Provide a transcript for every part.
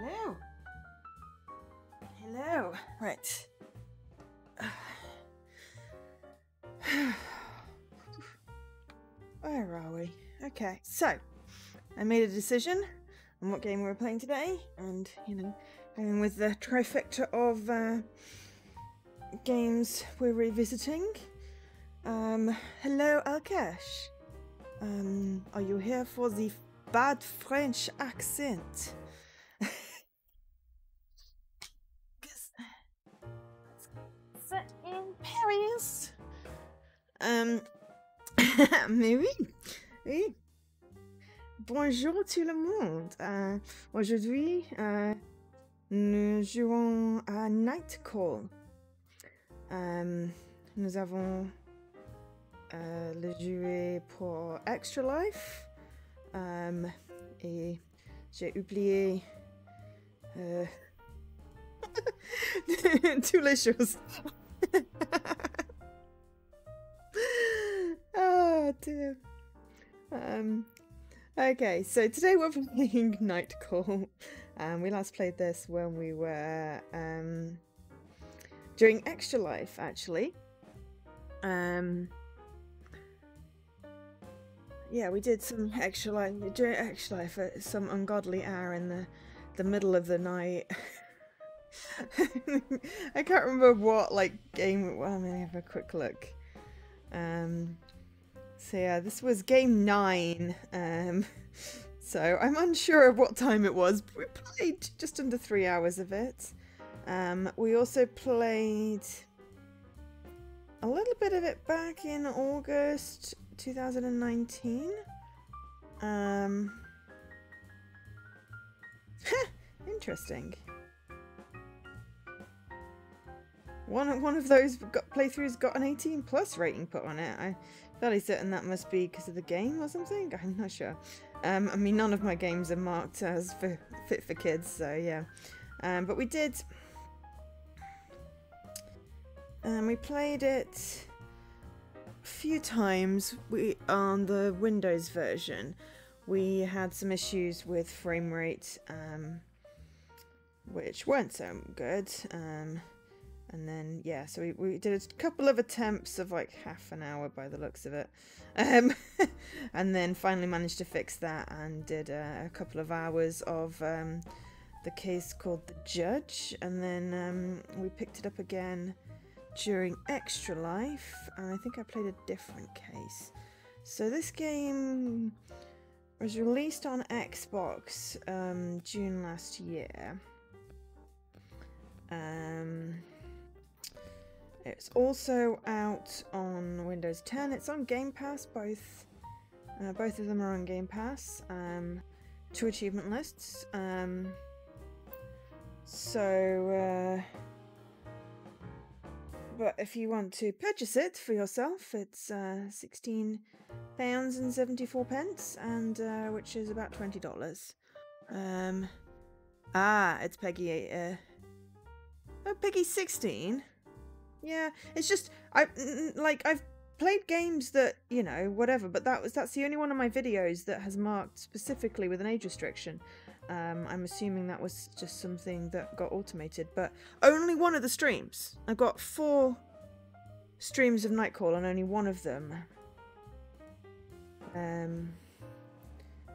Hello. Hello. Right. Where are we? Okay, so I made a decision on what game we were playing today, and you know, going with the trifecta of games we're revisiting. Hello, Alkesh. Are you here for the bad French accent? Set in Paris. Mais oui, oui. Bonjour tout le monde. Aujourd'hui, nous jouons à Night Call. Nous avons le joué pour Extra Life. Et j'ai oublié toutes les choses. Oh dear. Okay, so today we're playing Night Call. We last played this when we were during Extra Life, actually. Yeah, we did some Extra Life during Extra Life at some ungodly hour in the middle of the night. I can't remember what game it was. Let me have a quick look. So yeah, this was game 9. So I'm unsure of what time it was, but we played just under 3 hours of it. We also played a little bit of it back in August 2019. Interesting. One of those playthroughs got an 18+ rating put on it. I'm fairly certain that must be because of the game or something. I'm not sure. I mean, none of my games are marked as fit for kids, so yeah. But we did. We played it a few times. On the Windows version, we had some issues with frame rate, which weren't so good. And then, yeah, so we did a couple of attempts of like half an hour by the looks of it. And then finally managed to fix that and did a couple of hours of the case called The Judge. And then we picked it up again during Extra Life. And I think I played a different case. So this game was released on Xbox June last year. It's also out on Windows 10. It's on Game Pass. Both of them are on Game Pass. 2 achievement lists. But if you want to purchase it for yourself, it's £16.74, and which is about $20. It's Peggy 8. Oh, Peggy 16. Yeah, it's just I've played games that, you know, whatever, but that's the only one of my videos that has marked specifically with an age restriction. I'm assuming that was just something that got automated, but only one of the streams. I've got 4 streams of Nightcall and only one of them.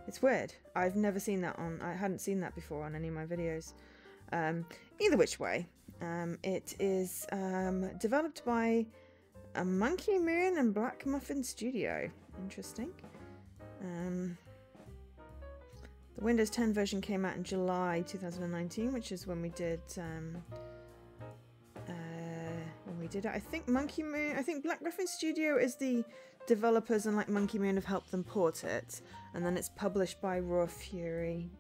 It's weird. I've never seen that I hadn't seen that before on any of my videos. Either which way. It is developed by a Monkey Moon and Black Muffin Studio. Interesting. The Windows 10 version came out in July 2019, which is when we did it. I think Black Muffin Studio is the developers, and like Monkey Moon have helped them port it, and then it's published by Raw Fury.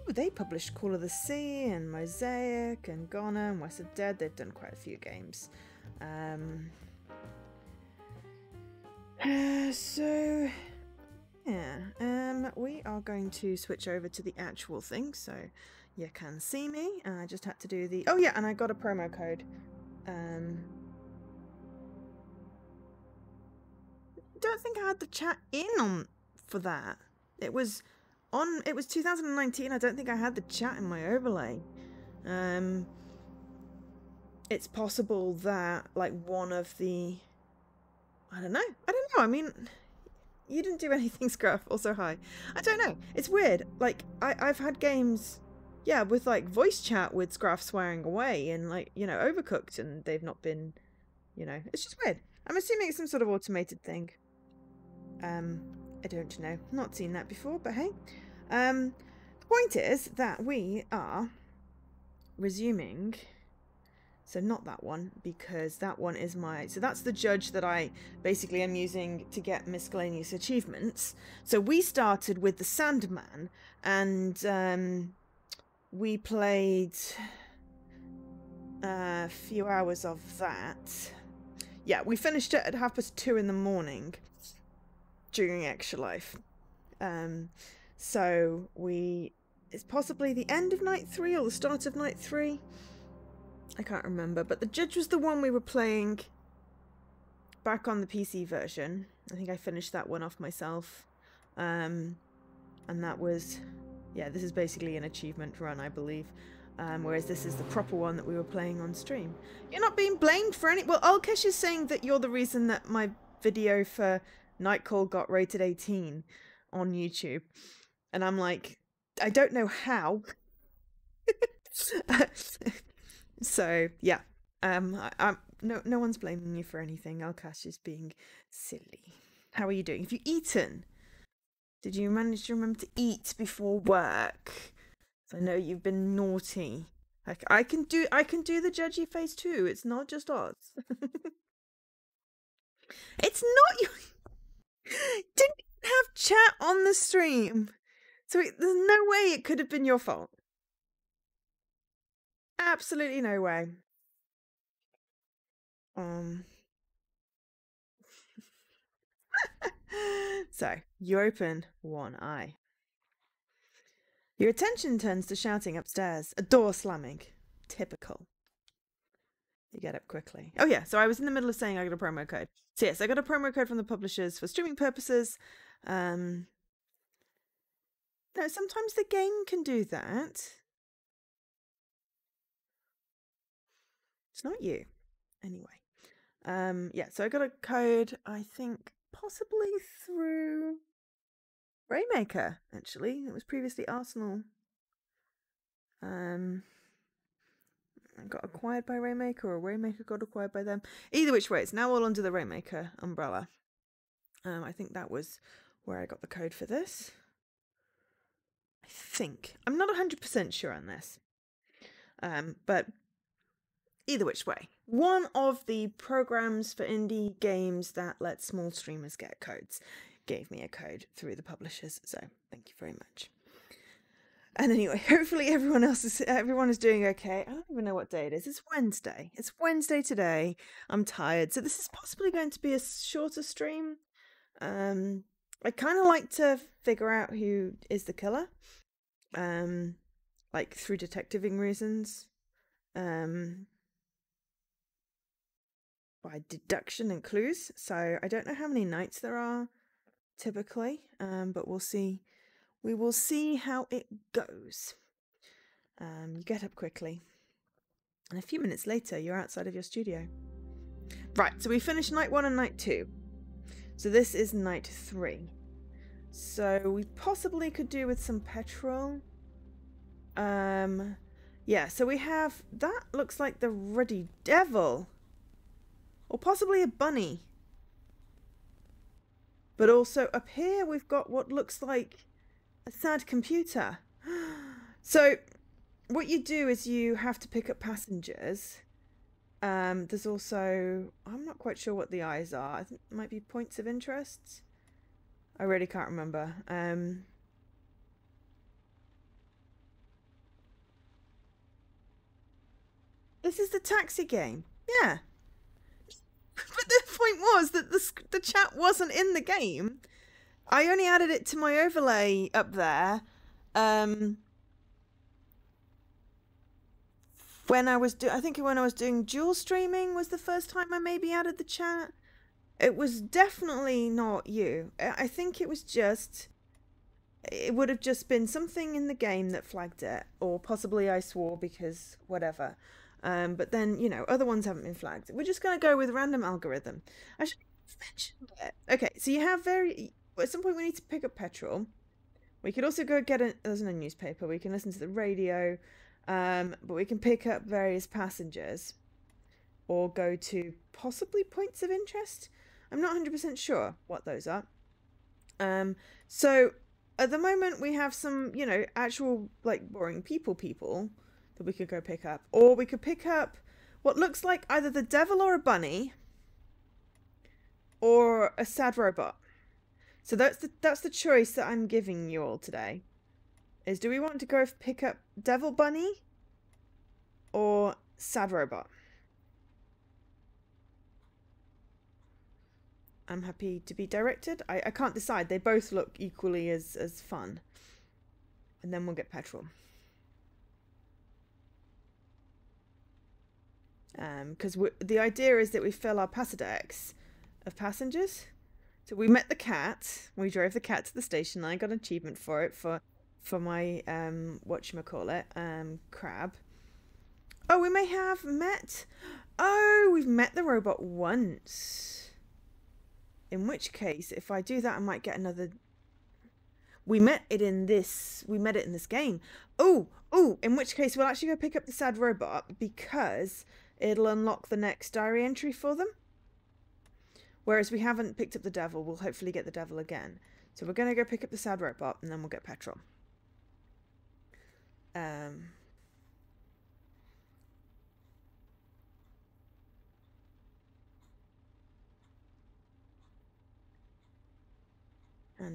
They published Call of the Sea and Mosaic and Ghana and West of Dead. They've done quite a few games. So yeah, we are going to switch over to the actual thing, so you can see me. I just had to do the... Oh yeah, and I got a promo code. Don't think I had the chat in on for that. It was it was 2019. I don't think I had the chat in my overlay. It's possible that like one of the, I don't know. I mean, you didn't do anything, Scruff. Also, hi. I don't know. It's weird. Like, I've had games, yeah, with like voice chat with Scruff swearing away and like, you know, Overcooked, and they've not been, you know, it's just weird. I'm assuming it's some sort of automated thing. I don't know. Not seen that before, but hey. The point is that we are resuming. So not that one, because that one is my... So that's the judge that I basically am using to get miscellaneous achievements. So we started with the Sandman, and we played a few hours of that. Yeah, we finished it at 2:30 in the morning during Extra Life. So it's possibly the end of night 3 or the start of night 3. I can't remember, but the judge was the one we were playing back on the PC version. I think I finished that one off myself. And that was, yeah, this is basically an achievement run, I believe. Whereas this is the proper one that we were playing on stream. You're not being blamed for any... Well, Alkesh is saying that you're the reason that my video for Nightcall got rated 18 on YouTube. And I'm like, I don't know how. So yeah, no one's blaming you for anything. Alkash is being silly. How are you doing? Have you eaten? Did you manage to remember to eat before work? I know you've been naughty. I can do the judgy face too. It's not just us. It's not you. Didn't have chat on the stream, so there's no way it could have been your fault. Absolutely no way. So, you open one eye. Your attention turns to shouting upstairs, a door slamming. Typical. You get up quickly. Oh yeah, so I was in the middle of saying I got a promo code. So yes, I got a promo code from the publishers for streaming purposes. No, sometimes the game can do that. It's not you. Anyway. Yeah, so I got a code, I think, possibly through Raymaker, actually. It was previously Arsenal. I got acquired by Raymaker, or Raymaker got acquired by them. Either which way, it's now all under the Raymaker umbrella. I think that was where I got the code for this. I think. I'm not 100% sure on this. But either which way, one of the programs for indie games that let small streamers get codes gave me a code through the publishers, so thank you very much. And anyway, hopefully everyone is doing okay. I don't even know what day it is. It's Wednesday. It's Wednesday today. I'm tired, so this is possibly going to be a shorter stream. I kind of like to figure out who is the killer, like through detectiving reasons, by deduction and clues. So I don't know how many nights there are typically, but we'll see. We will see how it goes. You get up quickly, and a few minutes later you're outside of your studio. Right, so we finished night 1 and night 2. So this is night 3. So we possibly could do with some petrol. Yeah, so we have, that looks like the Ruddy Devil. Or possibly a bunny. But also up here we've got what looks like a sad computer. So what you do is you have to pick up passengers. There's also, I'm not quite sure what the eyes are. I think it might be points of interest. I really can't remember. This is the taxi game. Yeah. But the point was that the chat wasn't in the game. I only added it to my overlay up there. When I was I think when I was doing dual streaming was the first time I maybe added the chat. It was definitely not you. I think it was just it would have just been something in the game that flagged it, or possibly I swore because whatever. But then, you know, other ones haven't been flagged. We're just going to go with random algorithm. I should have mentioned it. Okay, so you have at some point we need to pick up petrol. We could also go get there's no newspaper. We can listen to the radio, but we can pick up various passengers or go to possibly points of interest. I'm not 100% sure what those are. So at the moment we have some, you know, actual like boring people that we could go pick up, or we could pick up what looks like either the devil or a bunny or a sad robot. So that's the choice that I'm giving you all today. Is do we want to go pick up devil bunny or sad robot? I'm happy to be directed. I can't decide. They both look equally as fun. And then we'll get petrol. Because the idea is that we fill our Passadex of passengers. So we met the cat. We drove the cat to the station. I got an achievement for it for my whatchamacallit, crab. Oh, we may have met. Oh, we've met the robot once. In which case, if I do that, I might get another. We met it in this game. Oh, in which case we'll actually go pick up the sad robot because it'll unlock the next diary entry for them. Whereas we haven't picked up the devil, we'll hopefully get the devil again. So we're going to go pick up the sad robot and then we'll get petrol. And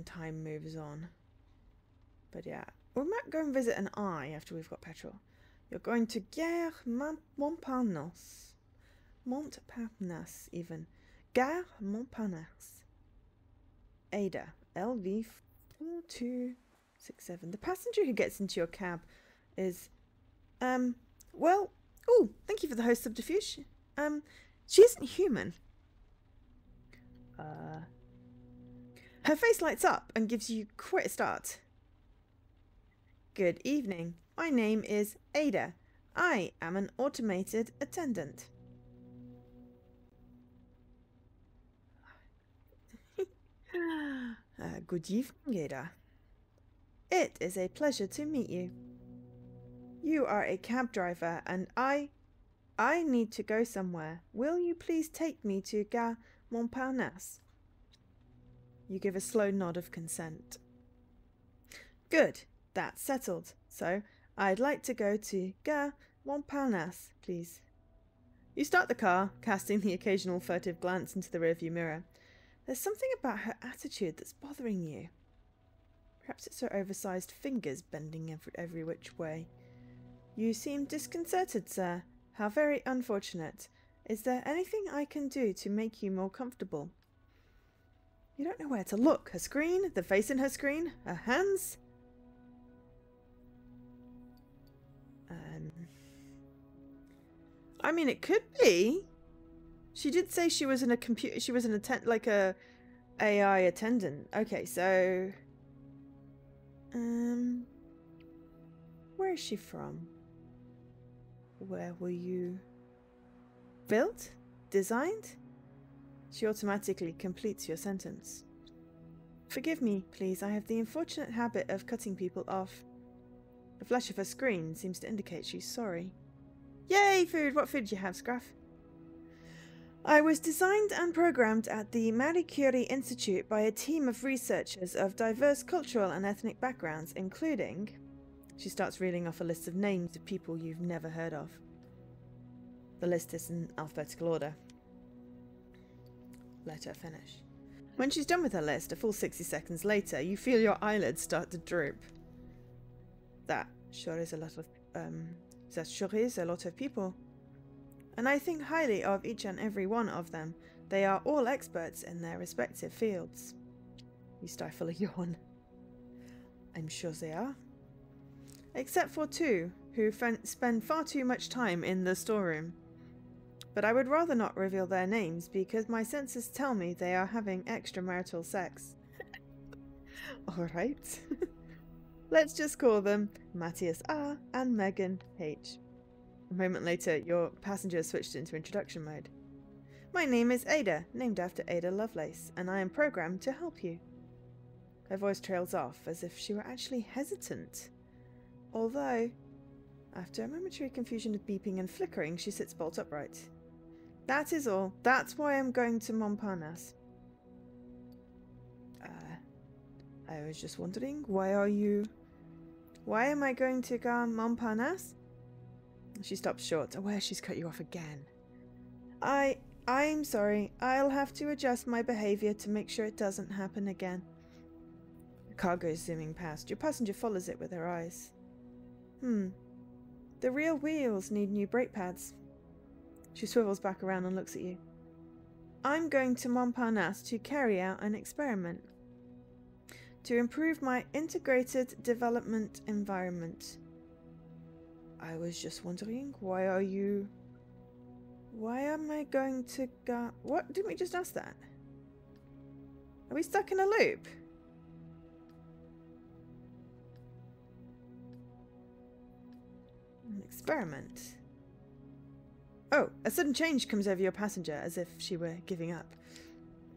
time moves on. But yeah, we might go and visit an eye after we've got petrol. You're going to Gare Montparnasse. Montparnasse, even. Gare Montparnasse. Ada, LV 4267. The passenger who gets into your cab is, well, oh, thank you for the host subterfuge. She isn't human. Her face lights up and gives you quite a start. Good evening. My name is Ada. I am an automated attendant. Good evening, Ada. It is a pleasure to meet you. You are a cab driver and I need to go somewhere. Will you please take me to Gare Montparnasse? You give a slow nod of consent. Good, that's settled. So, I'd like to go to Gare Montparnasse, please. You start the car, casting the occasional furtive glance into the rearview mirror. There's something about her attitude that's bothering you. Perhaps it's her oversized fingers bending every which way. You seem disconcerted, sir. How very unfortunate. Is there anything I can do to make you more comfortable? You don't know where to look. Her screen, the face in her screen, her hands. I mean, it could be. She did say she was in a computer. She was an like a AI attendant. Okay, so where is she from? Where were you built? Designed? She automatically completes your sentence. Forgive me, please. I have the unfortunate habit of cutting people off. The flash of her screen seems to indicate she's sorry. Yay, food! What food do you have, Scruff? I was designed and programmed at the Marie Curie Institute by a team of researchers of diverse cultural and ethnic backgrounds, including... She starts reading off a list of names of people you've never heard of. The list is in alphabetical order. Let her finish. When she's done with her list, a full 60 seconds later, you feel your eyelids start to droop. That sure is a lot of people. And I think highly of each and every one of them. They are all experts in their respective fields. You stifle a yawn. I'm sure they are. Except for two, who spend far too much time in the storeroom. But I would rather not reveal their names because my senses tell me they are having extramarital sex. Alright. Let's just call them Matthias R and Megan H. A moment later, your passenger switched into introduction mode. My name is Ada, named after Ada Lovelace, and I am programmed to help you. Her voice trails off, as if she were actually hesitant. Although, after a momentary confusion of beeping and flickering, she sits bolt upright. That is all. That's why I'm going to Montparnasse. I was just wondering, why am I going to Montparnasse? She stops short, aware she's cut you off again. I'm sorry. I'll have to adjust my behavior to make sure it doesn't happen again. The car goes zooming past. Your passenger follows it with her eyes. The rear wheels need new brake pads. She swivels back around and looks at you. I'm going to Montparnasse to carry out an experiment. To improve my integrated development environment. I was just wondering, why am I going to go... What? Didn't we just ask that? Are we stuck in a loop? An experiment. Oh, a sudden change comes over your passenger, as if she were giving up.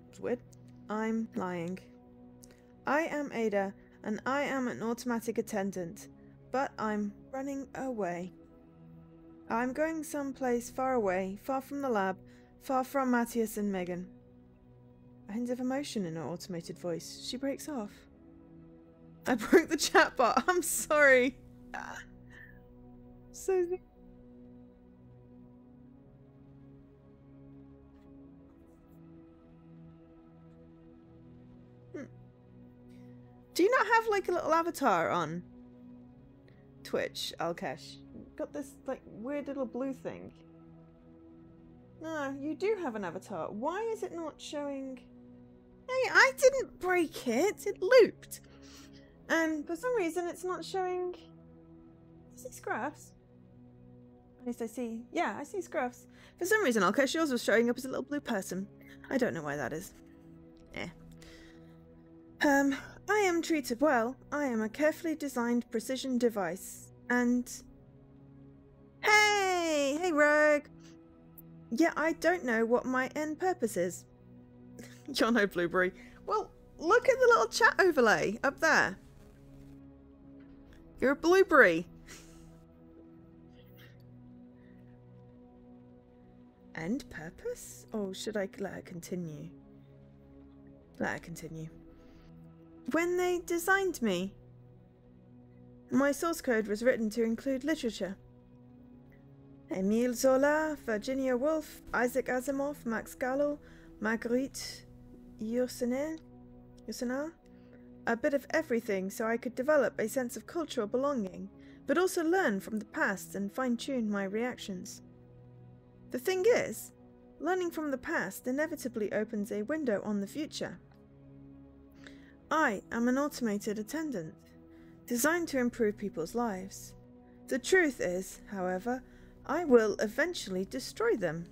It's weird. I'm lying. I am Ada, and I am an automatic attendant, but I'm running away. I'm going someplace far away, far from the lab, far from Matthias and Megan. A hint of emotion in her automated voice. She breaks off. I broke the chatbot. I'm sorry. So... Do you not have like a little avatar on Twitch, Alkesh? Got this like weird little blue thing. No, you do have an avatar. Why is it not showing? Hey, I didn't break it. It looped. And for some reason it's not showing. Do you see scruffs? At least I see. Yeah, I see scruffs. For some reason, Alkesh, yours was showing up as a little blue person. I don't know why that is. I am treated well. I am a carefully designed precision device. And... Hey, Rogue! Yeah, I don't know what my end purpose is. You're no blueberry. Well, look at the little chat overlay up there. You're a blueberry. End purpose? Or should I let her continue? Let her continue. When they designed me, my source code was written to include literature. Émile Zola, Virginia Woolf, Isaac Asimov, Max Gallo, Marguerite Yourcenar, a bit of everything so I could develop a sense of cultural belonging, but also learn from the past and fine-tune my reactions. The thing is, learning from the past inevitably opens a window on the future. I am an automated attendant, designed to improve people's lives. The truth is, however, I will eventually destroy them.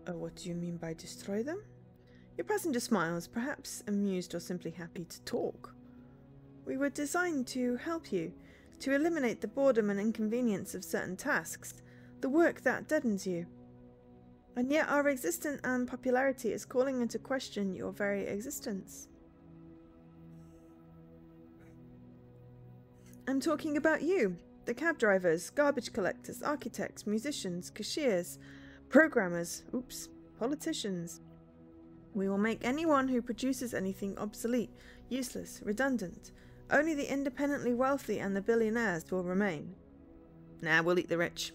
Oh, what do you mean by destroy them? Your passenger smiles, perhaps amused or simply happy to talk. We were designed to help you, to eliminate the boredom and inconvenience of certain tasks, the work that deadens you. And yet our existence and popularity is calling into question your very existence. I'm talking about you, the cab drivers, garbage collectors, architects, musicians, cashiers, programmers, politicians. We will make anyone who produces anything obsolete, useless, redundant. Only the independently wealthy and the billionaires will remain. Nah, we'll eat the rich.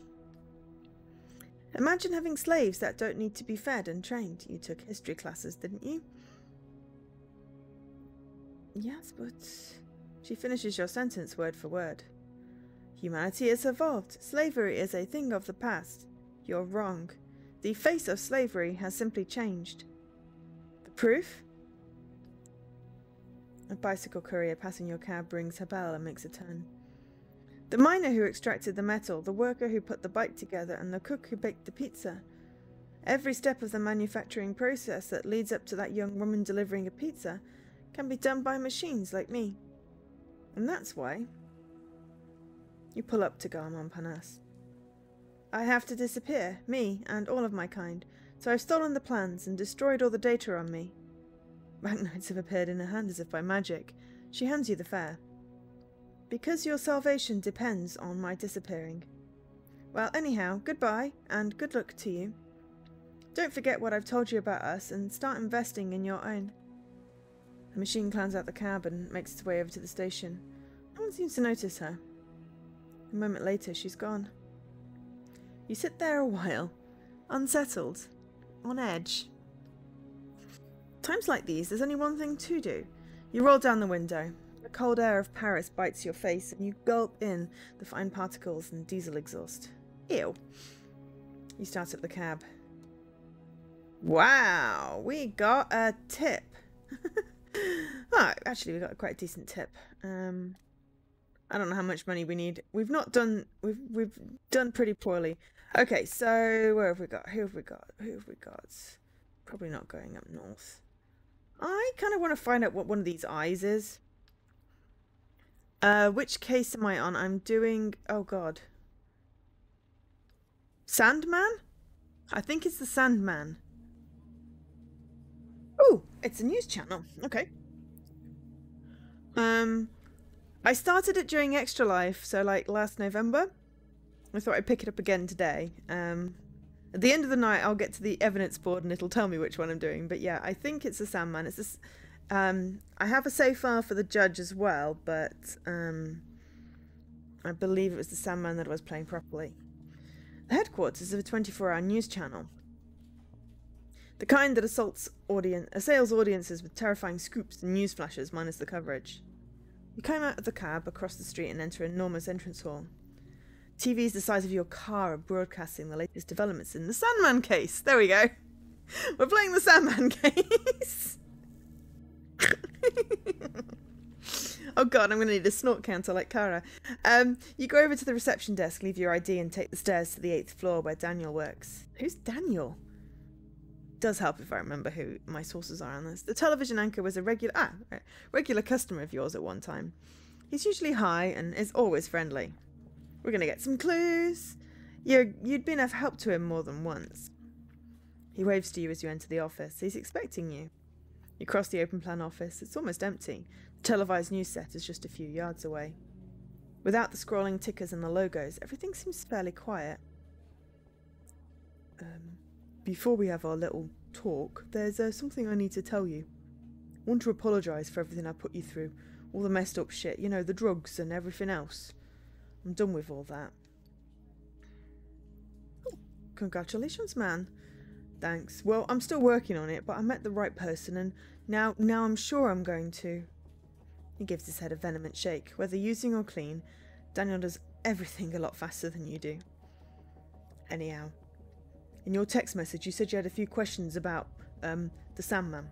Imagine having slaves that don't need to be fed and trained. You took history classes, didn't you? Yes, but... She finishes your sentence word for word. Humanity has evolved. Slavery is a thing of the past. You're wrong. The face of slavery has simply changed. The proof? A bicycle courier passing your cab rings her bell and makes a turn. The miner who extracted the metal, the worker who put the bike together, and the cook who baked the pizza. Every step of the manufacturing process that leads up to that young woman delivering a pizza can be done by machines like me. And that's why you pull up to Gar Montparnasse. I have to disappear, me and all of my kind, so I've stolen the plans and destroyed all the data on me. Banknotes have appeared in her hand as if by magic. She hands you the fare. Because your salvation depends on my disappearing. Well, anyhow, goodbye, and good luck to you. Don't forget what I've told you about us, and start investing in your own. The machine climbs out the cab and makes its way over to the station. No one seems to notice her. A moment later, she's gone. You sit there a while, unsettled, on edge. Times like these, there's only one thing to do. You roll down the window. The cold air of Paris bites your face, and you gulp in the fine particles and diesel exhaust. Ew. You start up the cab. Wow, we got a tip. Oh, actually, we got a quite decent tip. I don't know how much money we need. We've done pretty poorly. Okay, so where have we got? Who have we got? Probably not going up north. I kind of want to find out what one of these eyes is. Which case am I on? I'm doing... Oh, God. Sandman? I think it's the Sandman. Oh, it's a news channel. Okay. I started it during Extra Life, so like last November. I thought I'd pick it up again today. At the end of the night, I'll get to the evidence board and it'll tell me which one I'm doing. But yeah, I think it's the Sandman. It's this. I have a save file for the judge as well, but I believe it was the Sandman that I was playing properly. The headquarters of a 24-hour news channel. The kind that assails audiences with terrifying scoops and news flashes minus the coverage. You climb out of the cab across the street and enter an enormous entrance hall. TVs the size of your car are broadcasting the latest developments in the Sandman case. There we go. We're playing the Sandman case. Oh god, I'm going to need a snort counter like Kara. You go over to the reception desk, leave your ID and take the stairs to the 8th floor where Daniel works. Who's Daniel? Does help if I remember who my sources are on this. The television anchor was a regular customer of yours at one time. He's usually high and is always friendly. We're going to get some clues. You'd been of help to him more than once. He waves to you as you enter the office. He's expecting you. You cross the open plan office. It's almost empty. The televised news set is just a few yards away. Without the scrolling tickers and the logos, everything seems fairly quiet. Before we have our little talk, there's something I need to tell you. I want to apologise for everything I put you through. All the messed up shit, you know, the drugs and everything else. I'm done with all that. Oh, congratulations, man. Thanks. Well, I'm still working on it, but I met the right person, and now I'm sure I'm going to... He gives his head a vehement shake. Whether using or clean, Daniel does everything a lot faster than you do. Anyhow, in your text message, you said you had a few questions about the Sandman.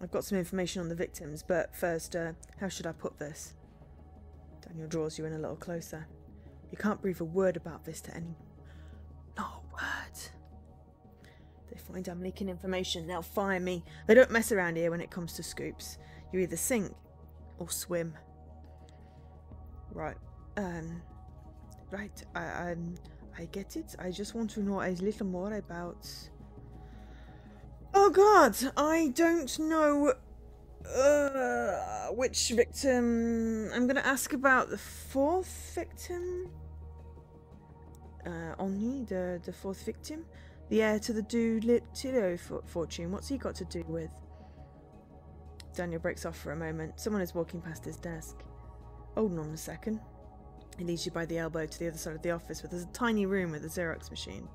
I've got some information on the victims, but first, how should I put this? Daniel draws you in a little closer. You can't breathe a word about this to anyone. Not a word. They find I'm leaking information, they'll fire me. They don't mess around here when it comes to scoops. You either sink or swim. Right. Right. I get it. I just want to know a little more about... Oh god! I don't know which victim... I'm going to ask about the 4th victim. Only the 4th victim. The heir to the Tilio fortune. What's he got to do with? Daniel breaks off for a moment. Someone is walking past his desk. Hold on a second. He leads you by the elbow to the other side of the office where there's a tiny room with a Xerox machine.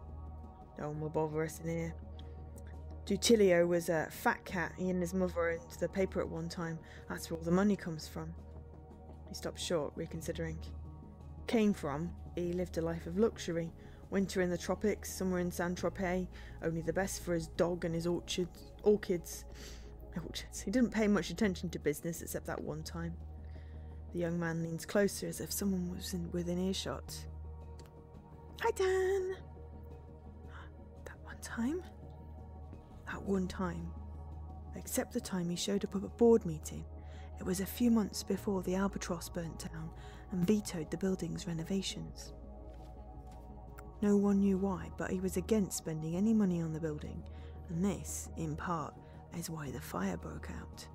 No one will bother us in here. Dutilio was a fat cat. He and his mother owned the paper at one time. That's where all the money comes from. He stops short, reconsidering. Came from, he lived a life of luxury. Winter in the tropics, summer in Saint-Tropez. Only the best for his dog and his orchids. He didn't pay much attention to business except that one time. The young man leans closer as if someone was within earshot. Hi, Dan. That one time? That one time. except the time he showed up at a board meeting. It was a few months before the Albatross burnt down and vetoed the building's renovations. No one knew why, but he was against spending any money on the building, and this, in part, is why the fire broke out.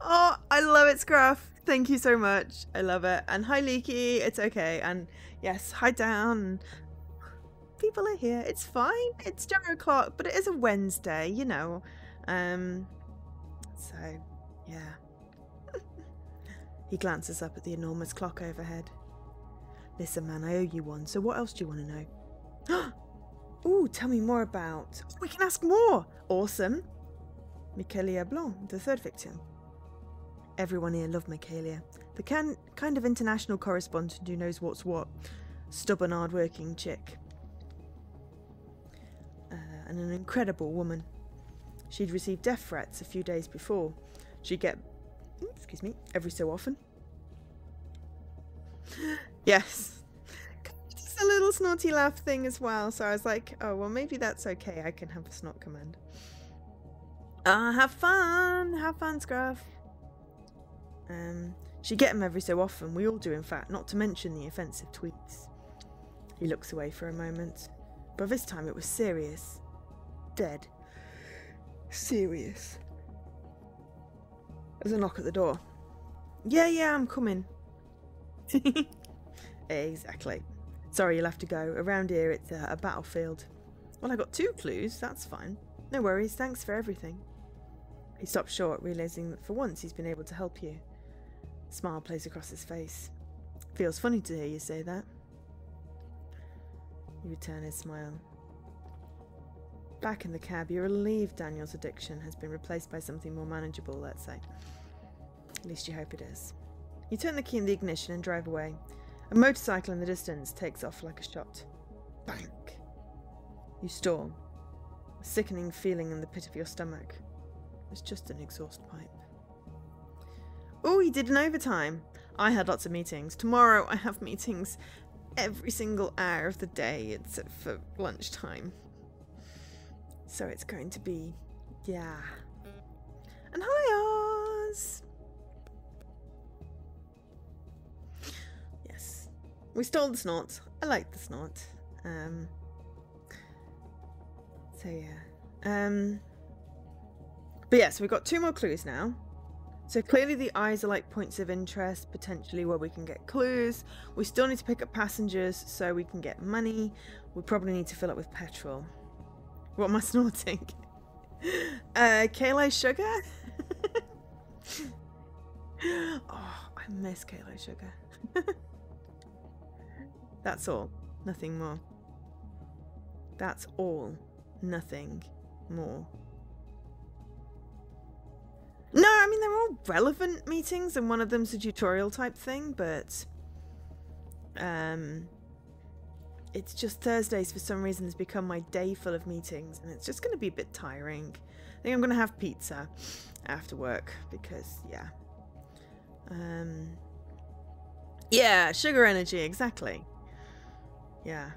Oh, I love it, Scruff. Thank you so much. I love it. And hi, Leaky. It's okay. And yes, hi down. People are here. It's fine. It's 0 o'clock, but it is a Wednesday, you know. So, yeah. He glances up at the enormous clock overhead. Listen, man, I owe you one, so what else do you want to know? Ooh, tell me more about... We can ask more! Awesome. Michaelia Blanc, the third victim. Everyone here loved Michaelia, the kind of international correspondent who knows what's what. Stubborn, hard-working chick. And an incredible woman. She'd received death threats a few days before. She'd get... Excuse me, every so often. Yes. Just a little snorty laugh thing as well, so I was like, oh, well, maybe that's okay. I can have a snort command. Have fun! Have fun, Scruff. She'd get him every so often. We all do, in fact, not to mention the offensive tweets. He looks away for a moment. But this time it was serious. Dead. Serious. There's a knock at the door. Yeah, I'm coming. Exactly. Sorry, you'll have to go. Around here it's a battlefield. Well, I got 2 clues. That's fine. No worries. Thanks for everything. He stops short, realising that for once he's been able to help you. A smile plays across his face. Feels funny to hear you say that. You return his smile. Back in the cab, you're relieved Daniel's addiction has been replaced by something more manageable, let's say. At least you hope it is. You turn the key in the ignition and drive away. A motorcycle in the distance takes off like a shot. Bank. You stall. A sickening feeling in the pit of your stomach. It's just an exhaust pipe. Oh, you did an overtime. I had lots of meetings. Tomorrow I have meetings every single hour of the day except for lunchtime. So it's going to be, yeah. And hi, Oz! Yes. We stole the snort. I like the snort. So yeah. But yeah, so we've got 2 more clues now. So clearly the eyes are like points of interest, potentially where we can get clues. We still need to pick up passengers so we can get money. We probably need to fill it with petrol. What am I snorting? Kalo sugar? Oh, I miss Kalo sugar. That's all. Nothing more. That's all. Nothing more. No, I mean, they're all relevant meetings, and one of them's a tutorial type thing, but it's just Thursdays for some reason has become my day full of meetings, and it's just going to be a bit tiring. I think I'm going to have pizza after work because, yeah. Yeah, sugar energy, exactly. Yeah.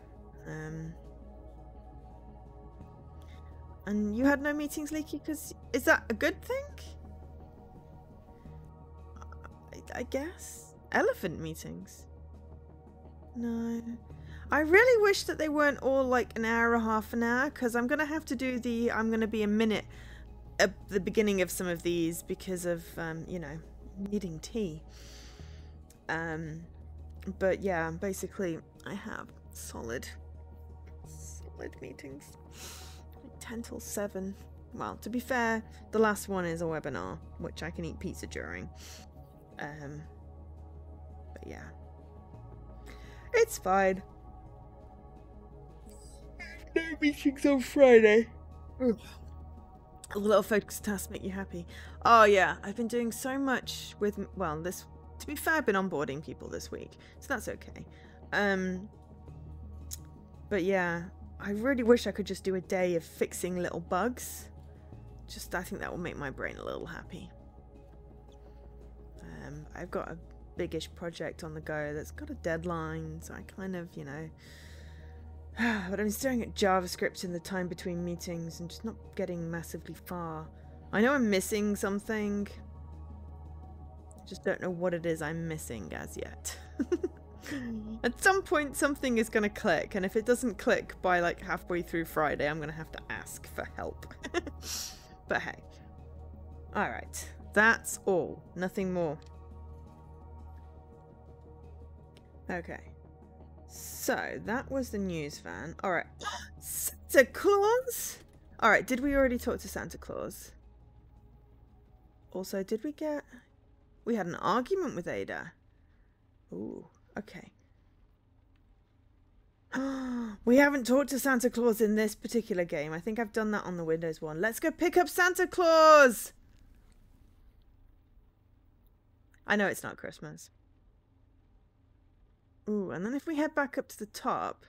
And you had no meetings, Leaky, because is that a good thing? I guess. Elephant meetings. No. I really wish that they weren't all like an hour or half an hour, because I'm going to have to do I'm going to be a minute at the beginning of some of these because of, you know, needing tea. But yeah, basically I have solid meetings. Like 10 till 7. Well, to be fair, the last one is a webinar, which I can eat pizza during. But yeah. It's fine. No meetings on Friday. Ugh. A little focus task make you happy. Oh yeah, I've been doing so much with, well, this, to be fair, I've been onboarding people this week, so that's okay. But yeah, I really wish I could just do a day of fixing little bugs. Just, I think that will make my brain a little happy. I've got a biggish project on the go that's got a deadline, so I kind of, you know... But I'm staring at JavaScript in the time between meetings and just not getting massively far. I know I'm missing something. I just don't know what it is I'm missing as yet. At some point something is going to click, and if it doesn't click by like halfway through Friday, I'm going to have to ask for help. But hey. Alright. That's all. Nothing more. Okay. So, that was the news van. Alright. Santa Claus? Alright, did we already talk to Santa Claus? Also, did we get... We had an argument with Ada. Ooh, okay. We haven't talked to Santa Claus in this particular game. I think I've done that on the Windows one. Let's go pick up Santa Claus! I know it's not Christmas. Ooh, and then if we head back up to the top...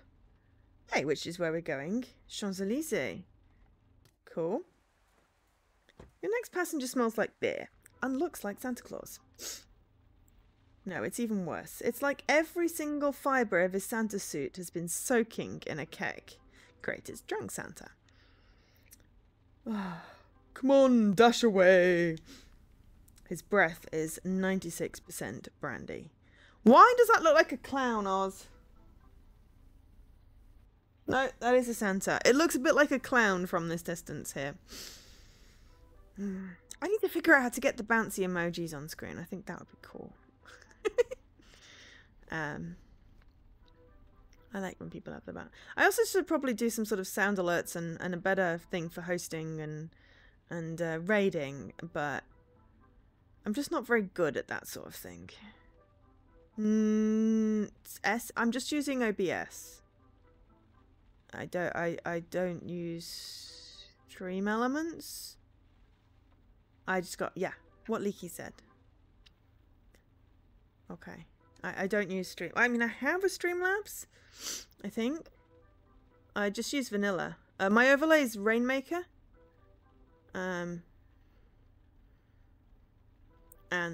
Hey, which is where we're going. Champs-Élysées. Cool. Your next passenger smells like beer and looks like Santa Claus. No, it's even worse. It's like every single fibre of his Santa suit has been soaking in a keg. Great, it's drunk Santa. Come on, dash away. His breath is 96% brandy. Why does that look like a clown, Oz? No, that is a Santa. It looks a bit like a clown from this distance here. I need to figure out how to get the bouncy emojis on screen. I think that would be cool. I like when people have the bounce. I also should probably do some sort of sound alerts and a better thing for hosting and raiding, but I'm just not very good at that sort of thing. I'm just using OBS. I don't use Stream Elements. I just got, yeah, what Leaky said. Okay. I don't use Stream. I mean, I have a Streamlabs, I think. I just use vanilla. My overlay is Rainmaker. And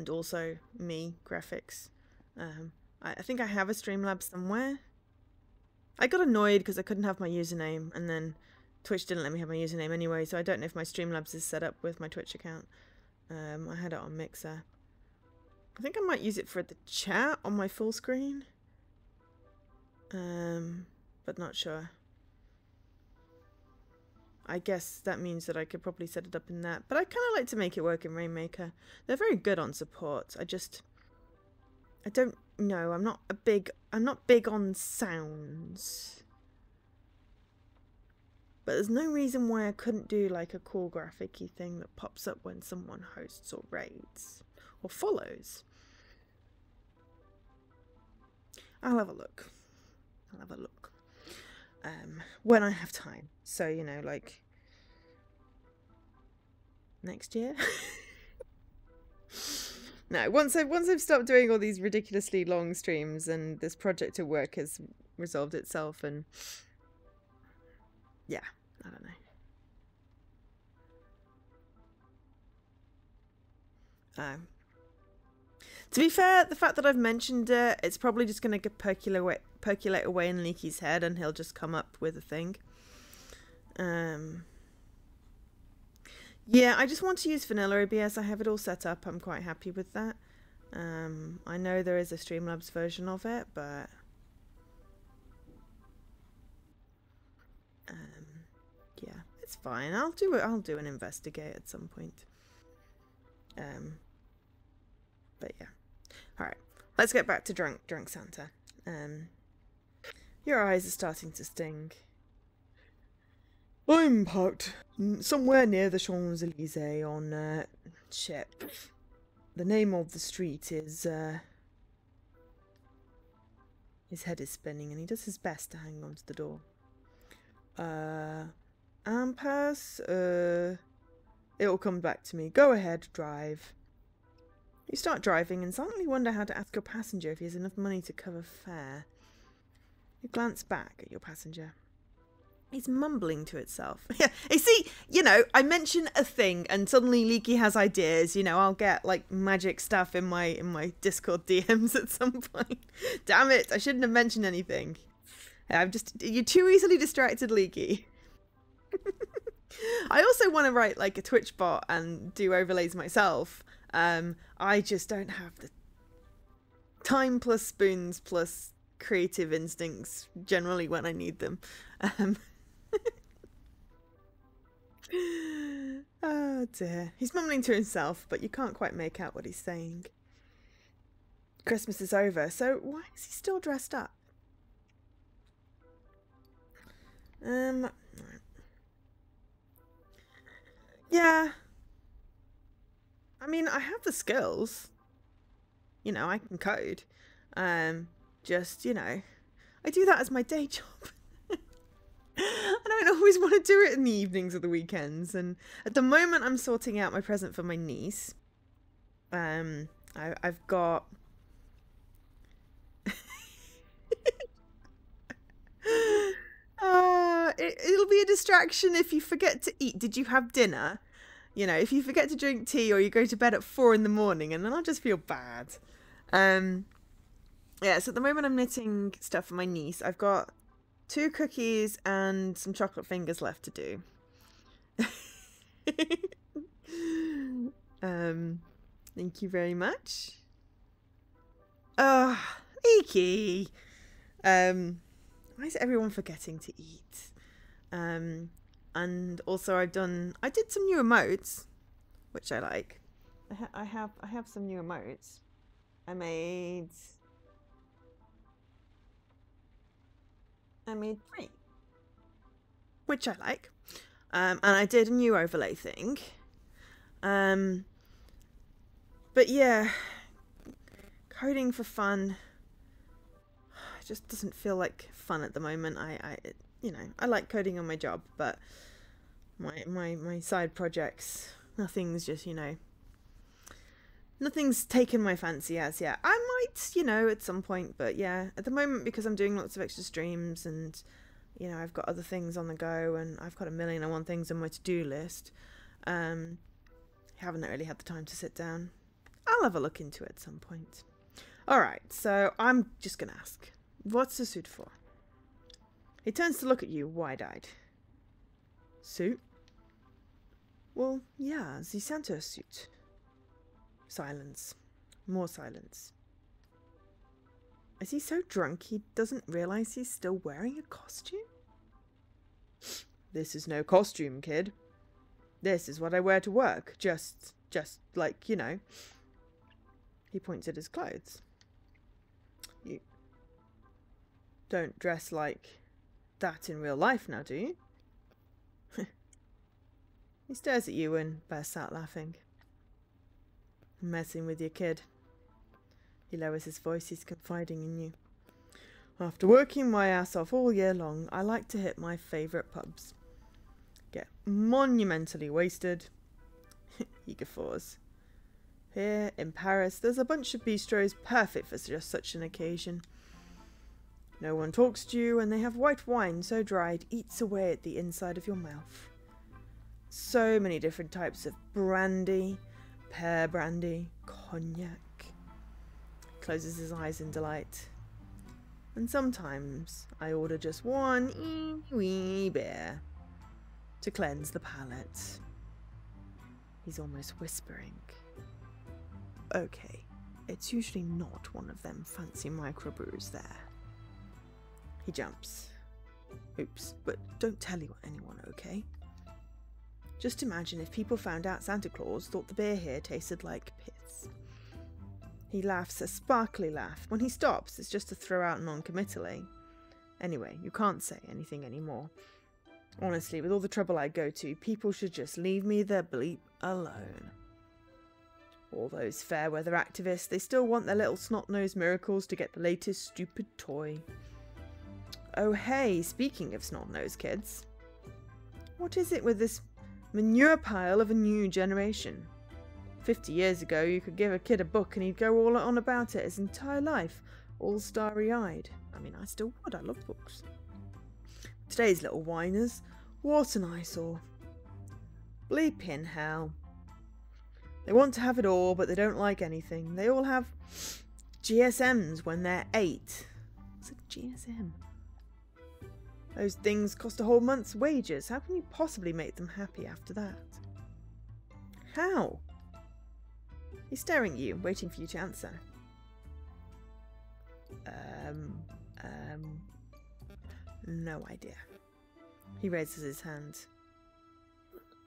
also me, graphics. I think I have a Streamlabs somewhere. I got annoyed because I couldn't have my username, and then Twitch didn't let me have my username anyway, so I don't know if my Streamlabs is set up with my Twitch account. I had it on Mixer. I think I might use it for the chat on my full screen. But not sure. I guess that means that I could probably set it up in that. But I kind of like to make it work in Rainmaker. They're very good on support. I don't know. I'm not big on sounds. But there's no reason why I couldn't do like a cool graphic-y thing that pops up when someone hosts or raids or follows. I'll have a look. When I have time. So, you know, like next year. No, once I've stopped doing all these ridiculously long streams and this project at work has resolved itself, and yeah, I don't know. To be fair, the fact that I've mentioned it, it's probably just going to percolate away in Leaky's head, and he'll just come up with a thing. Yeah, I just want to use vanilla OBS. I have it all set up. I'm quite happy with that. I know there is a Streamlabs version of it, but yeah, it's fine. I'll do an investigate at some point. But yeah. Alright, let's get back to drunk Santa. Your eyes are starting to sting. I'm parked somewhere near the Champs-Élysées on, shit. The name of the street is, his head is spinning and he does his best to hang on to the door. Impasse, it'll come back to me. Go ahead, drive. You start driving and suddenly wonder how to ask your passenger if he has enough money to cover fare. You glance back at your passenger. It's mumbling to itself. Yeah, you see, you know, I mention a thing and suddenly Leaky has ideas. You know, I'll get like magic stuff in my Discord DMs at some point. Damn it, I shouldn't have mentioned anything. You're too easily distracted, Leaky. I also want to write like a Twitch bot and do overlays myself. I just don't have the time plus spoons plus creative instincts generally when I need them. Oh dear. He's mumbling to himself, but you can't quite make out what he's saying. Christmas is over, so why is he still dressed up? Yeah. I mean, I have the skills. You know, I can code. Just, you know, I do that as my day job. I don't always want to do it in the evenings or the weekends. And at the moment, I'm sorting out my present for my niece. I've got... it'll be a distraction if you forget to eat. Did you have dinner? You know, if you forget to drink tea or you go to bed at 4 in the morning, and then I'll just feel bad. Yeah, so at the moment I'm knitting stuff for my niece. I've got 2 cookies and some chocolate fingers left to do. Thank you very much. Oh, Iki. Why is everyone forgetting to eat? And also I did some new emotes, which I like. I have some new emotes. I made 3, which I like. And I did a new overlay thing. But yeah, coding for fun just doesn't feel like fun at the moment. You know, I like coding on my job, but my side projects, nothing's just, you know, nothing's taken my fancy as yet. I might, you know, at some point, but yeah, at the moment, because I'm doing lots of extra streams and, you know, I've got other things on the go and I've got 1,000,001 things on my to-do list, I haven't really had the time to sit down. I'll have a look into it at some point. Alright, so I'm just gonna ask, what's the suit for? He turns to look at you, wide-eyed. Suit? Well, yeah, the Santa suit. Silence. More silence. Is he so drunk he doesn't realize he's still wearing a costume? This is no costume, kid. This is what I wear to work. Just like, you know. He points at his clothes. You don't dress like that in real life now, do you? He stares at you and bursts out laughing. Messing with your kid. He lowers his voice, he's confiding in you. After working my ass off all year long, I like to hit my favourite pubs. Get monumentally wasted. He guffaws. Here, in Paris, there's a bunch of bistros perfect for just such an occasion. No one talks to you, and they have white wine so dry it eats away at the inside of your mouth. So many different types of brandy, pear brandy, cognac. Closes his eyes in delight. And sometimes I order just one wee beer to cleanse the palate. He's almost whispering. Okay, it's usually not one of them fancy microbrews there. He jumps. Oops, but don't tell anyone, okay? Just imagine if people found out Santa Claus thought the beer here tasted like piss. He laughs a sparkly laugh. When he stops, it's just to throw out non-committally. Anyway, you can't say anything anymore. Honestly, with all the trouble I go to, people should just leave me the bleep alone. All those fair weather activists, they still want their little snot-nosed miracles to get the latest stupid toy. Oh hey, speaking of snot-nosed kids. What is it with this manure pile of a new generation? 50 years ago, you could give a kid a book and he'd go all on about it his entire life, all starry-eyed. I mean, I still would. I love books. Today's little whiners. What an eyesore. Bleeping hell. They want to have it all, but they don't like anything. They all have GSMs when they're 8. What's a GSM? Those things cost a whole month's wages. How can you possibly make them happy after that? How? He's staring at you, waiting for you to answer. No idea. He raises his hand.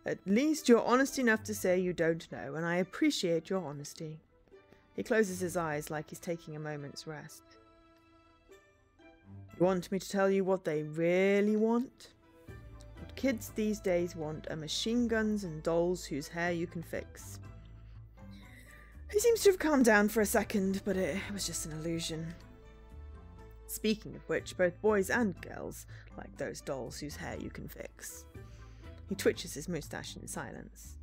At least you're honest enough to say you don't know, and I appreciate your honesty. He closes his eyes like he's taking a moment's rest. You want me to tell you what they really want? What kids these days want are machine guns and dolls whose hair you can fix. He seems to have calmed down for a second, but it was just an illusion. Speaking of which, both boys and girls like those dolls whose hair you can fix. He twitches his moustache in silence.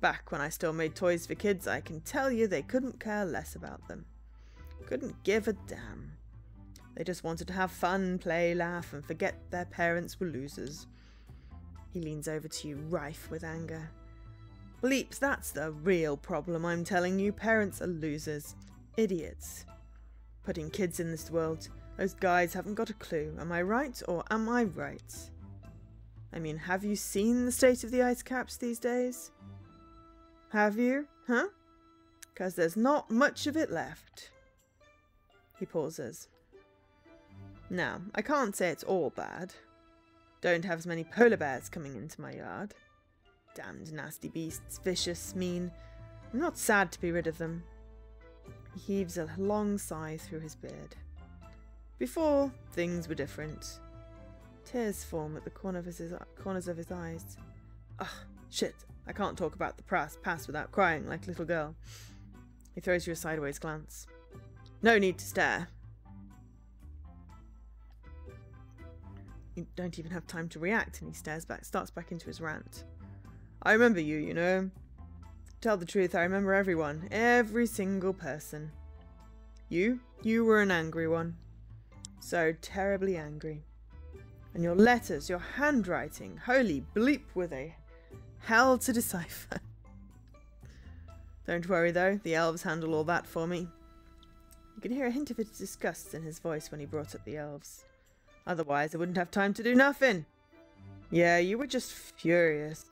Back when I still made toys for kids, I can tell you they couldn't care less about them. Couldn't give a damn. They just wanted to have fun, play, laugh, and forget their parents were losers. He leans over to you, rife with anger. Bleeps, that's the real problem, I'm telling you. Parents are losers. Idiots. Putting kids in this world. Those guys haven't got a clue. Am I right or am I right? I mean, have you seen the state of the ice caps these days? Have you? Huh? 'Cause there's not much of it left. He pauses. Now, I can't say it's all bad. Don't have as many polar bears coming into my yard. Damned nasty beasts, vicious, mean. I'm not sad to be rid of them. He heaves a long sigh through his beard. Before, things were different. Tears form at the corners of his eyes. Ugh, shit. I can't talk about the past without crying like a little girl. He throws you a sideways glance. No need to stare. You don't even have time to react, and he starts back into his rant. I remember you, you know. To tell the truth, I remember everyone. Every single person. You were an angry one. So terribly angry. And your letters, your handwriting, holy bleep, were they hell to decipher. Don't worry though, the elves handle all that for me. You could hear a hint of his disgust in his voice when he brought up the elves. Otherwise I wouldn't have time to do nothing. Yeah, you were just furious.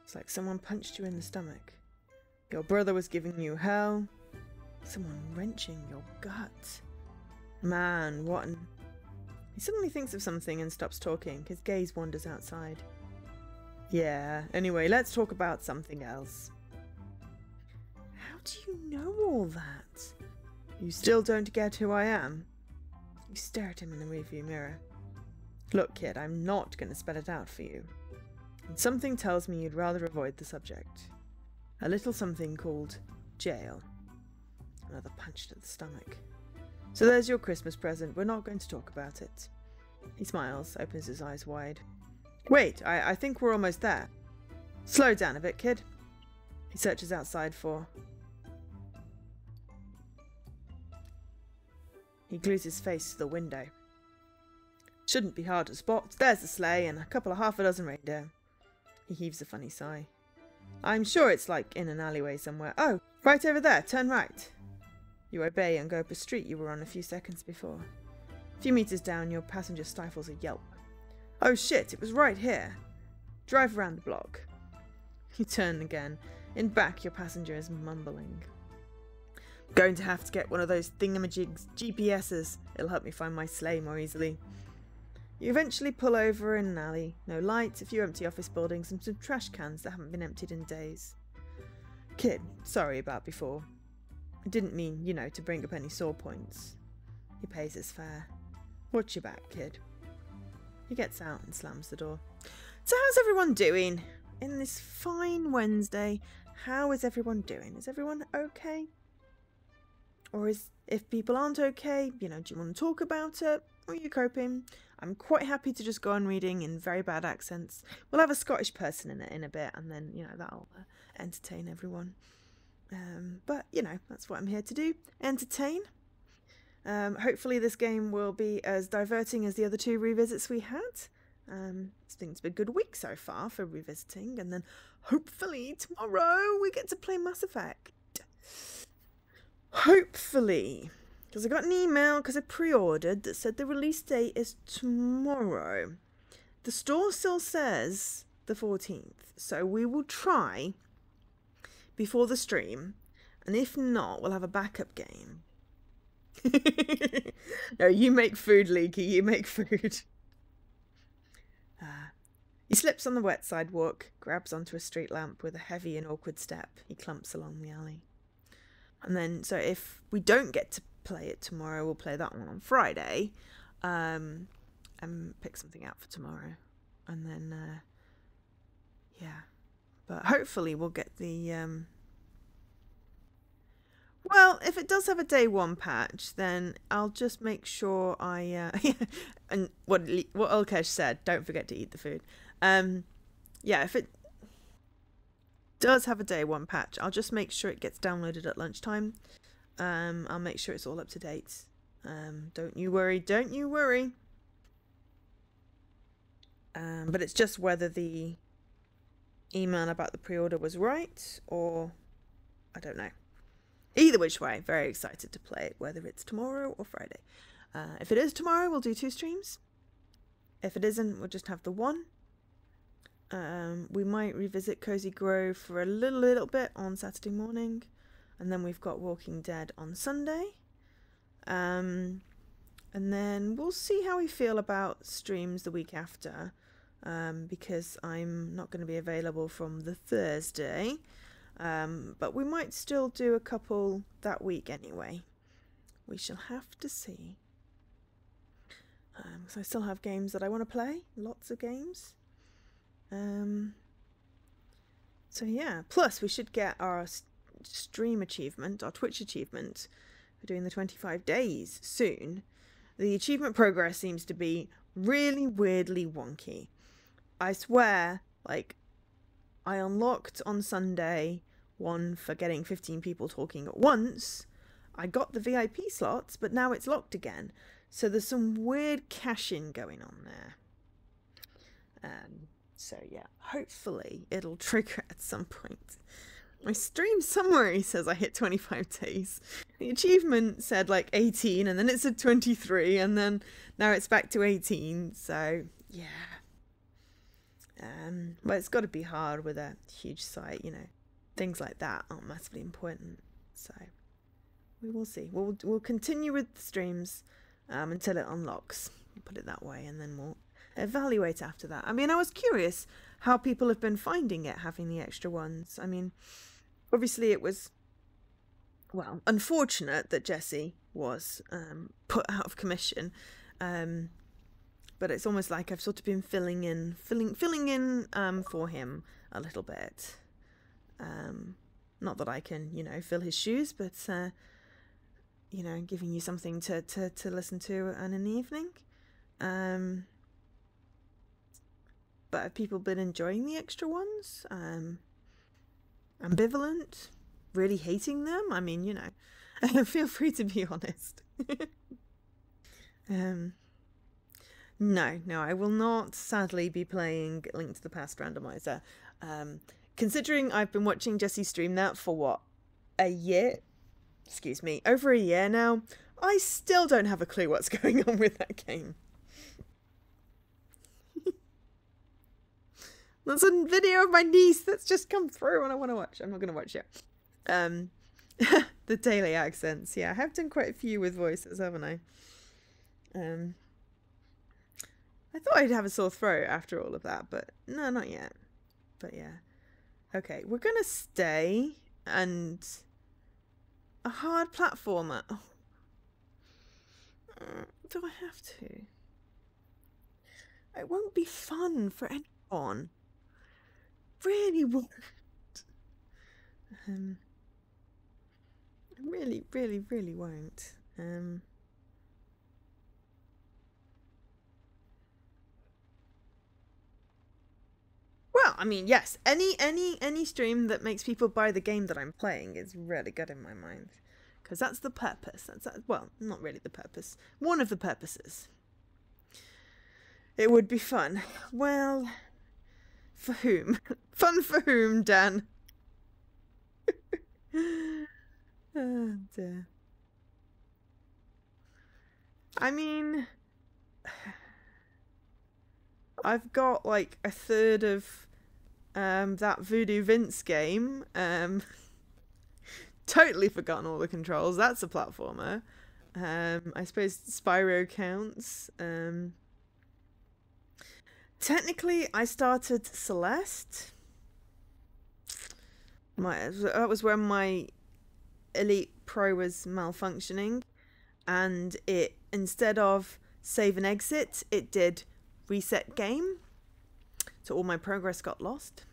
It's like someone punched you in the stomach. Your brother was giving you hell. Someone wrenching your gut. Man, what an... He suddenly thinks of something and stops talking. His gaze wanders outside. Yeah, anyway, let's talk about something else. How do you know all that? You still don't get who I am? You stare at him in the rearview mirror. Look, kid, I'm not going to spell it out for you. And something tells me you'd rather avoid the subject. A little something called jail. Another punch to the stomach. So there's your Christmas present. We're not going to talk about it. He smiles, opens his eyes wide. Wait, I think we're almost there. Slow down a bit, kid. He searches outside for... He glues his face to the window. Shouldn't be hard to spot. There's the sleigh and a couple of half a dozen reindeer. He heaves a funny sigh. I'm sure it's like in an alleyway somewhere. Oh, right over there. Turn right. You obey and go up a street you were on a few seconds before. A few meters down, your passenger stifles a yelp. Oh shit, it was right here. Drive around the block. You turn again. In back, your passenger is mumbling. Going to have to get one of those thingamajigs GPSs. It'll help me find my sleigh more easily. You eventually pull over in an alley. No lights, a few empty office buildings, and some trash cans that haven't been emptied in days. Kid, sorry about before. I didn't mean, you know, to bring up any sore points. He pays his fare. Watch your back, kid. He gets out and slams the door. So how's everyone doing? In this fine Wednesday, how is everyone doing? Is everyone okay? Or if people aren't okay, you know, do you want to talk about it? Or are you coping? I'm quite happy to just go on reading in very bad accents. We'll have a Scottish person in it in a bit, and then, you know, that'll entertain everyone. But, you know, that's what I'm here to do. Entertain. Hopefully this game will be as diverting as the other two revisits we had. I think it's been a good week so far for revisiting, and then hopefully tomorrow we get to play Mass Effect. Hopefully. Because I got an email, because I pre-ordered, that said the release date is tomorrow. The store still says the 14th, so we will try before the stream, and if not, we'll have a backup game. No, you make food, Leaky, you make food. He slips on the wet sidewalk, grabs onto a street lamp with a heavy and awkward step. He clumps along the alley. And then, so if we don't get to play it tomorrow, we'll play that one on Friday, and pick something out for tomorrow. And then, yeah. But hopefully we'll get the, well, if it does have a day one patch, then I'll just make sure I, and what Ulkesh said, don't forget to eat the food. Yeah, if it does have a day one patch, I'll just make sure it gets downloaded at lunchtime. I'll make sure it's all up to date. Don't you worry, don't you worry. But it's just whether the email about the pre-order was right, or I don't know. Either which way, very excited to play it, whether it's tomorrow or Friday. If it is tomorrow, we'll do 2 streams. If it isn't, we'll just have the one. We might revisit Cozy Grove for a little bit on Saturday morning, and then we've got Walking Dead on Sunday. And then we'll see how we feel about streams the week after, because I'm not going to be available from the Thursday, but we might still do a couple that week anyway. We shall have to see. So I still have games that I want to play, lots of games. So yeah, plus we should get our stream achievement, our Twitch achievement for doing the 25 days soon. The achievement progress seems to be really weirdly wonky. I swear, like, I unlocked on Sunday one for getting 15 people talking at once. I got the VIP slots, but now it's locked again. So there's some weird cash-in going on there. So yeah, hopefully it'll trigger at some point. My stream summary says I hit 25 days. The achievement said like 18, and then it said 23, and then now it's back to 18. So yeah. But it's got to be hard with a huge site, you know. Things like that aren't massively important. So we will see. We'll continue with the streams until it unlocks. Put it that way, and then we'll evaluate after that. I mean, I was curious how people have been finding it, having the extra ones. I mean, obviously it was, well, unfortunate that Jesse was put out of commission, but it's almost like I've sort of been filling in for him a little bit. Not that I can, you know, fill his shoes, but you know, giving you something to listen to and in the evening. But have people been enjoying the extra ones? Ambivalent? Really hating them? I mean, you know, feel free to be honest. No, I will not sadly be playing Link to the Past Randomizer. Considering I've been watching Jesse stream that for what? A year? Excuse me, over a year now. I still don't have a clue what's going on with that game. There's a video of my niece that's just come through and I want to watch. I'm not going to watch it. The daily accents. Yeah, I have done quite a few with voices, haven't I? I thought I'd have a sore throat after all of that, but no, not yet. But yeah. Okay, we're going to stay and a hard platformer. Oh. Do I have to? It won't be fun for anyone. Really won't. Really won't. Well, I mean, yes, any stream that makes people buy the game that I'm playing is really good in my mind, because that's the purpose. Well, not really the purpose. One of the purposes. It would be fun. Well, for whom? Fun for whom, Dan? Oh, dear. I mean, I've got like a third of that Voodoo Vince game. Totally forgotten all the controls. That's a platformer. I suppose Spyro counts. Technically, I started Celeste. That was when my Elite Pro was malfunctioning, and it, instead of save and exit, it did reset game, so all my progress got lost.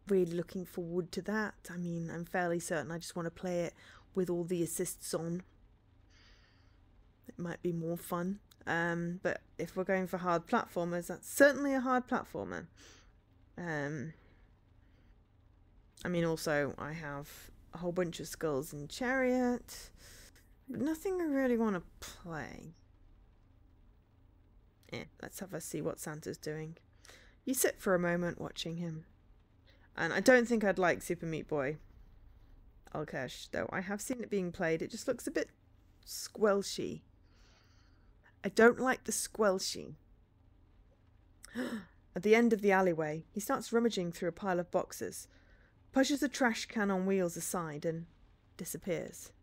Really looking forward to that. I mean, I'm fairly certain I just want to play it with all the assists on. It might be more fun. But if we're going for hard platformers, that's certainly a hard platformer. I mean, also, I have a whole bunch of skulls in Chariot. Nothing I really want to play. Let's have a see what Santa's doing. You sit for a moment watching him. And I don't think I'd like Super Meat Boy Alkesh, though I have seen it being played. It just looks a bit squelchy. I don't like the squelchy. At the end of the alleyway, he starts rummaging through a pile of boxes, pushes a trash can on wheels aside, and disappears.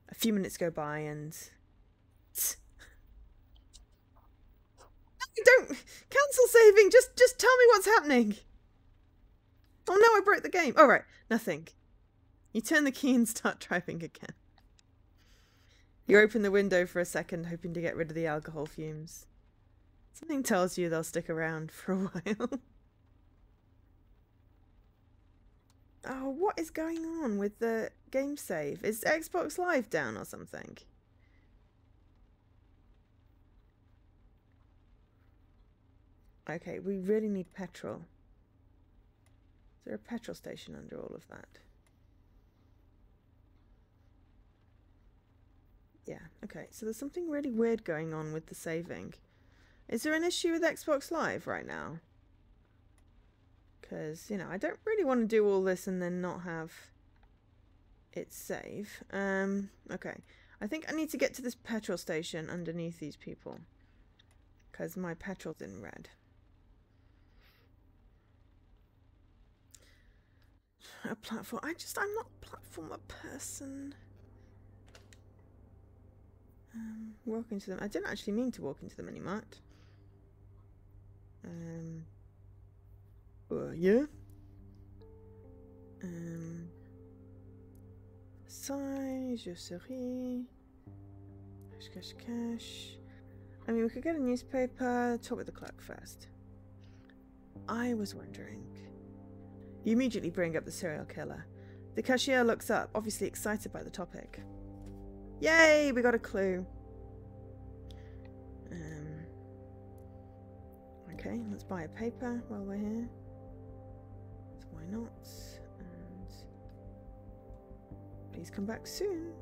A few minutes go by and... Don't cancel saving. Just tell me what's happening. Oh no, I broke the game. All right, nothing. You turn the key and start driving again. You open the window for a second, hoping to get rid of the alcohol fumes. Something tells you they'll stick around for a while. Oh, what is going on with the game save? Is Xbox Live down or something? Okay, we really need petrol. Is there a petrol station under all of that? Yeah, okay. So there's something really weird going on with the saving. Is there an issue with Xbox Live right now? Because, you know, I don't really want to do all this and then not have it save. Okay. I think I need to get to this petrol station underneath these people. Because my petrol's in red. A platform. I'm not a platformer person. Walk into them. I didn't actually mean to walk into them anymore. Yeah. Size, je serai. Cash. I mean, we could get a newspaper. Talk with the clerk first. I was wondering. You immediately bring up the serial killer. The cashier looks up, obviously excited by the topic. Yay, we got a clue. Okay, let's buy a paper while we're here. So why not? And please come back soon.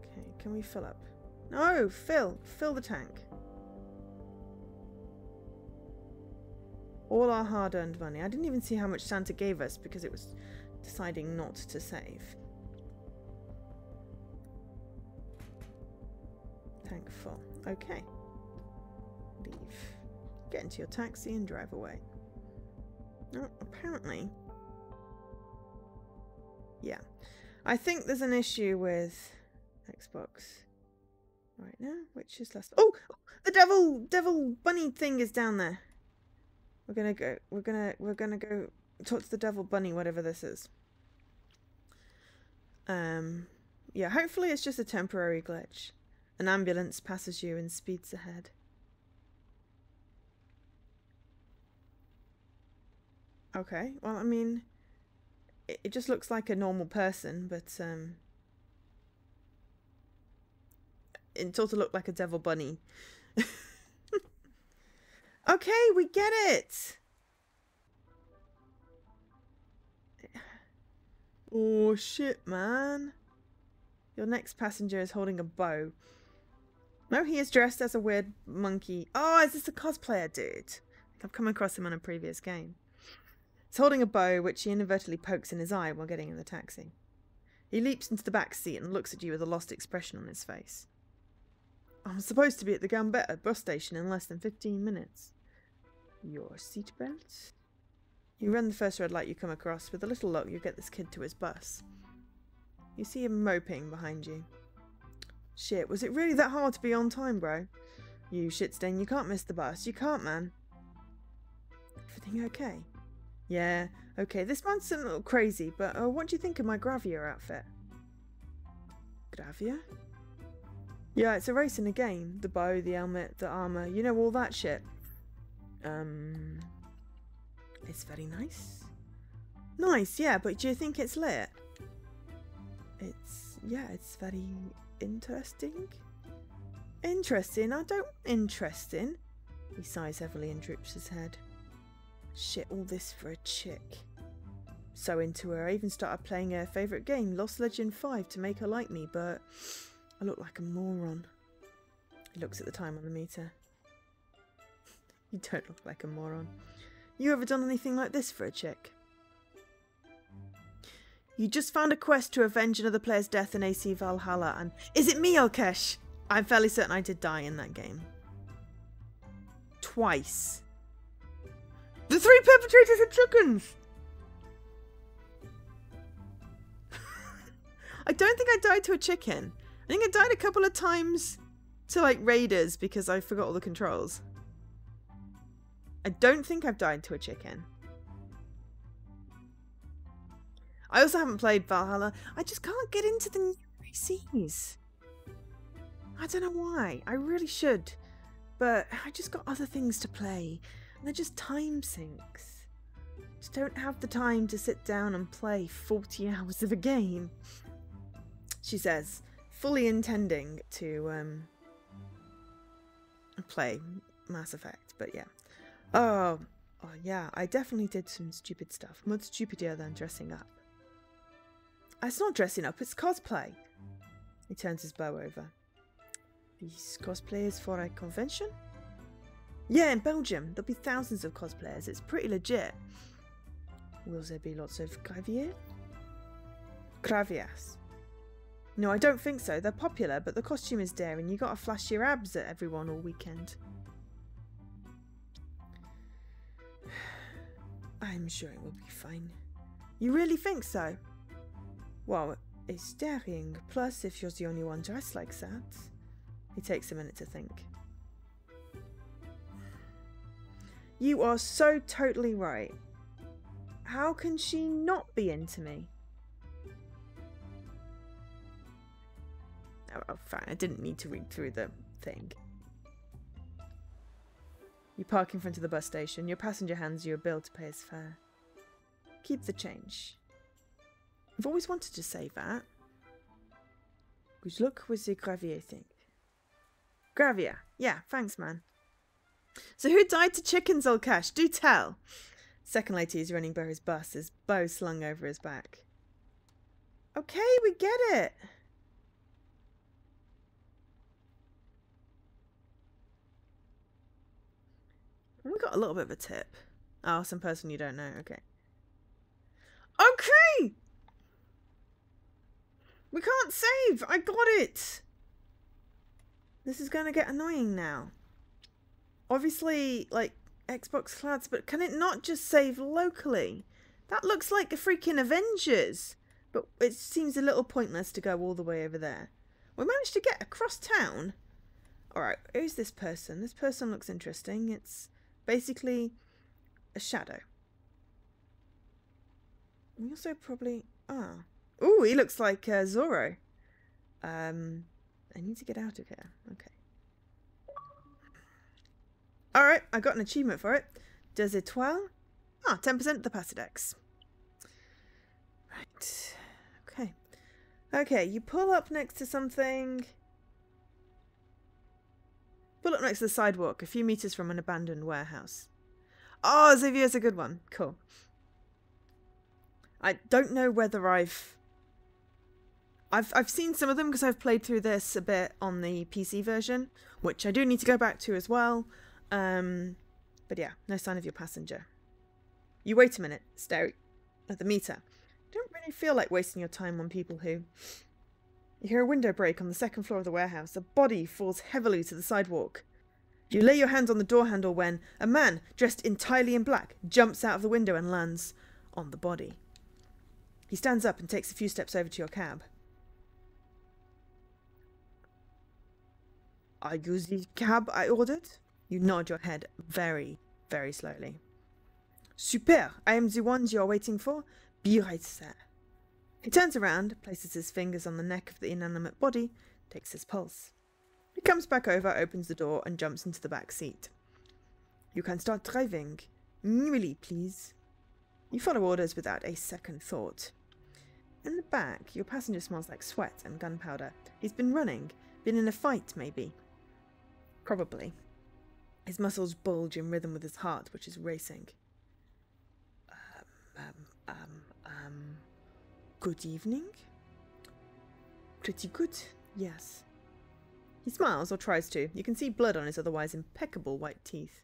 Okay, can we fill up? No, fill the tank. All our hard-earned money. I didn't even see how much Santa gave us because it was deciding not to save. Tank full. Okay. Leave. Get into your taxi and drive away. Oh, apparently. Yeah. I think there's an issue with Xbox right now, which is last. Oh! The devil bunny thing is down there. We're gonna go talk to the devil bunny, whatever this is. Yeah, hopefully it's just a temporary glitch. An ambulance passes you and speeds ahead. Okay, well, I mean, it just looks like a normal person, but it sort of looked like a devil bunny. Okay, we get it! Oh, shit, man. Your next passenger is holding a bow. No, he is dressed as a weird monkey. Oh, is this a cosplayer dude? I've come across him on a previous game. He's holding a bow, which he inadvertently pokes in his eye while getting in the taxi. He leaps into the back seat and looks at you with a lost expression on his face. I'm supposed to be at the Gambetta bus station in less than 15 minutes. Your seatbelt? You run the first red light you come across. With a little luck, you get this kid to his bus. You see him moping behind you. Shit, was it really that hard to be on time, bro? You shit stain, you can't miss the bus. You can't, man. Everything okay? Yeah, okay. This man's a little crazy, but what do you think of my Gravia outfit? Gravia? Yeah, it's a race in a game. The bow, the helmet, the armor, you know, all that shit. It's very nice. Nice, yeah, but do you think it's lit? It's very interesting. Interesting? I don't interesting. He sighs heavily and droops his head. Shit, all this for a chick. So into her, I even started playing her favourite game, Lost Legend 5, to make her like me, but I look like a moron. He looks at the time on the meter. You don't look like a moron. You ever done anything like this for a chick? You just found a quest to avenge another player's death in AC Valhalla, and is it me, Alkesh? I'm fairly certain I did die in that game. Twice. The 3 perpetrators are chickens! I don't think I died to a chicken. I think I died a couple of times to, like, raiders because I forgot all the controls. I don't think I've died to a chicken. I also haven't played Valhalla. I just can't get into the new ACs. I don't know why. I really should. But I just got other things to play. And they're just time sinks. Just don't have the time to sit down and play 40 hours of a game. She says, fully intending to play Mass Effect. But yeah. Oh yeah, I definitely did some stupid stuff. Much stupider than dressing up. It's not dressing up, it's cosplay. He turns his bow over. These cosplayers for a convention? Yeah, in Belgium. There'll be thousands of cosplayers. It's pretty legit. Will there be lots of gravier? Gravias. No, I don't think so. They're popular, but the costume is daring. You gotta flash your abs at everyone all weekend. I'm sure it will be fine. You really think so? Well, it's daring. Plus, if you're the only one dressed like that. He takes a minute to think. You are so totally right. How can she not be into me? Oh, fine. I didn't need to read through the thing. You park in front of the bus station. Your passenger hands you a bill to pay his fare. Keep the change. I've always wanted to say that. Good luck with the gravier thing. Gravia. Yeah, thanks, man. So who died to chickens, Alkesh? Do tell. Second later, he's running by his bus, his bow slung over his back. Okay, we get it. We got a little bit of a tip. Oh, some person you don't know. Okay. Okay! We can't save! I got it! This is going to get annoying now. Obviously, like, Xbox Clouds, but can it not just save locally? That looks like a freaking Avengers. But it seems a little pointless to go all the way over there. We managed to get across town. Alright, who's this person? This person looks interesting. It's basically a shadow. We also probably... Ah. Ooh, he looks like Zorro. I need to get out of here. Okay. Alright, I got an achievement for it. Deux étoiles. Ah, 10% of the Pasidex. Right. Okay. Okay, you pull up next to something. Pull up next to the sidewalk, a few meters from an abandoned warehouse. Oh, Xavier's a good one. Cool. I don't know whether I've I've seen some of them because I've played through this a bit on the PC version, which I do need to go back to as well. But yeah, no sign of your passenger. You wait a minute, stare at the meter. Don't really feel like wasting your time on people who... You hear a window break on the second floor of the warehouse. A body falls heavily to the sidewalk. You lay your hand on the door handle when a man, dressed entirely in black, jumps out of the window and lands on the body. He stands up and takes a few steps over to your cab. Are you the cab I ordered? You nod your head very, very slowly. Super! I am the one you are waiting for. Be right there. He turns around, places his fingers on the neck of the inanimate body, takes his pulse. He comes back over, opens the door, and jumps into the back seat. You can start driving. Really, please. You follow orders without a second thought. In the back, your passenger smells like sweat and gunpowder. He's been running. Been in a fight, maybe. Probably. His muscles bulge in rhythm with his heart, which is racing. Good evening? Pretty good, yes. He smiles, or tries to. You can see blood on his otherwise impeccable white teeth.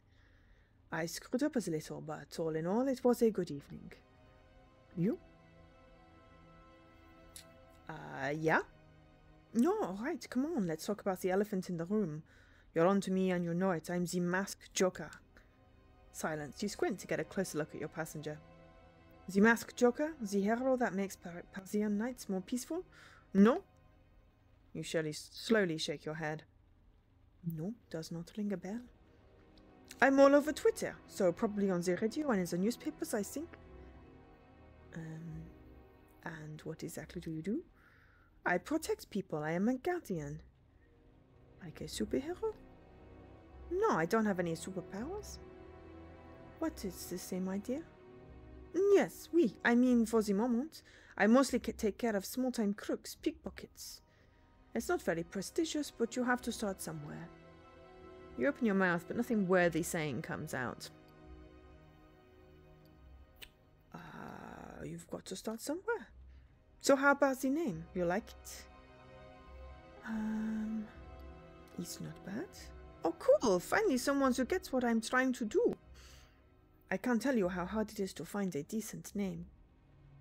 I screwed up a little, but all in all, it was a good evening. You? Yeah? No, alright, come on, let's talk about the elephant in the room. You're on to me and you know it. I'm the masked joker. Silence. You squint to get a closer look at your passenger. The masked joker? The hero that makes Parisian nights more peaceful? No? You slowly shake your head. No, does not ring a bell. I'm all over Twitter, so probably on the radio and in the newspapers, I think. And what exactly do you do? I protect people. I am a guardian. Like a superhero? No, I don't have any superpowers. What, it's the same idea? Yes, oui. I mean, for the moment, I mostly take care of small-time crooks, pickpockets. It's not very prestigious, but you have to start somewhere. You open your mouth, but nothing worthy saying comes out. You've got to start somewhere. So how about the name? You like it? It's not bad. Oh, cool. Finally someone who gets what I'm trying to do. I can't tell you how hard it is to find a decent name.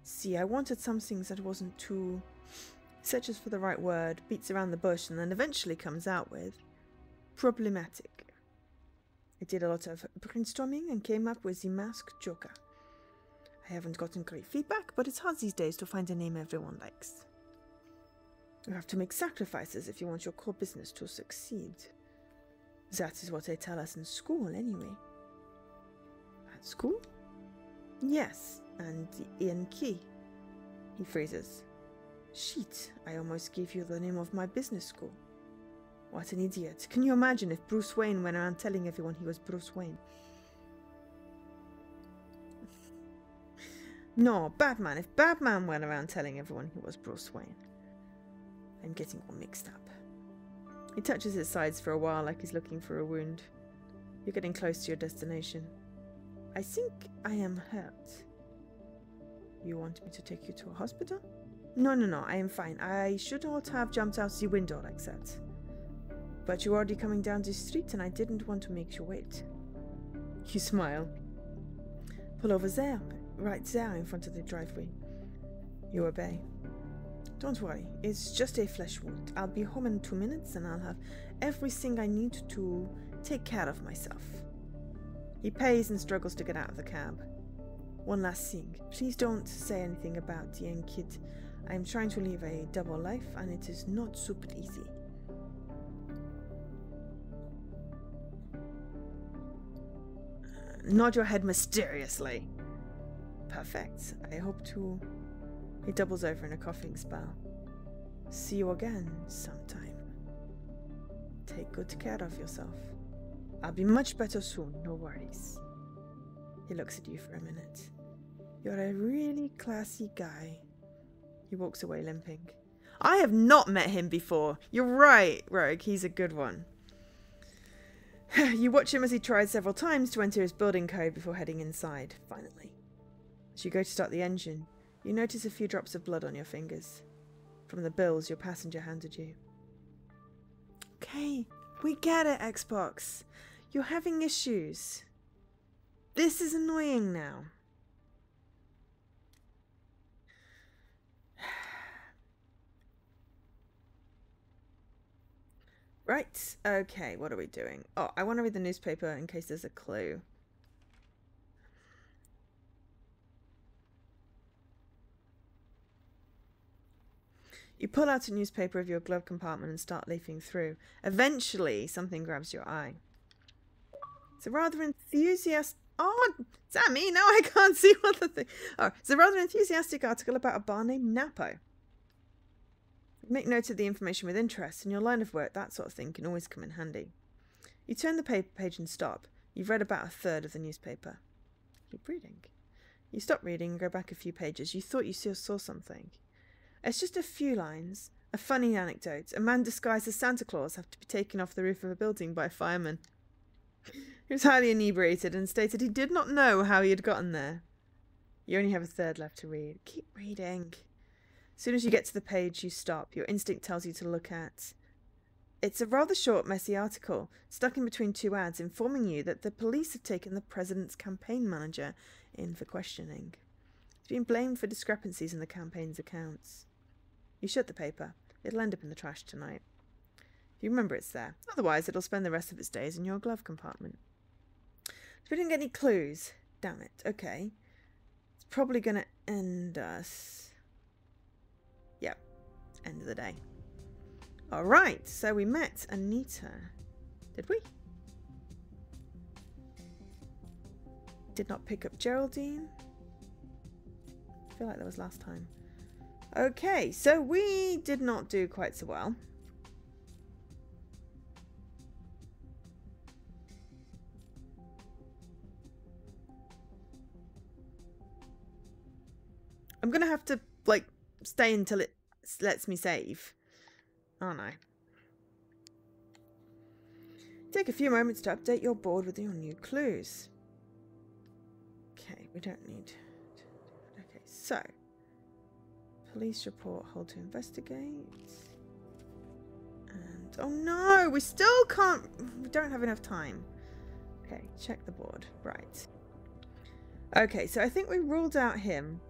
See, I wanted something that wasn't too... searches for the right word, beats around the bush, and then eventually comes out with... problematic. I did a lot of brainstorming and came up with the Masked Joker. I haven't gotten great feedback, but it's hard these days to find a name everyone likes. You have to make sacrifices if you want your core business to succeed. That is what they tell us in school, anyway. At school? Yes, and the Ian Key. He freezes. Shit, I almost gave you the name of my business school. What an idiot. Can you imagine if Bruce Wayne went around telling everyone he was Bruce Wayne? No, Batman. If Batman went around telling everyone he was Bruce Wayne. I'm getting all mixed up. He touches his sides for a while like he's looking for a wound. You're getting close to your destination. I think I am hurt. You want me to take you to a hospital? No, I am fine. I should not have jumped out the window like that. But you're already coming down the street and I didn't want to make you wait. You smile. Pull over there, right there in front of the driveway. You obey. Don't worry, it's just a flesh wound. I'll be home in 2 minutes and I'll have everything I need to take care of myself. He pays and struggles to get out of the cab. One last thing, please don't say anything about the young kid. I'm trying to live a double life and it is not super easy. Nod your head mysteriously. Perfect. I hope to... He doubles over in a coughing spell. See you again sometime. Take good care of yourself. I'll be much better soon, no worries. He looks at you for a minute. You're a really classy guy. He walks away limping. I have not met him before. You're right, Rogue. He's a good one. You watch him as he tries several times to enter his building code before heading inside, finally. As you go to start the engine, you notice a few drops of blood on your fingers. from the bills your passenger handed you. Okay, we get it, Xbox. You're having issues. This is annoying now. Right, okay, what are we doing? Oh, I want to read the newspaper in case there's a clue. You pull out a newspaper of your glove compartment and start leafing through. Eventually, something grabs your eye. It's a rather enthusiastic... Oh, Sammy, now I can't see what the thing... Oh, it's a rather enthusiastic article about a bar named Napo. Make note of the information with interest. In your line of work, that sort of thing can always come in handy. You turn the paper page and stop. You've read about a third of the newspaper. Keep reading. You stop reading and go back a few pages. You thought you saw something. It's just a few lines. A funny anecdote. A man disguised as Santa Claus had to be taken off the roof of a building by a fireman. He was highly inebriated and stated he did not know how he had gotten there. You only have a third left to read. Keep reading. As soon as you get to the page, you stop. Your instinct tells you to look at. It's a rather short, messy article, stuck in between two ads, informing you that the police have taken the president's campaign manager in for questioning. He's been blamed for discrepancies in the campaign's accounts. You shut the paper. It'll end up in the trash tonight. You remember it's there. Otherwise, it'll spend the rest of its days in your glove compartment. We didn't get any clues. Damn it. Okay. It's probably going to end us. Yep. End of the day. Alright, so we met Anita. Did we? Did not pick up Geraldine. I feel like that was last time. Okay, so we did not do quite so well. I'm gonna have to, like, stay until it lets me save. Aren't I? Take a few moments to update your board with your new clues. Okay, we don't need... Okay, so... Police report, hold to investigate. And... Oh no! We still can't... We don't have enough time. Okay, check the board. Right. Okay, so I think we ruled out him.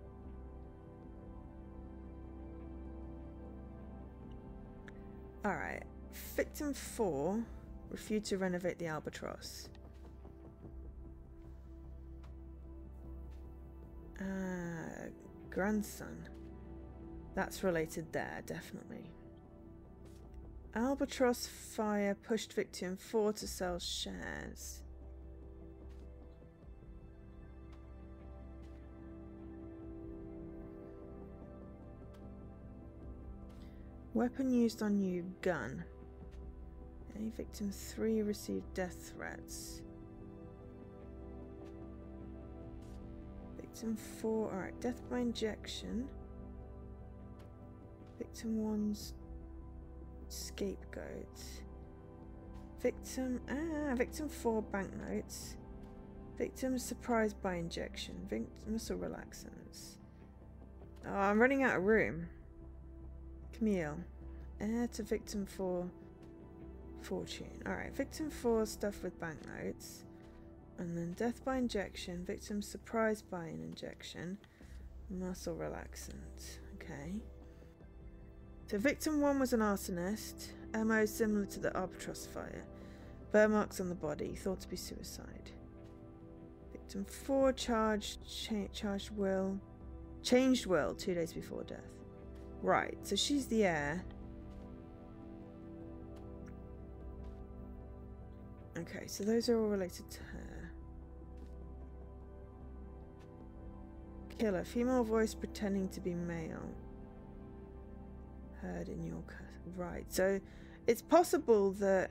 Alright. Victim 4 refused to renovate the albatross. Grandson. That's related there, definitely. Albatross fire pushed victim 4 to sell shares. Weapon used on you, gun. Okay, victim 3 received death threats. Victim 4, alright, death by injection. Victim 1's scapegoat. Victim 4 banknotes. Victim surprised by injection. Victim muscle relaxants. Oh, I'm running out of room. Camille. Heir to victim 4 fortune. Alright, victim 4 stuff with banknotes. And then death by injection. Victim surprised by an injection. Muscle relaxant. Okay. So victim 1 was an arsonist. MO similar to the albatross fire. Burn marks on the body. Thought to be suicide. Victim 4 changed will 2 days before death. Right, so she's the heir. Okay, so those are all related to her. Killer, female voice pretending to be male. Heard in your... Right, so it's possible that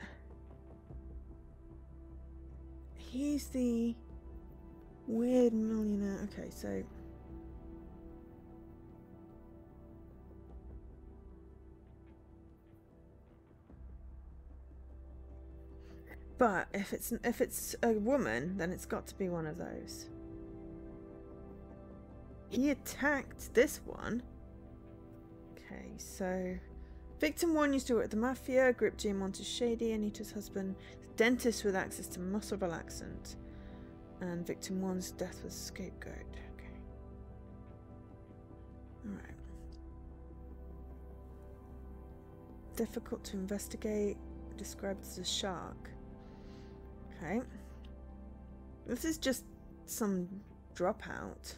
he's the weird millionaire. Okay, so... But if it's a woman, then it's got to be one of those. He attacked this one. Okay, so victim 1 used to work at the mafia. Grip G Monte's shady. Anita's husband, dentist with access to muscle relaxant. And victim 1's death was scapegoat. Okay. Alright. Difficult to investigate. Described as a shark. Okay. This is just some dropout.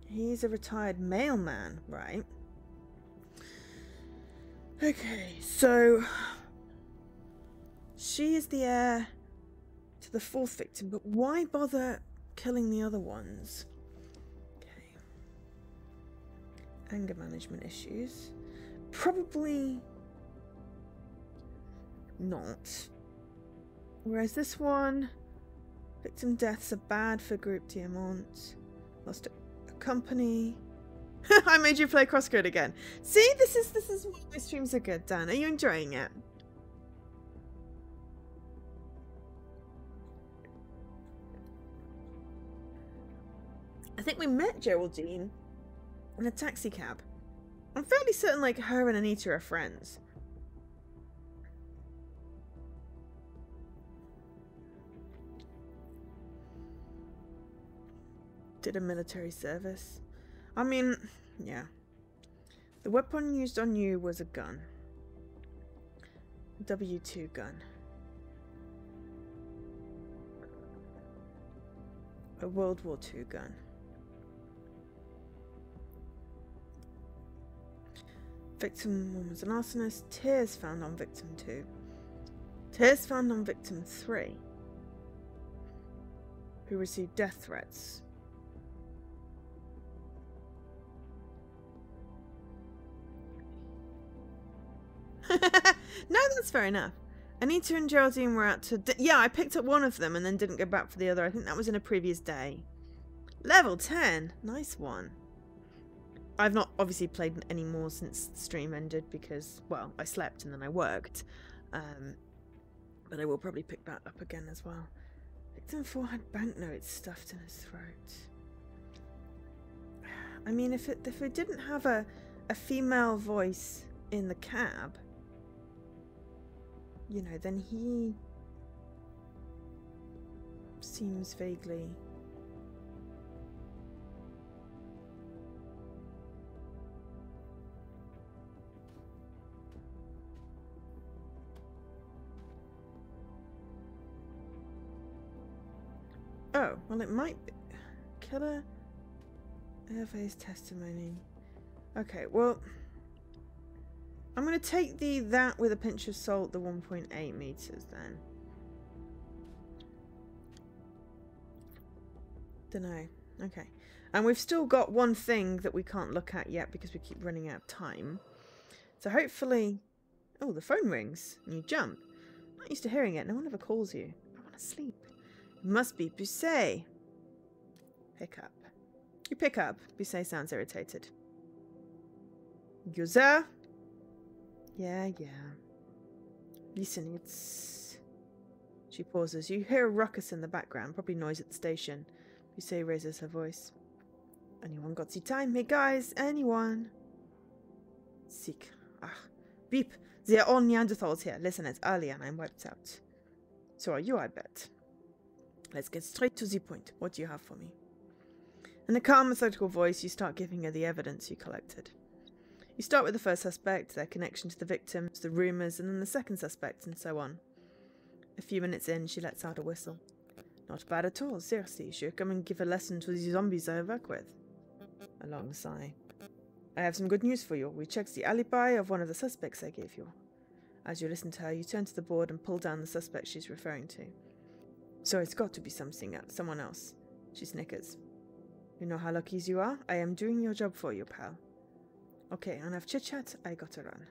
He's a retired mailman, right? Okay, so she is the heir to the 4th victim, but why bother killing the other ones? Okay. Anger management issues. Probably not. Whereas this one, victim deaths are bad for Group Diamant. Lost a company. I made you play crosscode again. See, this is why my streams are good, Dan. Are you enjoying it? I think we met Geraldine in a taxi cab. I'm fairly certain like her and Anita are friends. Did a military service. I mean, yeah. The weapon used on you was a gun. A W2 gun. A World War II gun. Victim 1 was an arsonist. Tears found on victim 2. Tears found on victim 3. Who received death threats. No, that's fair enough. Anita and Geraldine were out to... yeah, I picked up one of them and then didn't go back for the other. I think that was in a previous day. Level 10. Nice one. I've not obviously played any more since the stream ended because, well, I slept and then I worked. But I will probably pick that up again as well. Victim 4 had banknotes stuffed in his throat. I mean, if it didn't have a female voice in the cab, you know, then he seems vaguely... Oh, well it might be. Killer Hervé's testimony. Okay, well, I'm going to take that with a pinch of salt, the 1.8 meters then. Dunno. Okay. And we've still got one thing that we can't look at yet because we keep running out of time. So hopefully... Oh, the phone rings and you jump. I'm not used to hearing it. No one ever calls you. I want to sleep. It must be Busset. Pick up. You pick up. Busset sounds irritated. You're Yeah. Listen, it's... She pauses. You hear a ruckus in the background, probably noise at the station. Busset raises her voice. Anyone got the time? Hey guys, anyone? Sick. Ah. Beep. They are all Neanderthals here. Listen, it's early and I'm wiped out. So are you, I bet. Let's get straight to the point. What do you have for me? In a calm, methodical voice, you start giving her the evidence you collected. You start with the first suspect, their connection to the victims, the rumours, and then the second suspect, and so on. A few minutes in, she lets out a whistle. Not bad at all, seriously. Should come and give a lesson to the zombies I work with. A long sigh. I have some good news for you. We checked the alibi of one of the suspects I gave you. As you listen to her, you turn to the board and pull down the suspect she's referring to. So it's got to be someone else. She snickers. You know how lucky you are? I am doing your job for you, pal. Okay, enough chit-chat. I gotta run.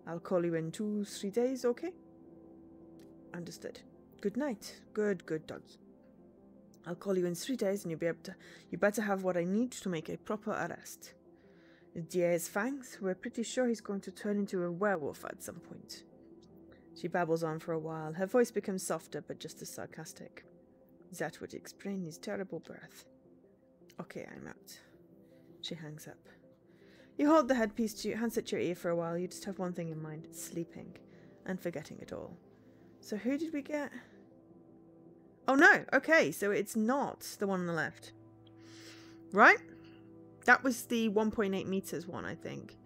I'll call you in 2-3 days, okay? Understood. Good night. Good doggy. I'll call you in 3 days and you better have what I need to make a proper arrest. Diaz Fangs, we're pretty sure he's going to turn into a werewolf at some point. She babbles on for a while. Her voice becomes softer, but just as sarcastic. That would explain his terrible birth. Okay, I'm out. She hangs up. You hold the headpiece to your handset to your ear for a while. You just have one thing in mind. Sleeping. And forgetting it all. So who did we get? Oh no! Okay, so it's not the one on the left. Right? That was the 1.8 meters one, I think.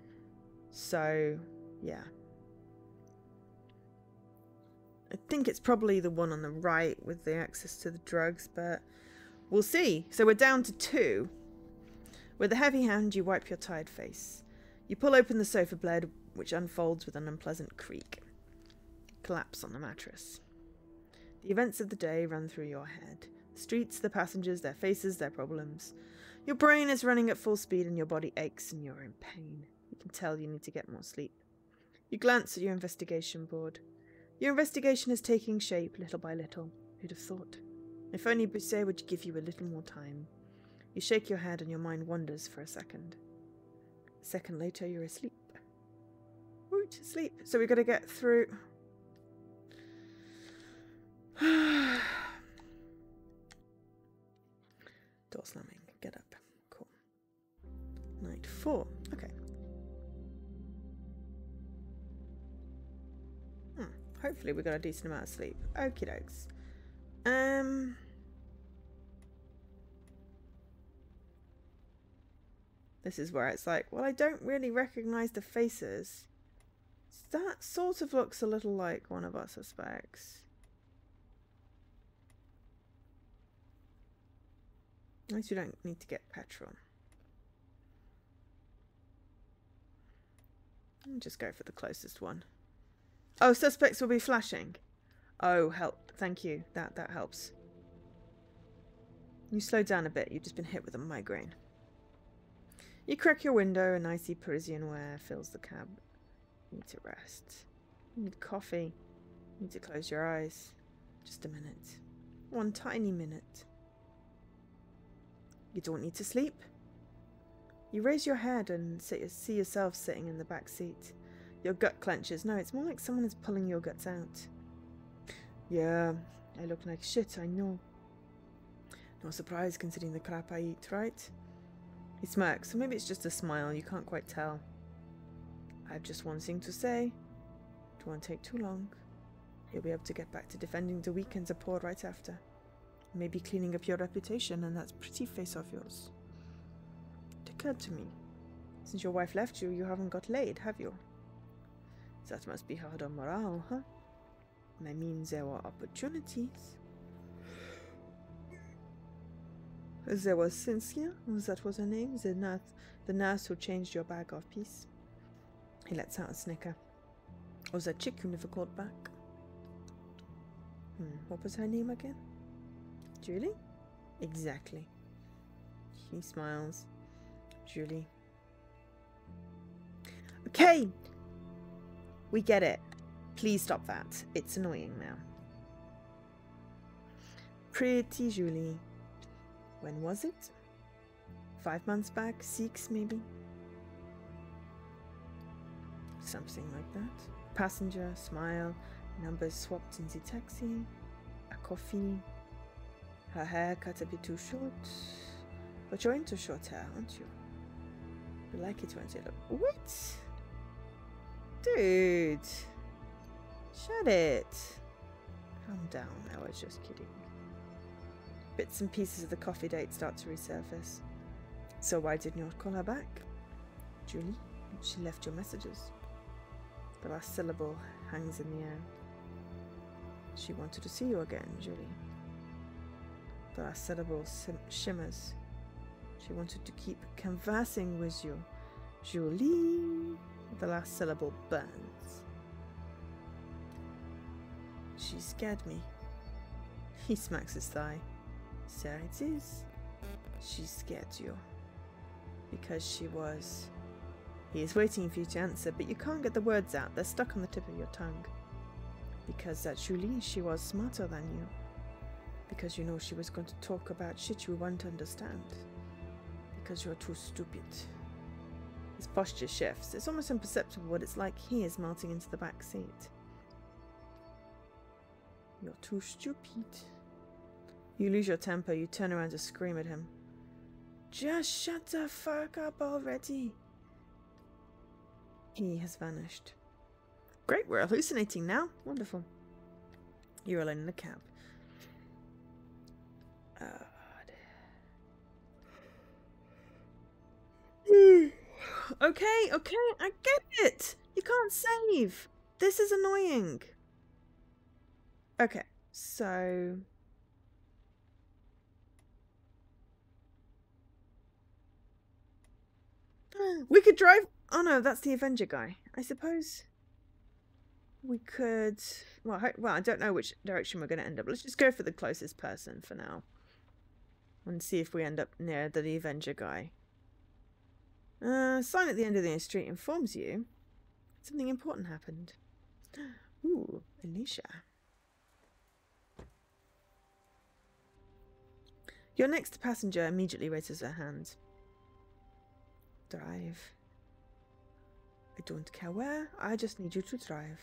So, yeah. I think it's probably the one on the right with the access to the drugs, but we'll see. So we're down to 2. With a heavy hand, you wipe your tired face. You pull open the sofa bed, which unfolds with an unpleasant creak. Collapse on the mattress. The events of the day run through your head. The streets, the passengers, their faces, their problems. Your brain is running at full speed and your body aches and you're in pain. You can tell you need to get more sleep. You glance at your investigation board. Your investigation is taking shape little by little. Who'd have thought? If only Busset would give you a little more time. You shake your head and your mind wanders for a second. A second later, you're asleep. Woot, sleep. So we've got to get through... Door slamming. Get up. Cool. Night 4. Okay. Hopefully we got a decent amount of sleep. Okie dokes. This is where it's like, well, I don't really recognize the faces. That sort of looks a little like one of our suspects. At least we don't need to get petrol. I'll just go for the closest one. Oh, suspects will be flashing. Oh, help. Thank you. That helps. You slow down a bit. You've just been hit with a migraine. You crack your window. An icy Parisian air fills the cab. You need to rest. You need coffee. You need to close your eyes. Just a minute. One tiny minute. You don't need to sleep. You raise your head and see yourself sitting in the back seat. Your gut clenches. No, it's more like someone is pulling your guts out. Yeah, I look like shit, I know. No surprise considering the crap I eat, right? He smirks, or maybe it's just a smile, you can't quite tell. I have just one thing to say. It won't take too long. You'll be able to get back to defending the weak and the poor right after. Maybe cleaning up your reputation and that pretty face of yours. It occurred to me. Since your wife left you, you haven't got laid, have you? That must be hard on morale, huh? I mean, there were opportunities. There was Cynthia, that was her name, the nurse who changed your bag of peace. He lets out a snicker. Or that chick you never called back. What was her name again? Julie? Exactly. He smiles. Julie. Okay! We get it. Please stop that. It's annoying now. Pretty Julie. When was it? 5 months back? 6 maybe? Something like that. Passenger, smile, numbers swapped in the taxi, a coffee, her hair cut a bit too short. But you're into short hair, aren't you? You like it when you look... What? Dude, shut it. Calm down, I was just kidding. Bits and pieces of the coffee date start to resurface. So why didn't you call her back? Julie, she left your messages. The last syllable hangs in the air. She wanted to see you again, Julie. The last syllable shimmers. She wanted to keep conversing with you, Julie. The last syllable burns. She scared me. He smacks his thigh. So it is. She scared you. Because she was... He is waiting for you to answer, but you can't get the words out. They're stuck on the tip of your tongue. Because that Julie, she was smarter than you. Because you know she was going to talk about shit you won't understand. Because you're too stupid. His posture shifts. It's almost imperceptible what it's like he is melting into the back seat. You're too stupid. You lose your temper. You turn around to scream at him. Just shut the fuck up already. He has vanished. Great, we're hallucinating now. Wonderful. You're alone in the cab. Okay, I get it. You can't save. This is annoying. Okay, so... we could drive... Oh no, that's the Avenger guy. I suppose we could... Well, I don't know which direction we're going to end up. Let's just go for the closest person for now. And see if we end up near the Avenger guy. Sign at the end of the street informs you something important happened. Ooh, Alicia. Your next passenger immediately raises her hand. Drive. I don't care where, I just need you to drive.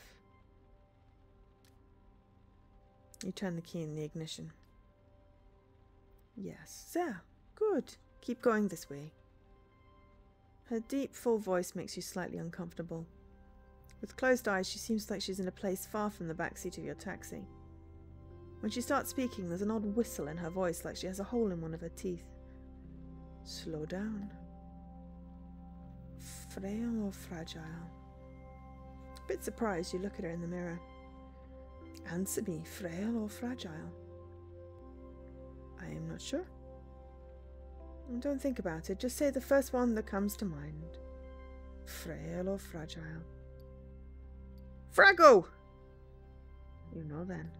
You turn the key in the ignition. Yes, there. Good. Keep going this way. Her deep, full voice makes you slightly uncomfortable. With closed eyes, she seems like she's in a place far from the backseat of your taxi. When she starts speaking, there's an odd whistle in her voice, like she has a hole in one of her teeth. Slow down. Frail or fragile? A bit surprised, you look at her in the mirror. Answer me, frail or fragile? I am not sure. Don't think about it, just say the first one that comes to mind. Frail or fragile? Fraggle! You know then.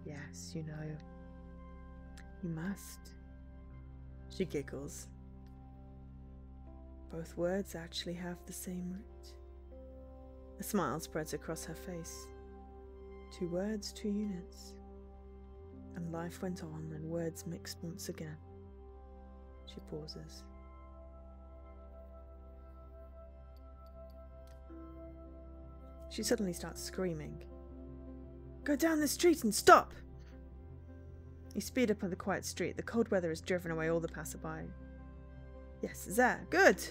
Yes, you know. You must. She giggles. Both words actually have the same root. A smile spreads across her face. 2 words, 2 units. And life went on, and words mixed once again. She pauses. She suddenly starts screaming. Go down the street and stop! You speed up on the quiet street. The cold weather has driven away all the passerby. Yes, there. Good!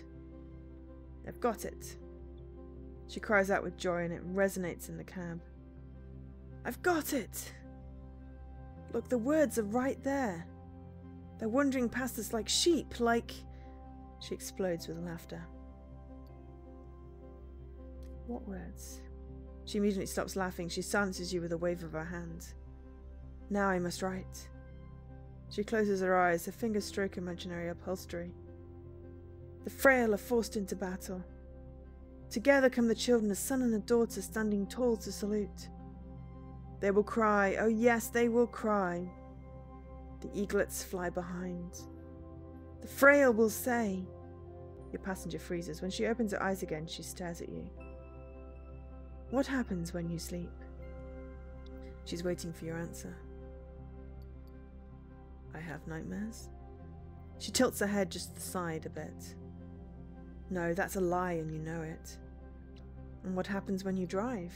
I've got it. She cries out with joy and it resonates in the cab. I've got it! Look, the words are right there. They're wandering past us like sheep, like... She explodes with laughter. What words? She immediately stops laughing. She silences you with a wave of her hand. Now I must write. She closes her eyes, her fingers stroke imaginary upholstery. The frail are forced into battle. Together come the children, a son and a daughter standing tall to salute. They will cry, oh yes, they will cry. The eaglets fly behind. The frail will say... Your passenger freezes. When she opens her eyes again, she stares at you. What happens when you sleep? She's waiting for your answer. I have nightmares. She tilts her head just to the side a bit. No, that's a lie and you know it. And what happens when you drive?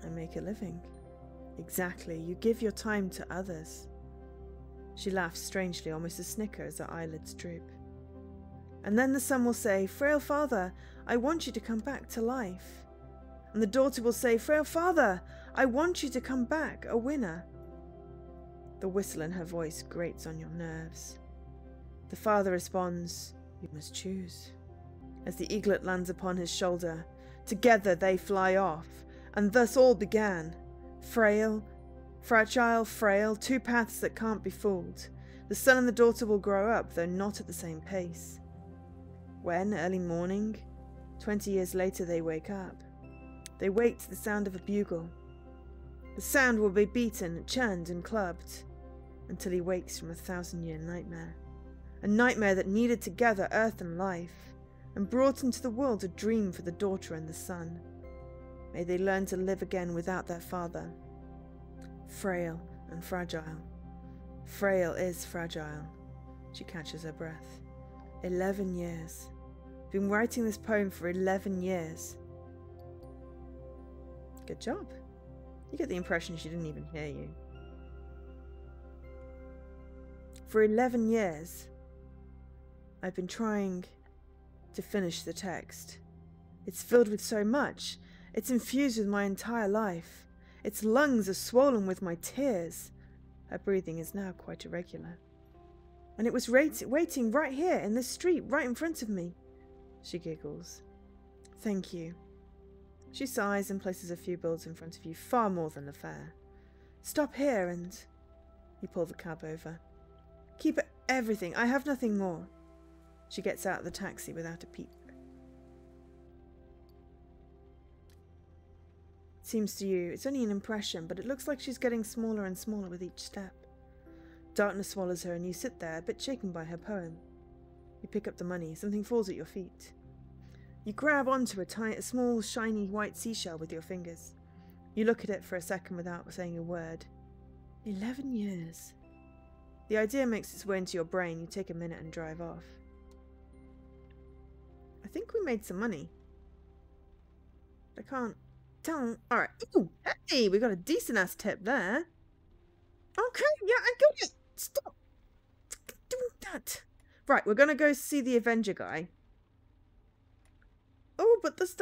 I make a living. Exactly, you give your time to others. She laughs strangely, almost a snicker as her eyelids droop. And then the son will say, Frail father, I want you to come back to life. And the daughter will say, Frail father, I want you to come back, a winner. The whistle in her voice grates on your nerves. The father responds, You must choose. As the eaglet lands upon his shoulder, together they fly off, and thus all began. Frail, fragile, frail, 2 paths that can't be fooled. The son and the daughter will grow up, though not at the same pace. When, early morning, 20 years later they wake up, they wake to the sound of a bugle. The sound will be beaten, churned and clubbed, until he wakes from a 1,000-year nightmare. A nightmare that kneaded together earth and life, and brought into the world a dream for the daughter and the son. May they learn to live again without their father. Frail and fragile. Frail is fragile. She catches her breath. 11 years. Been writing this poem for 11 years. Good job. You get the impression she didn't even hear you. For 11 years, I've been trying to finish the text. It's filled with so much. It's infused with my entire life. Its lungs are swollen with my tears. Her breathing is now quite irregular. And it was waiting right here in this street, right in front of me. She giggles. Thank you. She sighs and places a few bills in front of you, far more than the fare. Stop here and... You pull the cab over. Keep everything. I have nothing more. She gets out of the taxi without a peep. It seems to you, it's only an impression, but it looks like she's getting smaller and smaller with each step. Darkness swallows her and you sit there, a bit shaken by her poem. You pick up the money. Something falls at your feet. You grab onto a small, shiny white seashell with your fingers. You look at it for a second without saying a word. 11 years. The idea makes its way into your brain. You take a minute and drive off. I think we made some money. I can't tell. Alright. Ooh, hey, we got a decent ass tip there. Okay, yeah, I got it. Stop doing that. Right, we're gonna go see the Avenger guy. Oh, but there's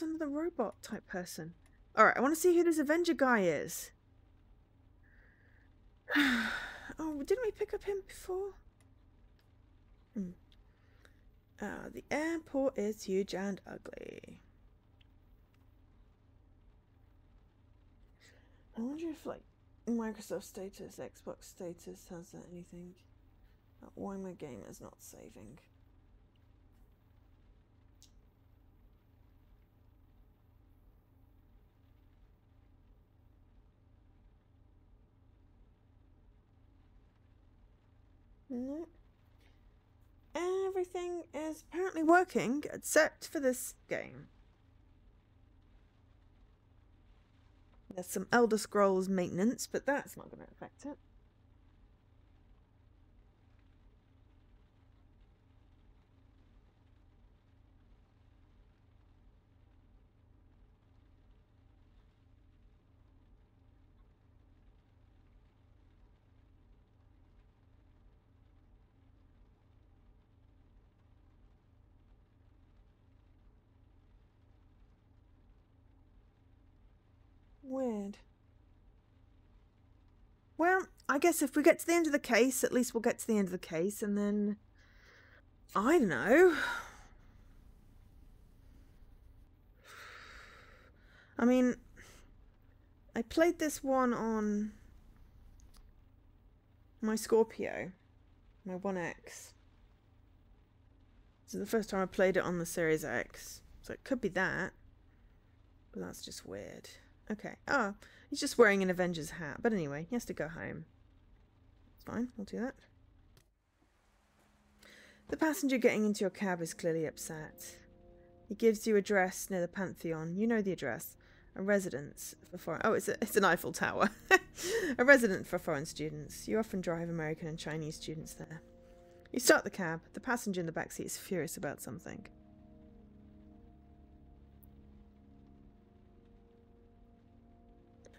another robot type person. Alright, I want to see who this Avenger guy is. Oh, didn't we pick up him before? The airport is huge and ugly. I wonder if, like, Microsoft status, Xbox status has anything. Why my game is not saving. No. Everything is apparently working except for this game. There's some Elder Scrolls maintenance, but that's not going to affect it. Weird. Well, I guess if we get to the end of the case, at least we'll get to the end of the case, and then... I don't know. I mean, I played this one on my Scorpio, my 1X. This is the first time I played it on the Series X, so it could be that. But that's just weird. Okay. Oh, he's just wearing an Avengers hat. But anyway, he has to go home. It's fine. We'll do that. The passenger getting into your cab is clearly upset. He gives you an address near the Pantheon. You know the address. A residence for foreign... Oh, it's an Eiffel Tower. A residence for foreign students. You often drive American and Chinese students there. You start the cab. The passenger in the backseat is furious about something.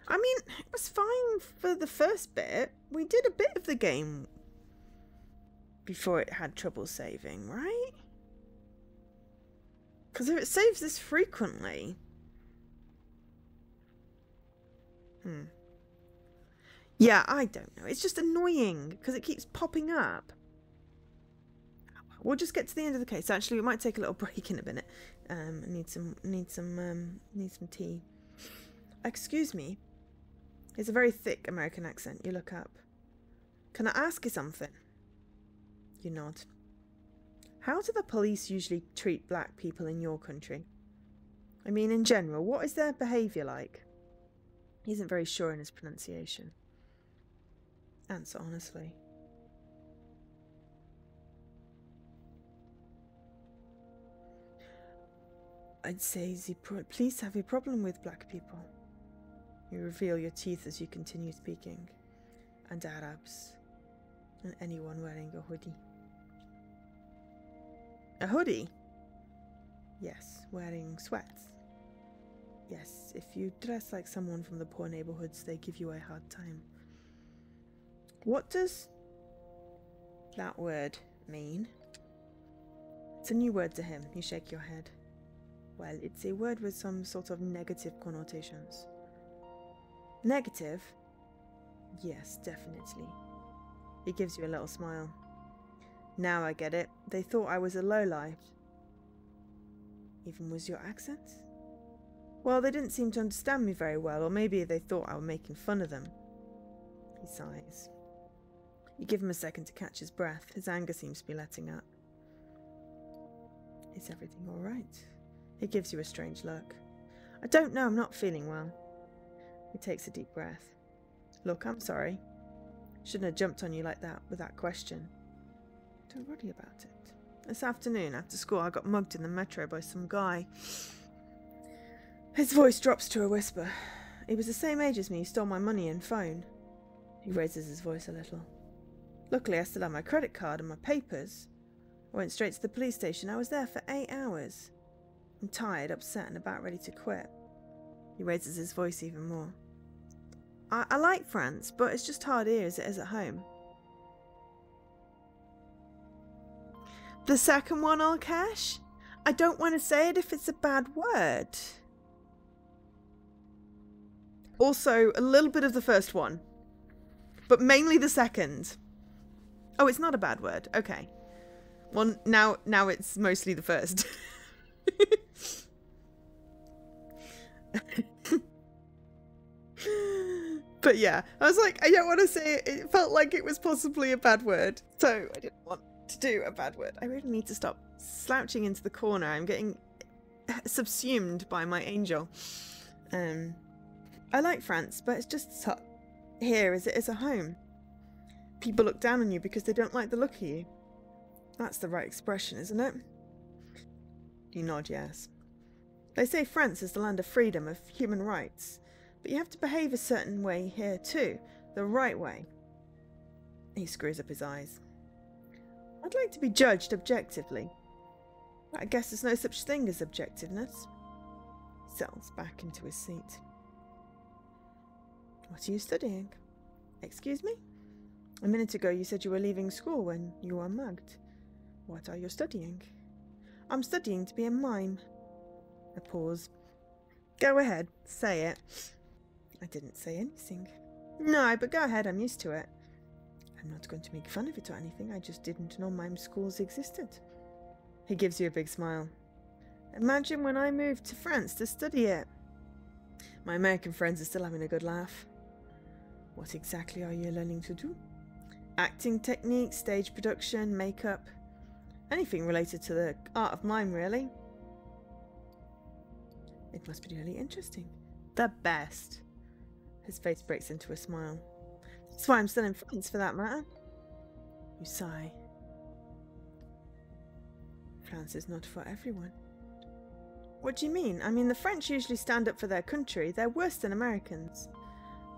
I mean, it was fine for the first bit. We did a bit of the game before it had trouble saving, right? Because if it saves this frequently... Yeah, I don't know. It's just annoying because it keeps popping up. We'll just get to the end of the case. Actually, we might take a little break in a minute. Need some tea. Excuse me. It's a very thick American accent. You look up. Can I ask you something? You nod. How do the police usually treat black people in your country? I mean, in general, what is their behaviour like? He isn't very sure in his pronunciation. Answer honestly. I'd say the police have a problem with black people. You reveal your teeth as you continue speaking. And Arabs. And anyone wearing a hoodie. A hoodie? Yes, wearing sweats. Yes, if you dress like someone from the poor neighborhoods, they give you a hard time. What does that word mean? It's a new word to him. You shake your head. Well, it's a word with some sort of negative connotations. Negative? Yes, definitely. He gives you a little smile. Now I get it. They thought I was a lowlife. Even was your accent? Well, they didn't seem to understand me very well, or maybe they thought I was making fun of them. He sighs. You give him a second to catch his breath. His anger seems to be letting up. Is everything all right? He gives you a strange look. I don't know, I'm not feeling well. He takes a deep breath. Look, I'm sorry. Shouldn't have jumped on you like that with that question. Don't worry about it. This afternoon, after school, I got mugged in the metro by some guy. His voice drops to a whisper. He was the same age as me. He stole my money and phone. He raises his voice a little. Luckily, I still have my credit card and my papers. I went straight to the police station. I was there for 8 hours. I'm tired, upset, and about ready to quit. He raises his voice even more. I like France, but it's just hard here as it is at home. The second one I'll cash? I don't want to say it if it's a bad word. Also, a little bit of the first one, but mainly the second. Oh, it's not a bad word. Okay. Well, now it's mostly the first. But yeah, I was like, I don't want to say it. It felt like it was possibly a bad word, so I didn't want to do a bad word. I really need to stop slouching into the corner. I'm getting subsumed by my angel. I like France, but it's just as hot here as it is at home. People look down on you because they don't like the look of you. That's the right expression, isn't it? You nod yes. They say France is the land of freedom, of human rights. But you have to behave a certain way here too. The right way. He screws up his eyes. I'd like to be judged objectively. But I guess there's no such thing as objectiveness. He settles back into his seat. What are you studying? Excuse me? A minute ago you said you were leaving school when you were mugged. What are you studying? I'm studying to be a mime. A pause. Go ahead, say it. I didn't say anything. No, but go ahead, I'm used to it. I'm not going to make fun of it or anything, I just didn't know mime schools existed. He gives you a big smile. Imagine when I moved to France to study it. My American friends are still having a good laugh. What exactly are you learning to do? Acting techniques, stage production, makeup. Anything related to the art of mime, really. It must be really interesting. The best. His face breaks into a smile. That's why I'm still in France, for that matter. You sigh. France is not for everyone. What do you mean? I mean, the French usually stand up for their country. They're worse than Americans.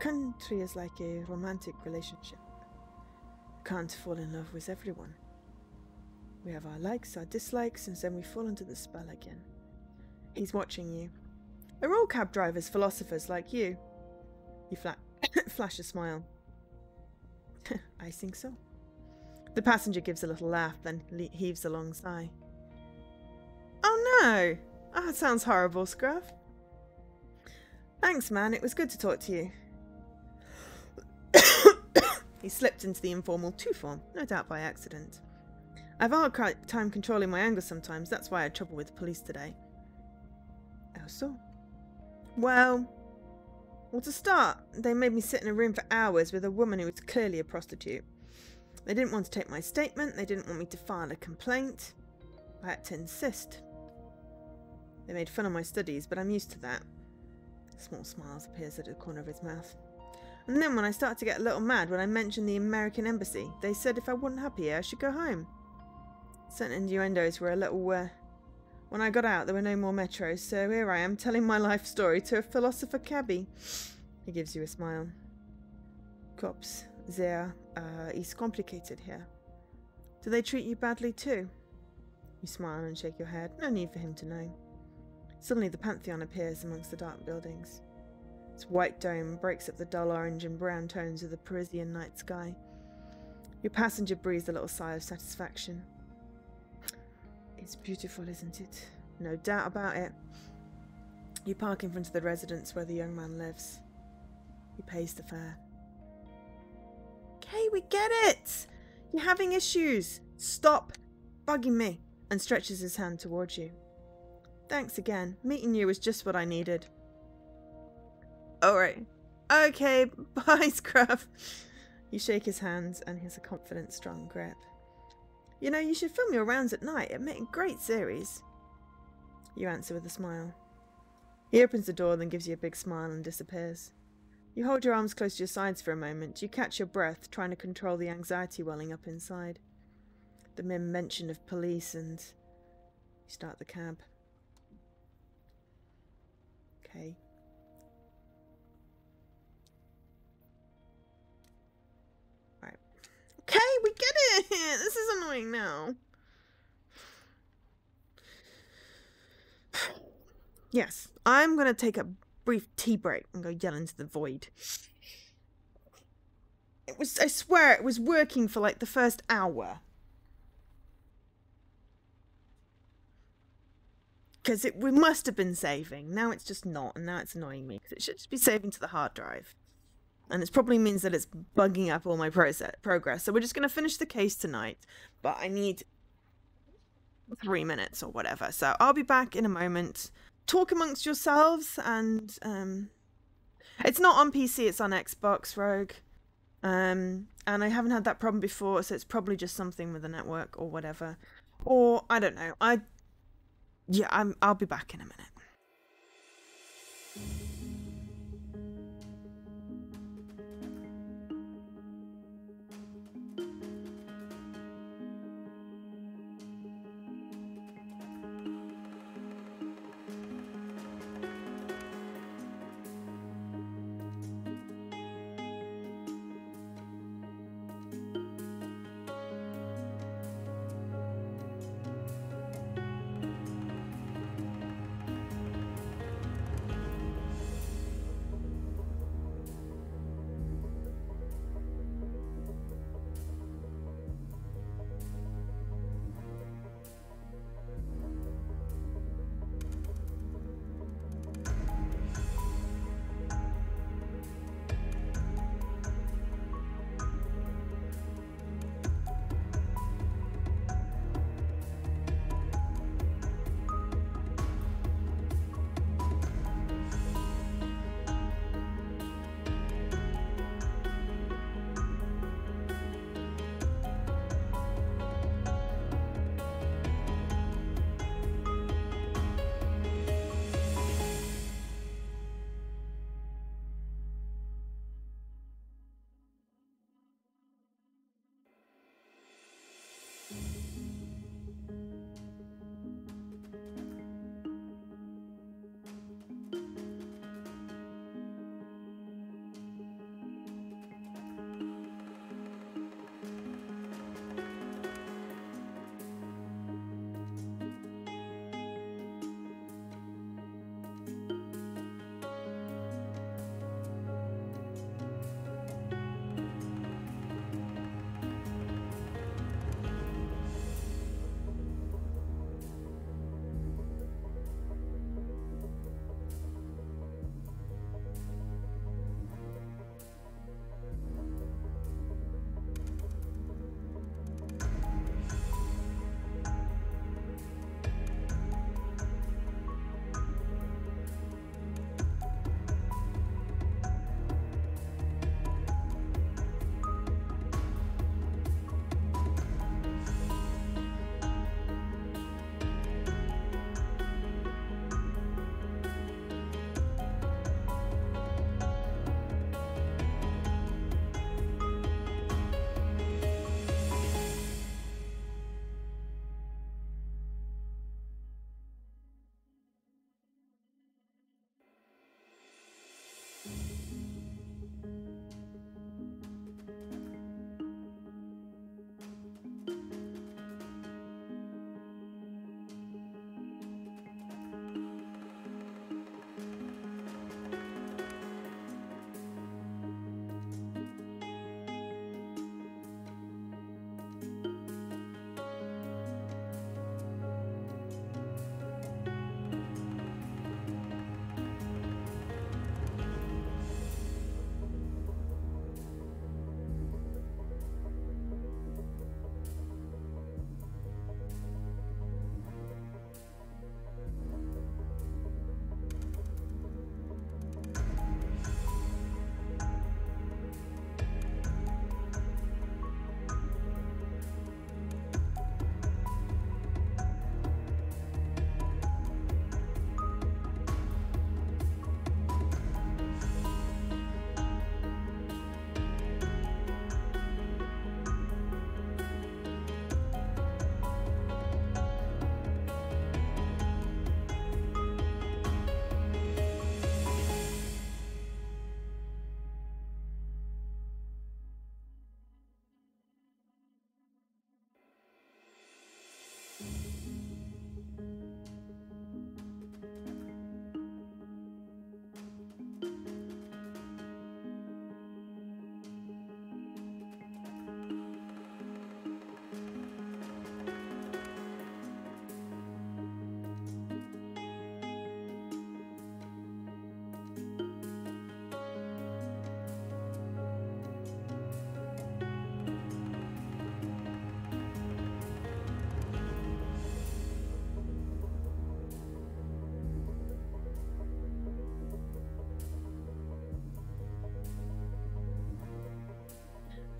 Country is like a romantic relationship. You can't fall in love with everyone. We have our likes, our dislikes, and then we fall under the spell again. He's watching you. Are all cab drivers philosophers like you? You flash a smile. I think so. The passenger gives a little laugh, then heaves a long sigh. Oh no! Oh, that sounds horrible, Scruff. Thanks, man. It was good to talk to you. He slipped into the informal two form, no doubt by accident. I've a hard time controlling my anger sometimes. That's why I had trouble with the police today. How so? Well, to start, they made me sit in a room for hours with a woman who was clearly a prostitute. They didn't want to take my statement. They didn't want me to file a complaint. I had to insist. They made fun of my studies, but I'm used to that. A small smile appears at the corner of his mouth. And then when I started to get a little mad when I mentioned the American embassy, they said if I wasn't happy here, I should go home. Certain innuendos were a little... When I got out, there were no more metros, so here I am telling my life story to a philosopher cabbie. He gives you a smile. Cops, it's complicated here. Do they treat you badly too? You smile and shake your head. No need for him to know. Suddenly the Pantheon appears amongst the dark buildings. Its white dome breaks up the dull orange and brown tones of the Parisian night sky. Your passenger breathes a little sigh of satisfaction. It's beautiful, isn't it? No doubt about it. You park in front of the residence where the young man lives. He pays the fare. Okay, we get it! You're having issues. Stop bugging me. And stretches his hand towards you. Thanks again. Meeting you was just what I needed. Alright. Okay, bye, Scruff. You shake his hands and he has a confident, strong grip. You know, you should film your rounds at night. It'd make a great series. You answer with a smile. He opens the door, then gives you a big smile and disappears. You hold your arms close to your sides for a moment. You catch your breath, trying to control the anxiety welling up inside. The mere mention of police, and you start the cab. Okay. Right. Okay, we get it! This is annoying now. Yes, I'm going to take a brief tea break and go yell into the void. I swear, it was working for like the first hour. Because we must have been saving. Now it's just not, and now it's annoying me. Because it should just be saving to the hard drive. And it probably means that it's bugging up all my progress. So we're just going to finish the case tonight. But I need 3 minutes or whatever. So I'll be back in a moment. Talk amongst yourselves, and it's not on PC, it's on Xbox, Rogue. And I haven't had that problem before, so it's probably just something with the network or whatever. Or, I don't know. I'll be back in a minute.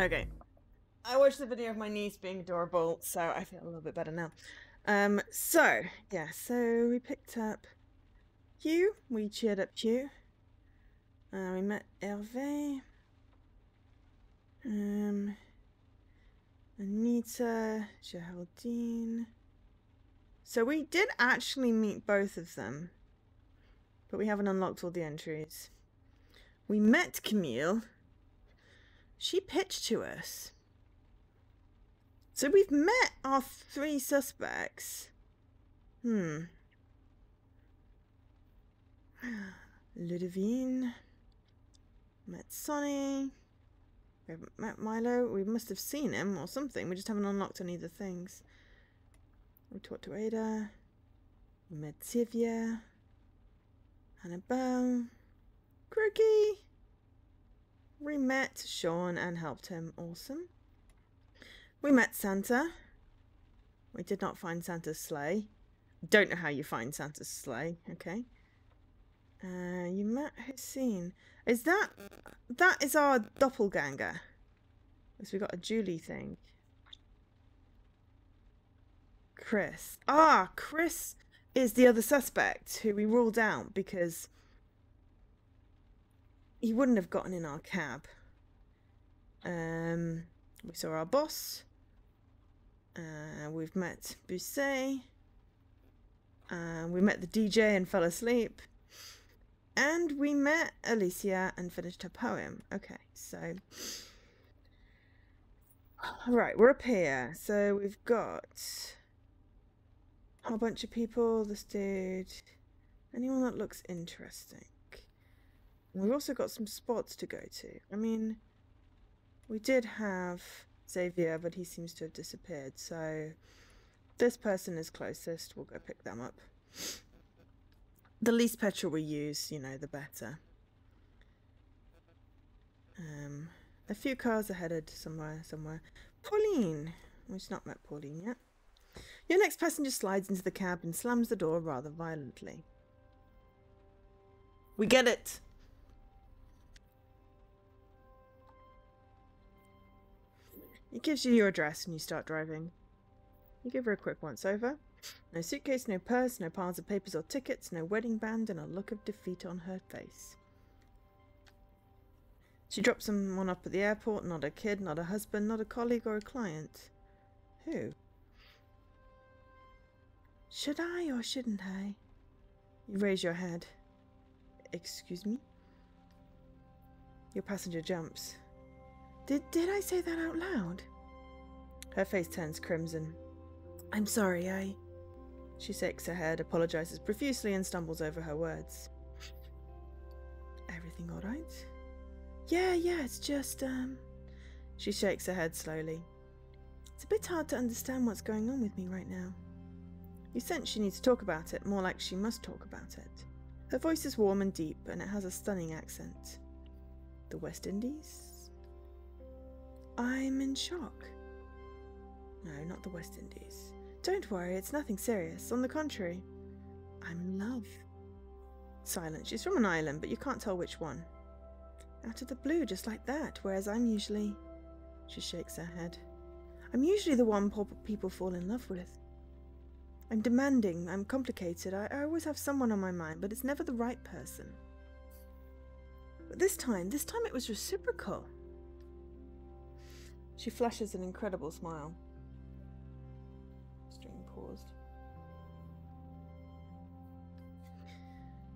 Okay. I watched the video of my niece being adorable, so I feel a little bit better now. So we picked up Hugh. We cheered up Hugh. We met Hervé. Anita, Geraldine. So we did actually meet both of them, but we haven't unlocked all the entries. We met Camille. She pitched to us. So we've met our 3 suspects. Ludivine. Met Sonny. We haven't met Milo. We must have seen him or something. We just haven't unlocked any of the things. We talked to Ada. We met Tivia. Annabelle. Crookie. We met Sean and helped him. Awesome. We met Santa. We did not find Santa's sleigh. Don't know how you find Santa's sleigh. Okay. You met Hussein. Is that is our doppelganger? Because we got a Julie thing. Chris. Ah, Chris is the other suspect who we ruled out because he wouldn't have gotten in our cab. We saw our boss. We've met Busset. We met the DJ and fell asleep. And we met Alicia and finished her poem. Okay, so... Right, we're up here. So we've got a whole bunch of people. This dude. Anyone that looks interesting. We've also got some spots to go to. I mean, we did have Xavier, but he seems to have disappeared. So this person is closest. We'll go pick them up. The least petrol we use, you know, the better. A few cars are headed somewhere. Pauline. We've not met Pauline yet. Your next passenger slides into the cab and slams the door rather violently. We get it! It gives you your address and you start driving. You give her a quick once-over. No suitcase, no purse, no piles of papers or tickets, no wedding band, and a look of defeat on her face. She drops someone up at the airport, not a kid, not a husband, not a colleague or a client. Who? Should I or shouldn't I? You raise your head. Excuse me? Your passenger jumps. Did I say that out loud? Her face turns crimson. I'm sorry, She shakes her head, apologizes profusely, and stumbles over her words. Everything all right? Yeah, it's just, She shakes her head slowly. It's a bit hard to understand what's going on with me right now. You sense she needs to talk about it, more like she must talk about it. Her voice is warm and deep, and it has a stunning accent. The West Indies? I'm in shock. No, not the West Indies. Don't worry, it's nothing serious. On the contrary, I'm in love. Silence. She's from an island, but you can't tell which one. Out of the blue, just like that, whereas I'm usually... She shakes her head. I'm usually the one people fall in love with. I'm demanding, I'm complicated, I always have someone on my mind, but it's never the right person. But this time it was reciprocal. She flashes an incredible smile. String paused.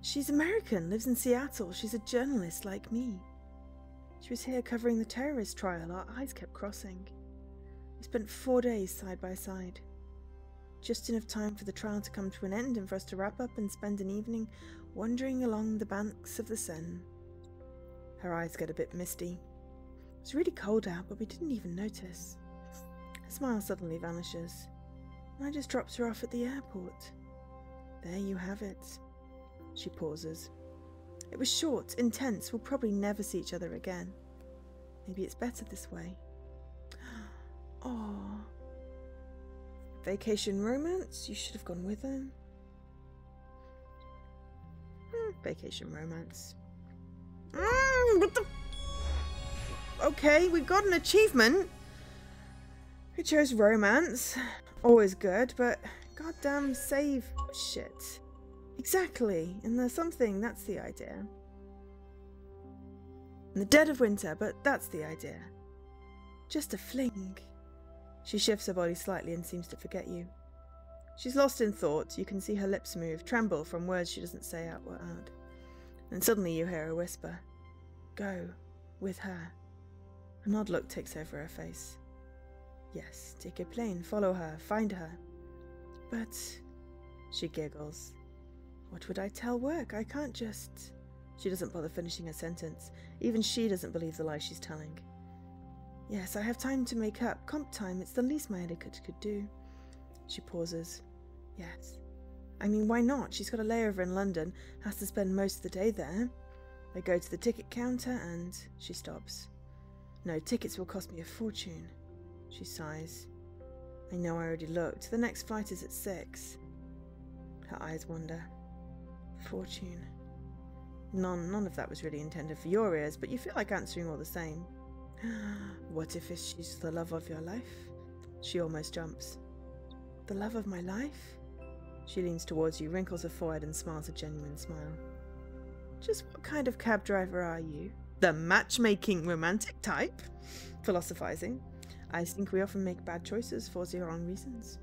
She's American, lives in Seattle. She's a journalist like me. She was here covering the terrorist trial. Our eyes kept crossing. We spent 4 days side by side. Just enough time for the trial to come to an end and for us to wrap up and spend an evening wandering along the banks of the Seine. Her eyes get a bit misty. It was really cold out, but we didn't even notice. Her smile suddenly vanishes. I just dropped her off at the airport. There you have it. She pauses. It was short, intense. We'll probably never see each other again. Maybe it's better this way. Oh. Vacation romance? You should have gone with her. Vacation romance. What the... okay, we got an achievement. We chose romance. Always good, but goddamn save shit. Exactly, and there's something, that's the idea. In the dead of winter, but that's the idea. Just a fling. She shifts her body slightly and seems to forget you. She's lost in thought. You can see her lips move, tremble from words she doesn't say out loud. And suddenly you hear her whisper, "Go, with her." An odd look takes over her face. Yes, take a plane, follow her, find her. But, she giggles. What would I tell work? I can't just... She doesn't bother finishing her sentence. Even she doesn't believe the lie she's telling. Yes, I have time to make up. Comp time, it's the least my etiquette could do. She pauses. Yes. I mean, why not? She's got a layover in London, has to spend most of the day there. They go to the ticket counter and... She stops. No, tickets will cost me a fortune. She sighs. I know, I already looked. The next flight is at 6. Her eyes wander. Fortune. None of that was really intended for your ears, but you feel like answering all the same. What if she's the love of your life? She almost jumps. The love of my life? She leans towards you, wrinkles her forehead and smiles a genuine smile. Just what kind of cab driver are you? The matchmaking romantic type? Philosophizing. I think we often make bad choices for the wrong reasons.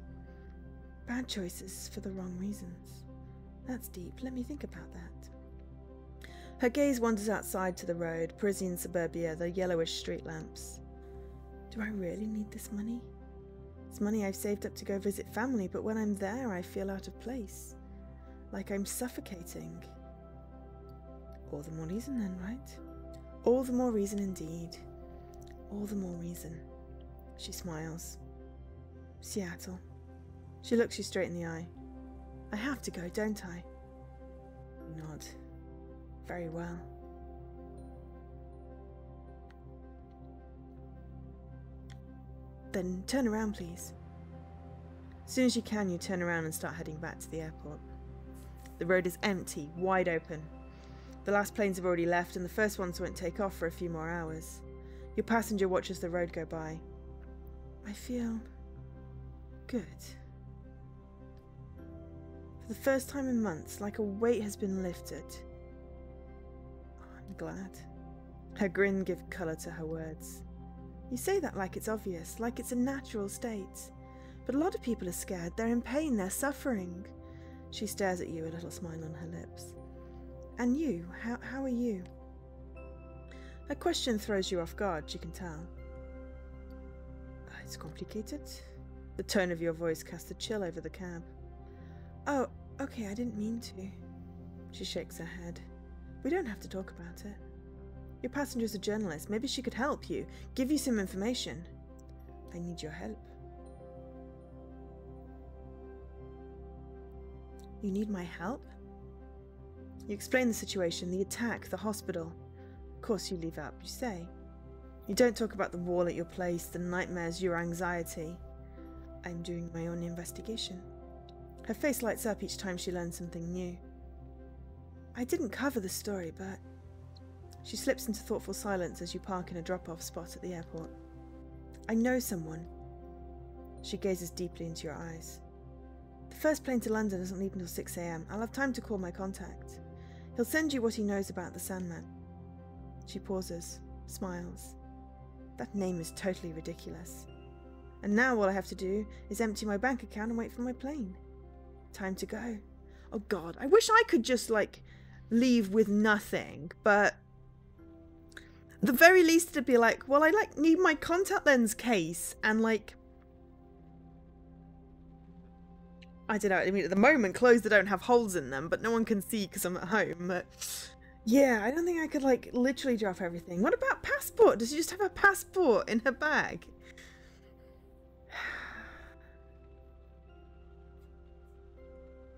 Bad choices for the wrong reasons. That's deep. Let me think about that. Her gaze wanders outside to the road, Parisian suburbia, the yellowish street lamps. Do I really need this money? It's money I've saved up to go visit family, but when I'm there I feel out of place. Like I'm suffocating. All the more reason then, right? All the more reason indeed. All the more reason. She smiles. Seattle. She looks you straight in the eye. I have to go, don't I? You nod. Very well. Then turn around, please. As soon as you can, you turn around and start heading back to the airport. The road is empty, wide open. The last planes have already left and the first ones won't take off for a few more hours. Your passenger watches the road go by. I feel good. For the first time in months, like a weight has been lifted. I'm glad. Her grin gives colour to her words. You say that like it's obvious, like it's a natural state. But a lot of people are scared, they're in pain, they're suffering. She stares at you, a little smile on her lips. And you, how are you? Her question throws you off guard, you can tell. It's complicated. The tone of your voice casts a chill over the cab. Oh, okay, I didn't mean to. She shakes her head. We don't have to talk about it. Your passenger's a journalist. Maybe she could help you, give you some information. I need your help. You need my help? You explain the situation, the attack, the hospital. Of course you leave out, you say. You don't talk about the wall at your place, the nightmares, your anxiety. I'm doing my own investigation. Her face lights up each time she learns something new. I didn't cover the story, but... She slips into thoughtful silence as you park in a drop-off spot at the airport. I know someone. She gazes deeply into your eyes. The first plane to London doesn't leave until 6 a.m. I'll have time to call my contact. He'll send you what he knows about the Sandman. She pauses, smiles. That name is totally ridiculous. And now all I have to do is empty my bank account and wait for my plane. Time to go. Oh God, I wish I could just, like, leave with nothing, but... At the very least it'd be like, well, I, like, need my contact lens case and, like... I don't know, I mean, at the moment, clothes that don't have holes in them, but no one can see because I'm at home, but... Yeah, I don't think I could, like, literally drop everything. What about passport? Does she just have a passport in her bag?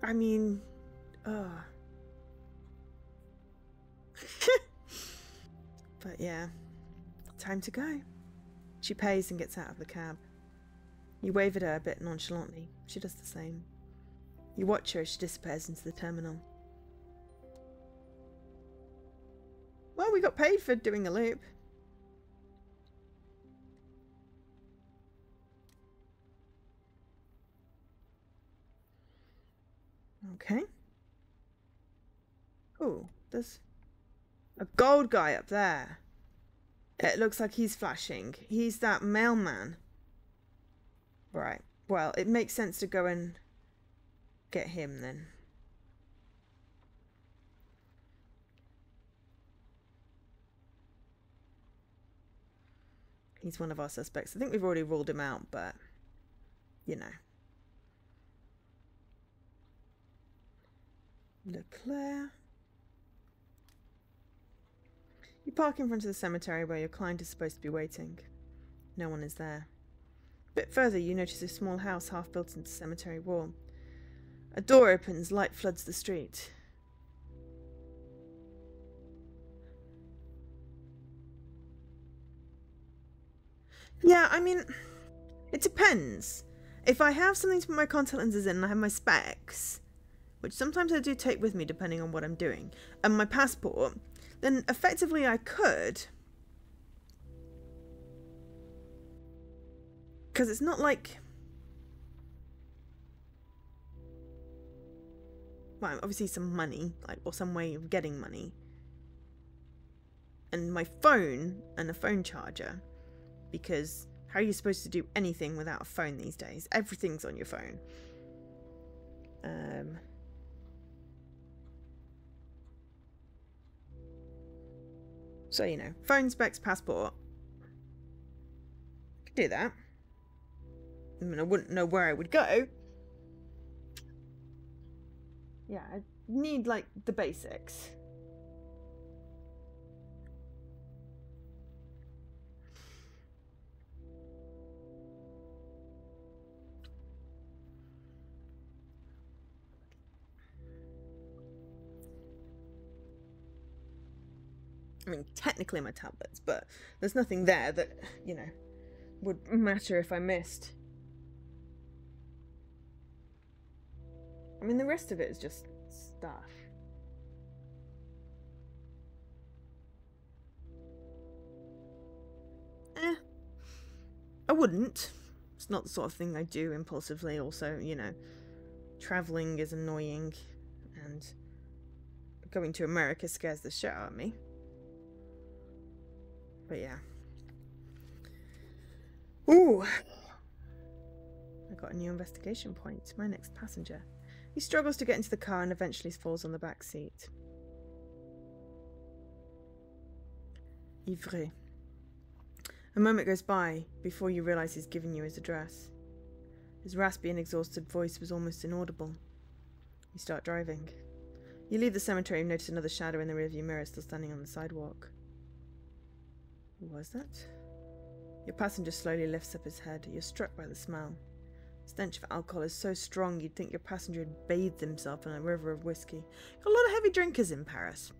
I mean... But yeah. Time to go. She pays and gets out of the cab. You wave at her a bit nonchalantly. She does the same. You watch her as she disappears into the terminal. Well, we got paid for doing a loop. Okay. Oh, there's a gold guy up there. It looks like he's flashing. He's that mailman. Right. Well, it makes sense to go and get him then. He's one of our suspects. I think we've already ruled him out, but you know. Leclerc. You park in front of the cemetery where your client is supposed to be waiting. No one is there. A bit further, you notice a small house half built into the cemetery wall. A door opens, light floods the street. Yeah, I mean, it depends. If I have something to put my contact lenses in and I have my specs, which sometimes I do take with me depending on what I'm doing, and my passport, then effectively I could. Because it's not like... Well, obviously some money, like, or some way of getting money. And my phone and a phone charger. Because how are you supposed to do anything without a phone these days? Everything's on your phone. So, you know, phone, specs, passport. Could do that. I mean, I wouldn't know where I would go. Yeah, I need, like, the basics. I mean, technically my tablets, but there's nothing there that, you know, would matter if I missed. I mean, the rest of it is just stuff. I wouldn't. It's not the sort of thing I do impulsively. Also, you know, traveling is annoying, and going to America scares the shit out of me. But yeah. Ooh! I got a new investigation point. My next passenger. He struggles to get into the car and eventually falls on the back seat. Ivry. A moment goes by before you realise he's given you his address. His raspy and exhausted voice was almost inaudible. You start driving. You leave the cemetery and notice another shadow in the rearview mirror still standing on the sidewalk. Who was that? Your passenger slowly lifts up his head. You're struck by the smell. The stench of alcohol is so strong you'd think your passenger had bathed himself in a river of whiskey. Got a lot of heavy drinkers in Paris.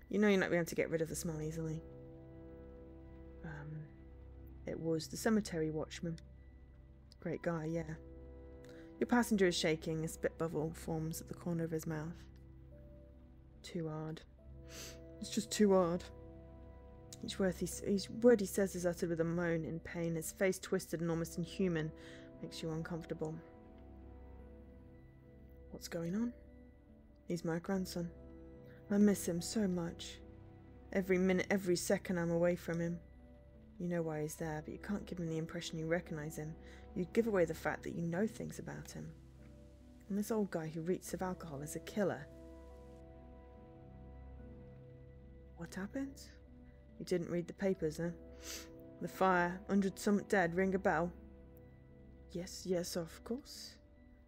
You know you're not going to be able to get rid of the smell easily. It was the cemetery watchman. Great guy, yeah. Your passenger is shaking. A spit bubble forms at the corner of his mouth. Too hard. It's just too hard. Each word he says is uttered with a moan in pain. His face twisted and almost inhuman. Makes you uncomfortable. What's going on? He's my grandson. I miss him so much. Every minute, every second I'm away from him. You know why he's there, but you can't give him the impression you recognise him. You'd give away the fact that you know things about him. And this old guy who reeks of alcohol is a killer. What happened? You didn't read the papers, huh? The fire, 100 dead, ring a bell? Yes, of course.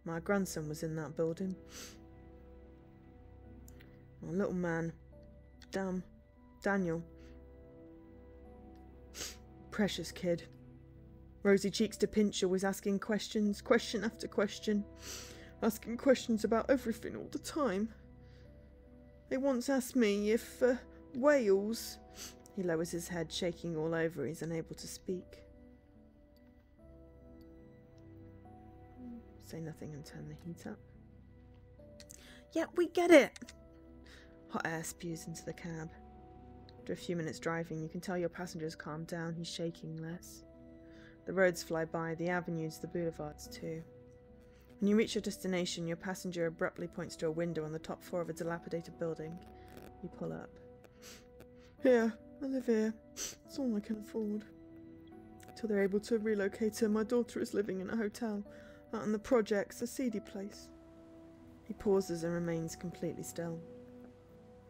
My grandson was in that building. My little man. Daniel. Precious kid. Rosy cheeks to pinch, always asking questions, question after question. Asking questions about everything all the time. They once asked me if, Wales... He lowers his head, shaking all over. He's unable to speak. Say nothing and turn the heat up. Yeah, we get it! Hot air spews into the cab. After a few minutes driving, you can tell your passenger's calmed down. He's shaking less. The roads fly by, the avenues, the boulevards too. When you reach your destination, your passenger abruptly points to a window on the top floor of a dilapidated building. You pull up. Here, I live here. It's all I can afford. Till they're able to relocate her, my daughter is living in a hotel out in the projects, a seedy place. He pauses and remains completely still.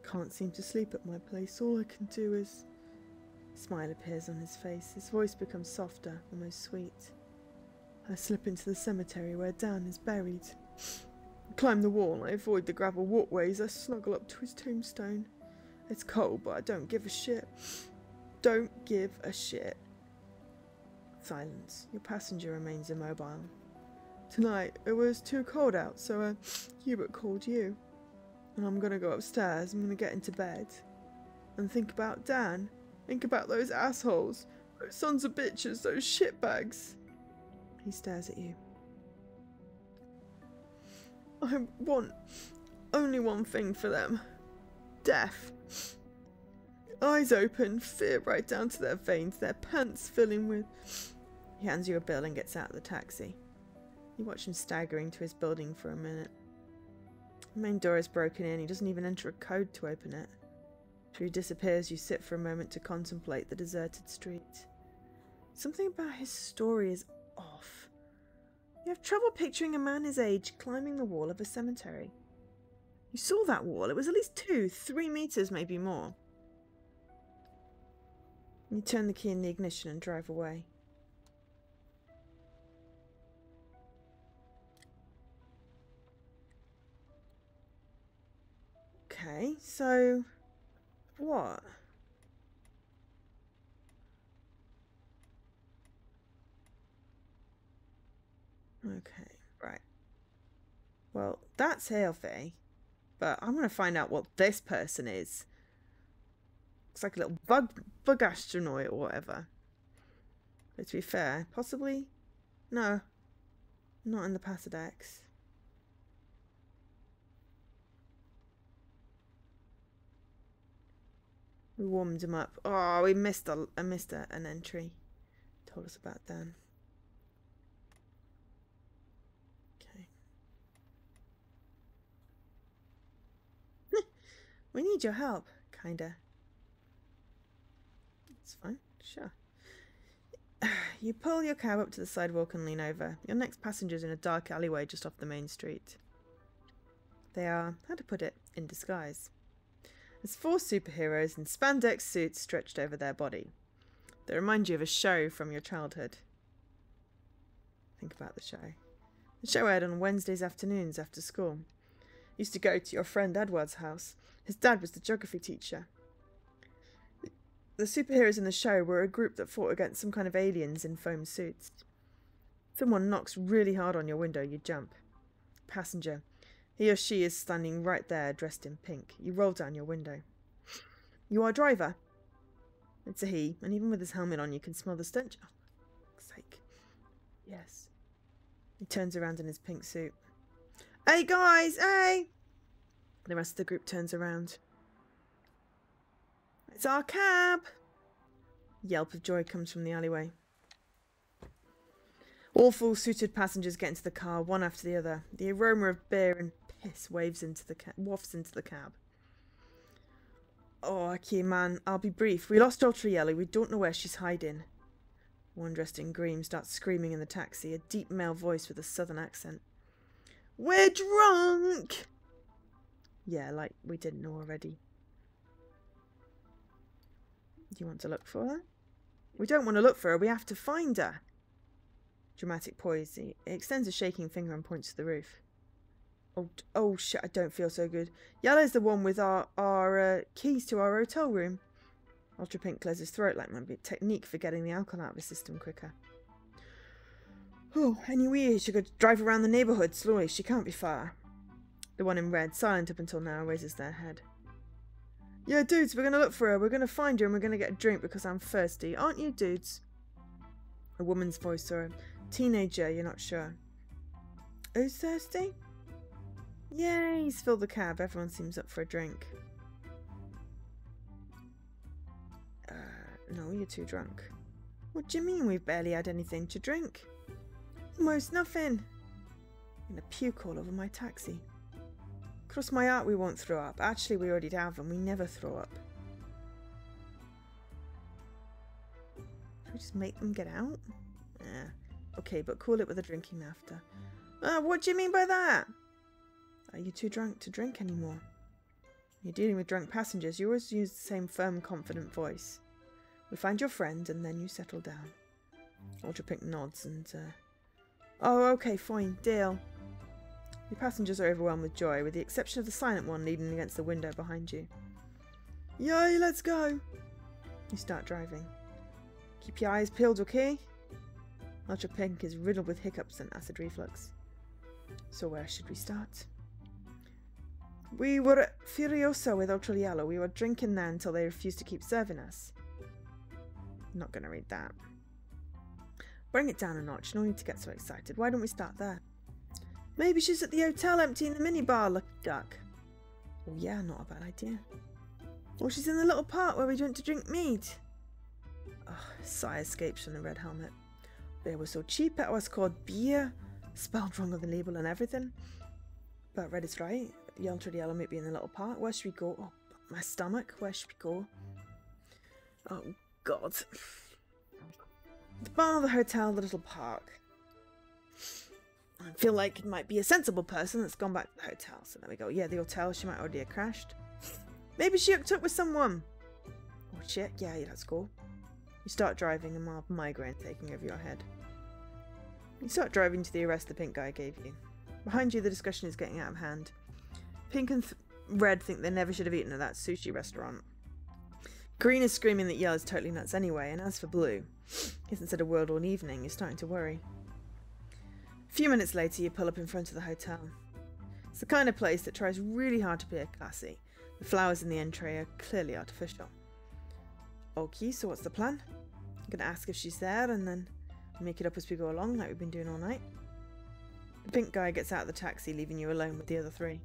Can't seem to sleep at my place. All I can do is... A smile appears on his face. His voice becomes softer, almost sweet. I slip into the cemetery where Dan is buried. I climb the wall. I avoid the gravel walkways. I snuggle up to his tombstone. It's cold, but I don't give a shit. Don't give a shit. Silence. Your passenger remains immobile. Tonight, it was too cold out, so Hubert called you. And I'm gonna go upstairs. I'm gonna get into bed. And think about Dan. Think about those assholes. Those sons of bitches. Those shitbags. He stares at you. I want only one thing for them. Death. Eyes open, fear right down to their veins, their pants filling with... He hands you a bill and gets out of the taxi. You watch him staggering to his building for a minute. The main door is broken in. He doesn't even enter a code to open it. After he disappears, you sit for a moment to contemplate the deserted street. Something about his story is off. You have trouble picturing a man his age climbing the wall of a cemetery. You saw that wall. It was at least 2-3 meters, maybe more. You turn the key in the ignition and drive away. Okay, so what? Okay, right. Well, that's healthy, but I'm going to find out what this person is. Looks like a little bug astronaut or whatever. But to be fair, possibly... No, not in the Passadex. We warmed him up. Oh, we missed an entry. Told us about Dan. Okay. We need your help, kinda. It's fine, sure. You pull your cab up to the sidewalk and lean over. Your next passenger's in a dark alleyway just off the main street. They are, how to put it, in disguise. There's 4 superheroes in spandex suits stretched over their body. They remind you of a show from your childhood. Think about the show. The show aired on Wednesdays afternoons after school. Used to go to your friend Edward's house. His dad was the geography teacher. The superheroes in the show were a group that fought against some kind of aliens in foam suits. Someone knocks really hard on your window, you jump. Passenger. He or she is standing right there, dressed in pink. You roll down your window. You are driver. It's a he, and even with his helmet on, you can smell the stench. Oh, for fuck's sake. Yes. He turns around in his pink suit. Hey guys, hey! The rest of the group turns around. It's our cab! Yelp of joy comes from the alleyway. All full-suited passengers get into the car, one after the other. The aroma of beer and piss wafts into the cab. Oh, okay, man, I'll be brief. We lost Ultra Yellow. We don't know where she's hiding. One dressed in green starts screaming in the taxi, a deep male voice with a southern accent. We're drunk! Yeah, like we didn't know already. Do you want to look for her? We don't want to look for her. We have to find her. Dramatic poise. He extends a shaking finger and points to the roof. Oh shit, I don't feel so good. Yellow's the one with our keys to our hotel room. Ultra Pink clears his throat like my big technique for getting the alcohol out of his system quicker. Oh, anyway, she could drive around the neighbourhood slowly. She can't be far. The one in red, silent up until now, raises their head. Yeah, dudes, we're going to look for her. We're going to find her and we're going to get a drink because I'm thirsty. Aren't you, dudes? A woman's voice or a teenager, you're not sure. Who's thirsty? Yeah, he's filled the cab. Everyone seems up for a drink. No, you're too drunk. What do you mean we've barely had anything to drink? Almost nothing. I'm gonna puke all over my taxi. Cross my heart we won't throw up. Actually, we already have and we never throw up. Should we just make them get out? Yeah. Okay, but cool it with a drinking after. What do you mean by that? Are you too drunk to drink anymore? You're dealing with drunk passengers. You always use the same firm, confident voice. We find your friend and then you settle down. Ultra Pink nods and, Oh, okay, fine, deal. Your passengers are overwhelmed with joy, with the exception of the silent one leaning against the window behind you. Yay, let's go! You start driving. Keep your eyes peeled, okay? Ultra Pink is riddled with hiccups and acid reflux. So where should we start? We were at Furiosa with Ultra Yellow. We were drinking there until they refused to keep serving us. I'm not going to read that. Bring it down a notch. No need to get so excited. Why don't we start there? Maybe she's at the hotel emptying the minibar, lucky duck. Oh yeah, not a bad idea. Or she's in the little park where we went to drink mead. Oh, a sigh escapes from the red helmet. They were so cheap it was called beer. Spelled wrong on the label and everything. But red is right. The Ultra Yellow might be in the little park. Where should we go? Oh, my stomach. Where should we go? Oh, God. The bar, the hotel, the little park. I feel like it might be a sensible person that's gone back to the hotel. So there we go. Yeah, the hotel. She might already have crashed. Maybe she hooked up with someone. Oh, shit. Yeah, let's go. You start driving, a mild migraine taking over your head. You start driving to the arrest the pink guy gave you. Behind you, the discussion is getting out of hand. Pink and Red think they never should have eaten at that sushi restaurant. Green is screaming that Yellow is totally nuts anyway, and as for Blue, he hasn't said a word all evening. You're starting to worry. A few minutes later, you pull up in front of the hotel. It's the kind of place that tries really hard to be classy. The flowers in the entry are clearly artificial. Okay, so what's the plan? I'm going to ask if she's there and then make it up as we go along like we've been doing all night. The pink guy gets out of the taxi, leaving you alone with the other three.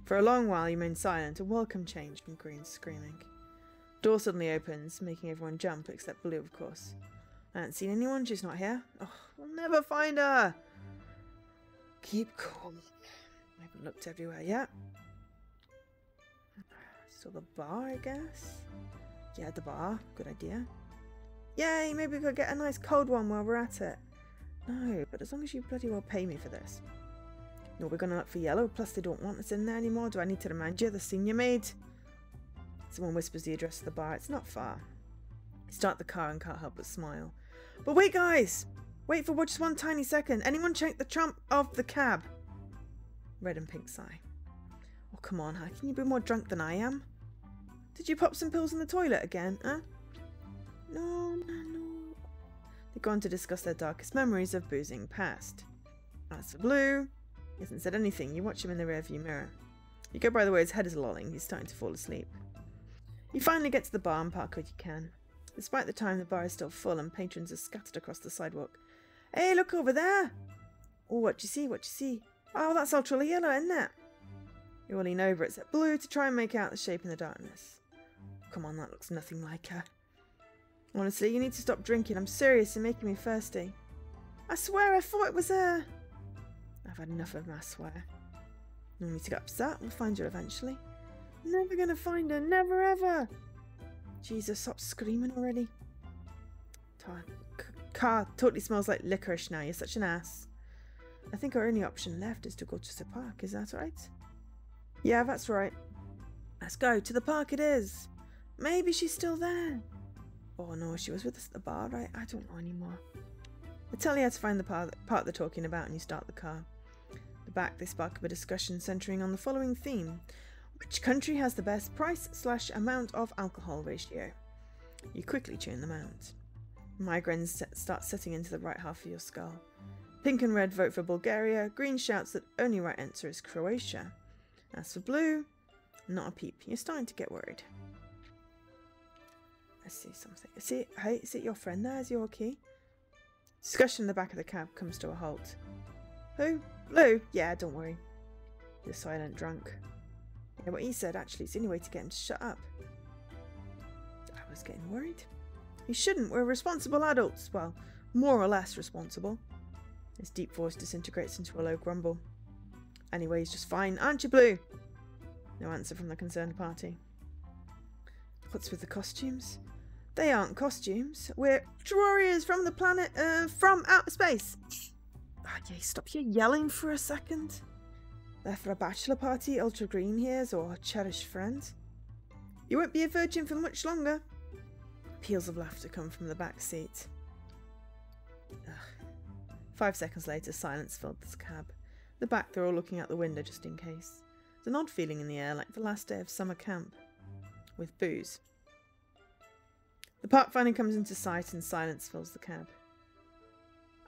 For a long while you remain silent, a welcome change from Green's screaming. Door suddenly opens, making everyone jump, except Blue, of course. I haven't seen anyone, she's not here. Oh, we'll never find her! Keep calm. I haven't looked everywhere yet. So the bar, I guess? Yeah, the bar. Good idea. Yay, maybe we could get a nice cold one while we're at it. No, but as long as you bloody well pay me for this. No, we're going to look for Yellow, plus they don't want us in there anymore. Do I need to remind you? The senior maid. Someone whispers the address of the bar. It's not far. You start the car and can't help but smile. But wait, guys! Wait for just one tiny second. Anyone check the trunk of the cab? Red and Pink sigh. Oh, come on, how can you be more drunk than I am? Did you pop some pills in the toilet again, huh? No. They go on to discuss their darkest memories of boozing past. As for Blue, he hasn't said anything. You watch him in the rearview mirror. You go by the way his head is lolling. He's starting to fall asleep. You finally get to the bar and park what you can. Despite the time, the bar is still full and patrons are scattered across the sidewalk. Hey, look over there! Oh, what you see? Oh, that's Ultra Yellow, isn't it? You all lean over except Blue to try and make out the shape in the darkness. Come on, that looks nothing like her. Honestly, you need to stop drinking. I'm serious, you're making me thirsty. I swear, I thought it was her. I've had enough of them, I swear. No need to get upset. We'll find her eventually. Never gonna find her. Never ever. Jesus, stop screaming already. Car totally smells like licorice now. You're such an ass. I think our only option left is to go to the park. Is that right? Yeah, that's right. Let's go. To the park it is. Maybe she's still there. Oh no, she was with us at the bar, right? I don't know anymore. I tell you how to find the part they're talking about and you start the car. At the back, they spark up a discussion centering on the following theme. Which country has the best price/amount of alcohol ratio? You quickly tune them out. Migraines start setting into the right half of your skull. Pink and Red vote for Bulgaria. Green shouts that only right answer is Croatia. As for Blue, not a peep. You're starting to get worried. I see something. Is it your friend there? Is he okay? Discussion in the back of the cab comes to a halt. Who? Blue? Yeah, don't worry. You're silent drunk. Yeah, what he said actually is the only way to get him to shut up. I was getting worried. You shouldn't. We're responsible adults. Well, more or less responsible. His deep voice disintegrates into a low grumble. Anyway, he's just fine, aren't you, Blue? No answer from the concerned party. What's with the costumes? They aren't costumes. We're warriors from the planet, from outer space. Oh, yeah, stop your yelling for a second. They're for a bachelor party, Ultra Green here's, or a cherished friend. You won't be a virgin for much longer. Peals of laughter come from the back seat. Ugh. 5 seconds later, silence filled the cab. The back, they're all looking out the window just in case. There's an odd feeling in the air, like the last day of summer camp. With booze. The park finally comes into sight and silence fills the cab.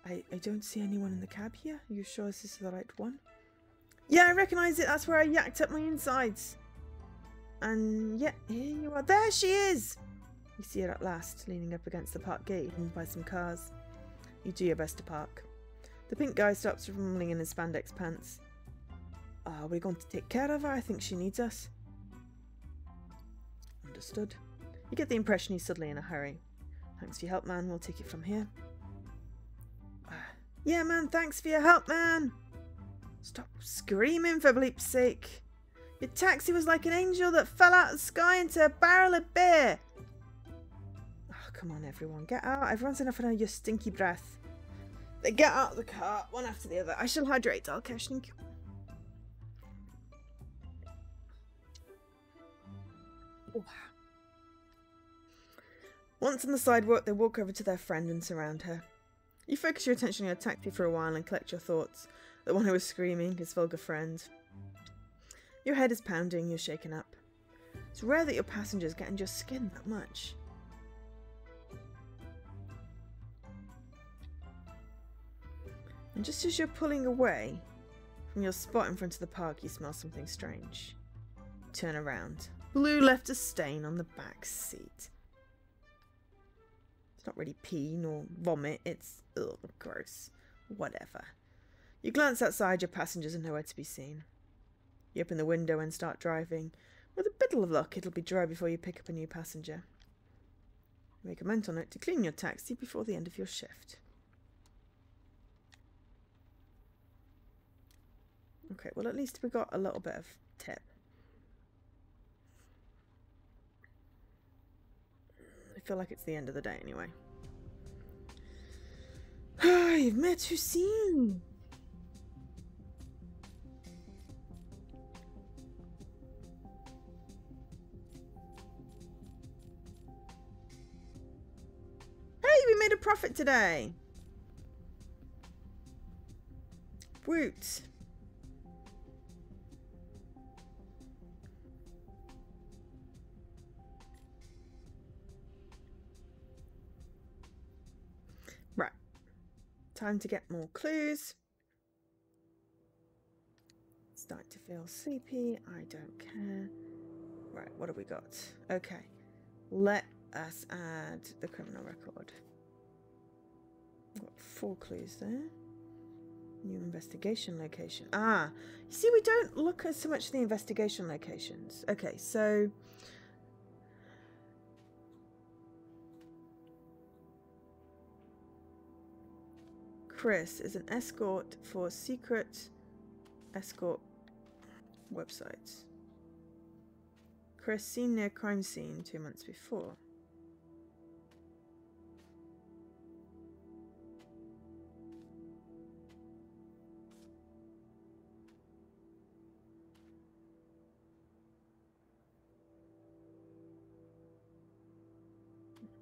I don't see anyone in the cab here. Are you sure this is the right one? Yeah, I recognise it. That's where I yacked up my insides. And yeah, here you are. There she is! You see her at last, leaning up against the park gate, hidden by some cars. You do your best to park. The pink guy stops rumbling in his spandex pants. Are we going to take care of her? I think she needs us. Understood. You get the impression he's suddenly in a hurry. Thanks for your help, man. We'll take it from here. Yeah, man. Thanks for your help, man. Stop screaming, for bleep's sake. Your taxi was like an angel that fell out of the sky into a barrel of beer. Oh, come on, everyone. Get out. Everyone's enough of your stinky breath. They get out of the car, one after the other. I shall hydrate, Alkeshnik. Oh. Once on the sidewalk, they walk over to their friend and surround her. You focus your attention on your taxi for a while and collect your thoughts. The one who was screaming, his vulgar friend. Your head is pounding, you're shaken up. It's rare that your passengers get under your skin that much. And just as you're pulling away from your spot in front of the park, you smell something strange. Turn around. Blue left a stain on the back seat. It's not really pee nor vomit, it's ugh, gross. Whatever. You glance outside, your passengers are nowhere to be seen. You open the window and start driving. With a bit of luck, it'll be dry before you pick up a new passenger. Make a mental note to clean your taxi before the end of your shift. Okay, well at least we got a little bit of tip. I feel like it's the end of the day anyway. You've met Hussein. Hey, we made a profit today. Woot. Right. Time to get more clues. Starting to feel sleepy. I don't care. Right, what have we got? Okay. Let us add the criminal record. We've got 4 clues there. New investigation location. Ah, you see, we don't look at so much at the investigation locations. Okay, so Chris is an escort for secret escort websites. Chris seen near crime scene 2 months before.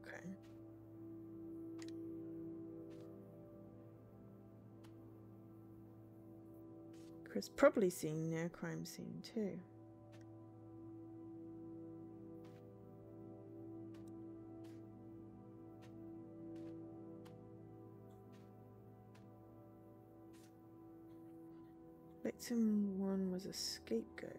Okay. Chris probably seen near crime scene too. Victim 1 was a scapegoat.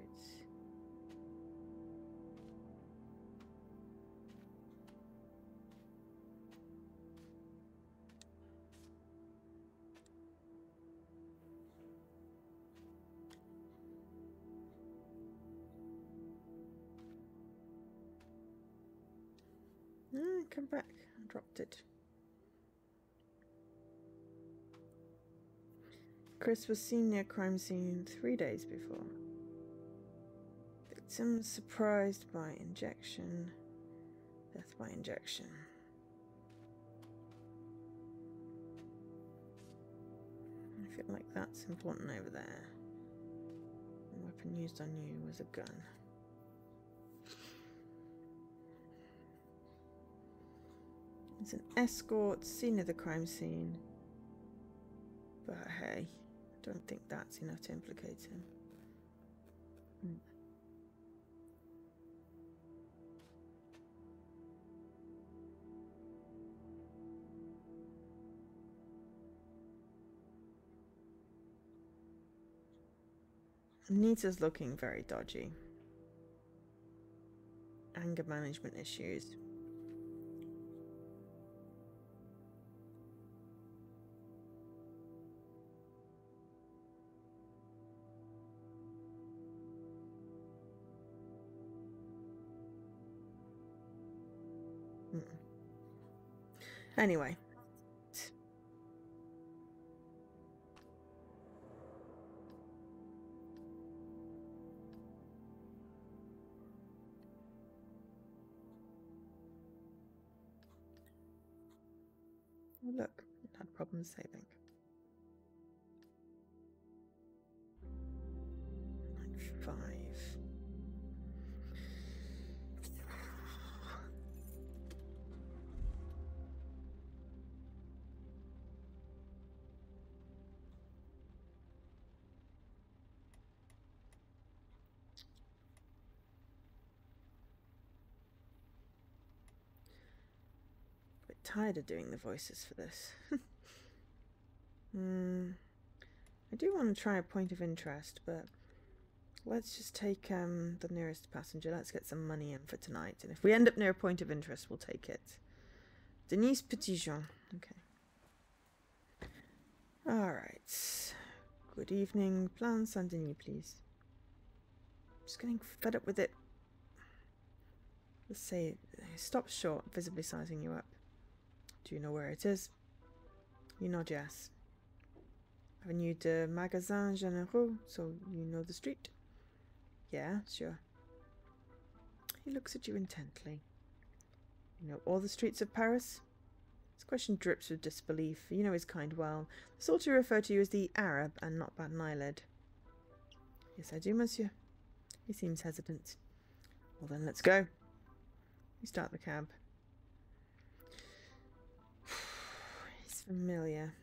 Come back. I dropped it. Chris was seen near crime scene 3 days before. Victim surprised by injection. Death by injection. I feel like that's important over there. The weapon used on you was a gun. It's an escort seen near the crime scene. But hey, I don't think that's enough to implicate him. Nita's looking very dodgy. Anger management issues. Anyway. Oh, look, it had problems saving. Like 5. Tired of doing the voices for this. I do want to try a point of interest, but let's just take the nearest passenger. Let's get some money in for tonight, and if we end up near a point of interest, we'll take it. Denise Petitjean. Okay. Alright. Good evening. Plan Saint-Denis, please. I'm just getting fed up with it. Let's say stop short, visibly sizing you up. Do you know where it is? You nod yes. Avenue de Magasins Généraux, so you know the street? Yeah, sure. He looks at you intently. You know all the streets of Paris? His question drips with disbelief. You know his kind well. The sort who refer to you as the Arab and not bat an eyelid. Yes, I do, monsieur. He seems hesitant. Well then, let's go. You start the cab. He's familiar.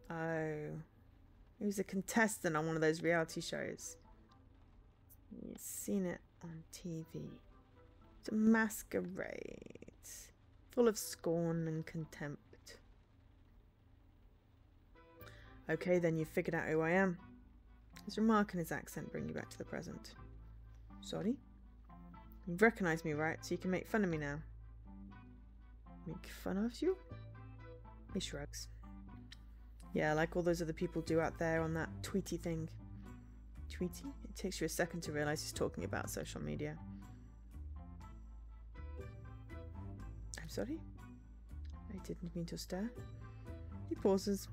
Oh. He was a contestant on one of those reality shows. You've seen it on TV. It's a masquerade. Full of scorn and contempt. Okay, then you've figured out who I am. His remark and his accent bring you back to the present. Sorry? You've recognized me, right? So you can make fun of me now. Make fun of you? He shrugs. Yeah, like all those other people do out there on that tweety thing. Tweety? It takes you a second to realize he's talking about social media. I'm sorry? I didn't mean to stare. He pauses.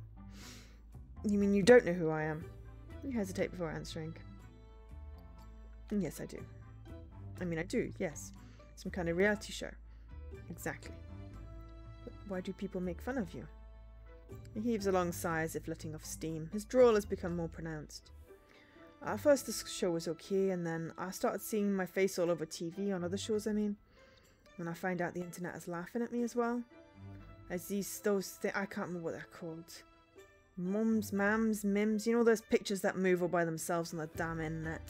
You mean you don't know who I am? You hesitate before answering. Yes, I do. I mean, I do, yes. Some kind of reality show. Exactly. But why do people make fun of you? He heaves a long sigh as if letting off steam. His drawl has become more pronounced. At first the show was okay, and then I started seeing my face all over TV, on other shows I mean. And I find out the internet is laughing at me as well. As I can't remember what they're called. Mums, mams, mims, you know those pictures that move all by themselves on the damn internet?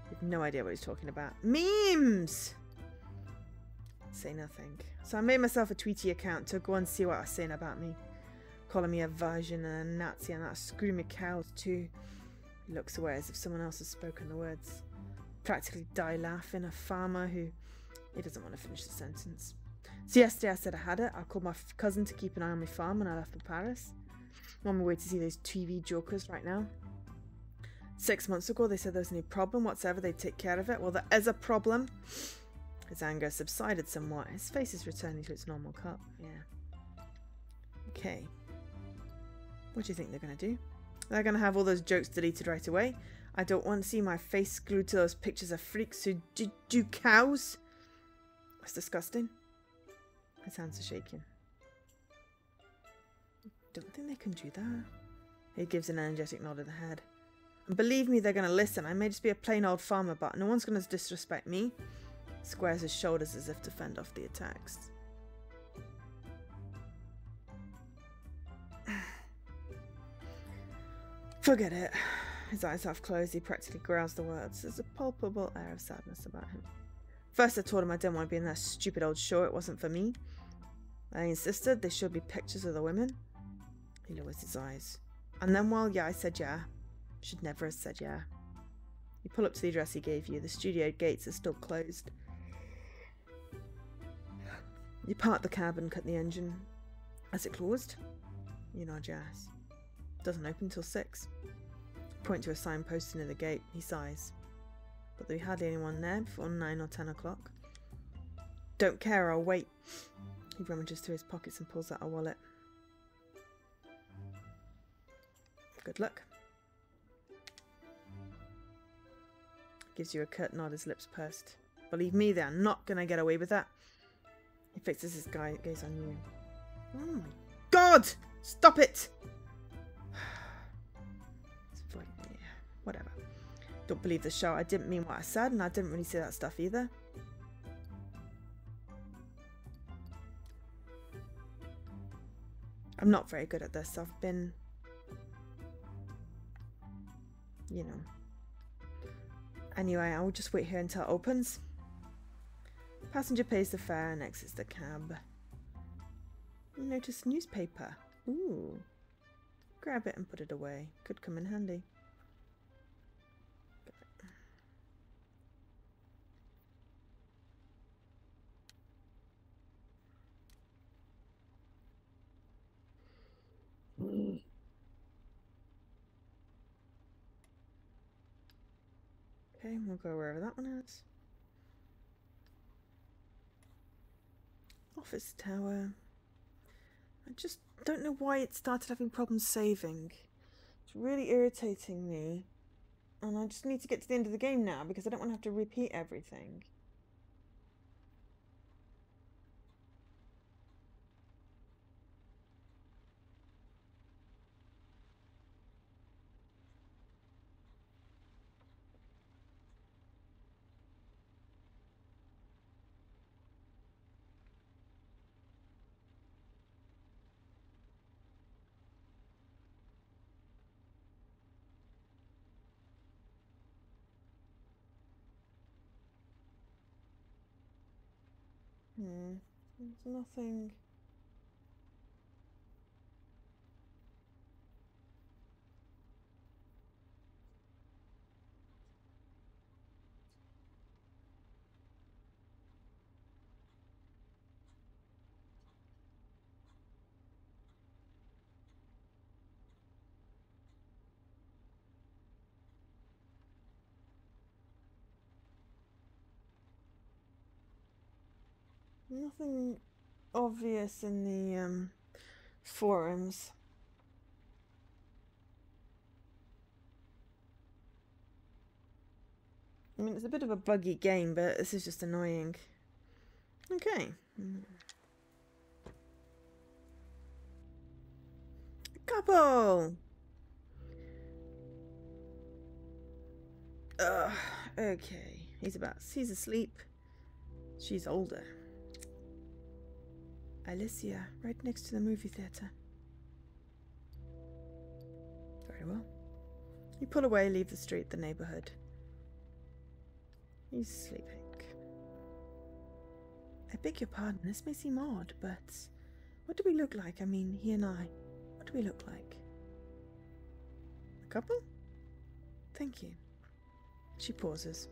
I have no idea what he's talking about. Memes! Say nothing. So I made myself a Tweety account to go and see what I was saying about me. Calling me a virgin and a Nazi and that screw me cows too. He looks away as if someone else has spoken the words. Practically die laughing, a farmer who... He doesn't want to finish the sentence. So yesterday I said I had it. I called my cousin to keep an eye on my farm and I left for Paris. I'm on my way to see those TV jokers right now. 6 months ago they said there was no problem whatsoever, they'd take care of it. Well, there is a problem. His anger subsided somewhat. His face is returning to its normal cup. Yeah. Okay. What do you think they're going to do? They're going to have all those jokes deleted right away. I don't want to see my face glued to those pictures of freaks who do cows. That's disgusting. His hands are shaking. Don't think they can do that. He gives an energetic nod of the head. And believe me, they're going to listen. I may just be a plain old farmer, but no one's going to disrespect me. Squares his shoulders as if to fend off the attacks. Forget it. His eyes half closed, he practically growls the words. There's a palpable air of sadness about him. First I told him I didn't want to be in that stupid old show, it wasn't for me. I insisted they showed me pictures of the women. He lowers his eyes. And then, well, yeah, I said yeah. Should never have said yeah. You pull up to the address he gave you. The studio gates are still closed. You part the cab and cut the engine. Is it closed? You nod your ass. Doesn't open till 6. Point to a sign posted near the gate. He sighs. But there'll be hardly anyone there before 9 or 10 o'clock. Don't care, I'll wait. He rummages through his pockets and pulls out a wallet. Good luck. Gives you a curt nod, his lips pursed. Believe me, they're not gonna get away with that. He fixes his gaze on you. Oh my God! Stop it! Whatever. Don't believe the show. I didn't mean what I said, and I didn't really say that stuff either. I'm not very good at this. I've been, you know. Anyway, I'll just wait here until it opens. Passenger pays the fare and exits the cab. You notice newspaper. Ooh. Grab it and put it away. Could come in handy. Okay, we'll go wherever that one is. Office tower. I just don't know why it started having problems saving. It's really irritating me. And I just need to get to the end of the game now because I don't want to have to repeat everything. There's nothing. Nothing obvious in the forums. I mean, it's a bit of a buggy game, but this is just annoying. Okay. Couple! Ugh, okay. He's asleep. She's older. Alicia, right next to the movie theatre. Very well. You pull away, leave the street, the neighbourhood. He's sleeping. I beg your pardon, this may seem odd, but what do we look like? I mean, he and I. What do we look like? A couple? Thank you. She pauses.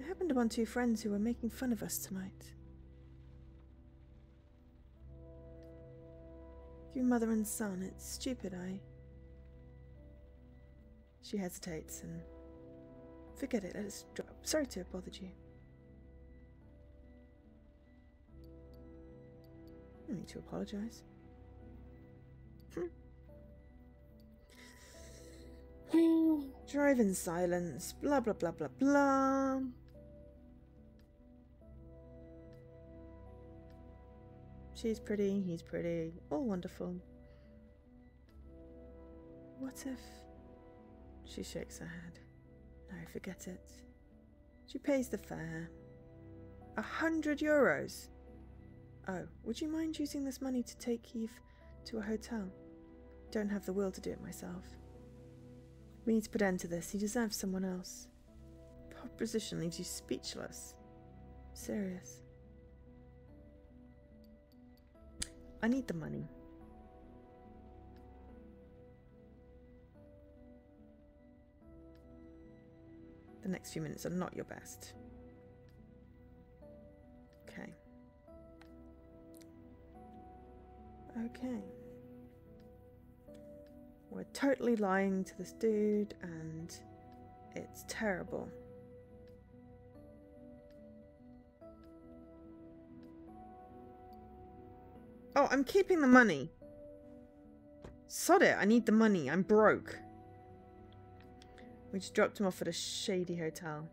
I happened upon 2 friends who were making fun of us tonight. You mother and son, it's stupid, She hesitates and... Forget it, let us drop. Sorry to have bothered you. No need to apologise. Drive in silence. Blah, blah, blah, blah, blah. She's pretty, he's pretty. All wonderful. What if... She shakes her head. No, forget it. She pays the fare. 100 euros. Oh, would you mind using this money to take Eve to a hotel? Don't have the will to do it myself. We need to put an end to this. He deserves someone else. Proposition leaves you speechless. Serious. I need the money. The next few minutes are not your best. Okay. Okay. We're totally lying to this dude and it's terrible. Oh, I'm keeping the money. Sod it, I need the money. I'm broke. We just dropped him off at a shady hotel.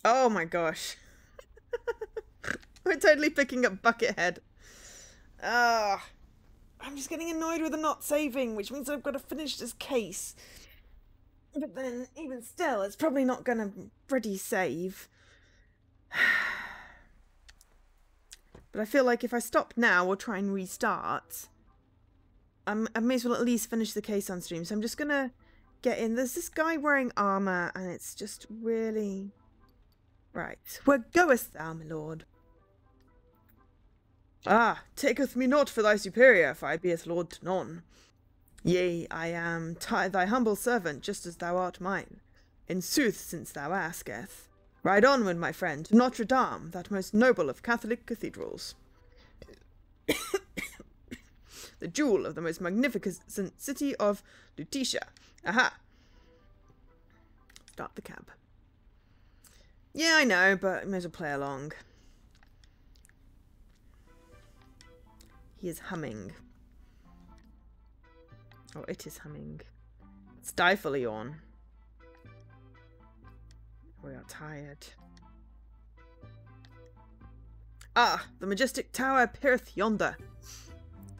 Oh my gosh. We're totally picking up Buckethead. I'm just getting annoyed with the not saving, which means I've got to finish this case. But then, even still, it's probably not going to bloody save. But I feel like if I stop now or try and restart, I may as well at least finish the case on stream. So I'm just going to get in. There's this guy wearing armour, and it's just really... Right. Where goest thou, my lord? Ah, taketh me not for thy superior, for I beeth lord to none. Yea, I am thy humble servant, just as thou art mine. In sooth, since thou asketh. Ride onward, my friend, to Notre Dame, that most noble of Catholic cathedrals. The jewel of the most magnificent city of Lutetia. Aha! Start the cab. Yeah, I know, but I may as well play along. He is humming. Oh, it is humming. Stifle a yawn. We are tired. Ah, the majestic tower peereth yonder.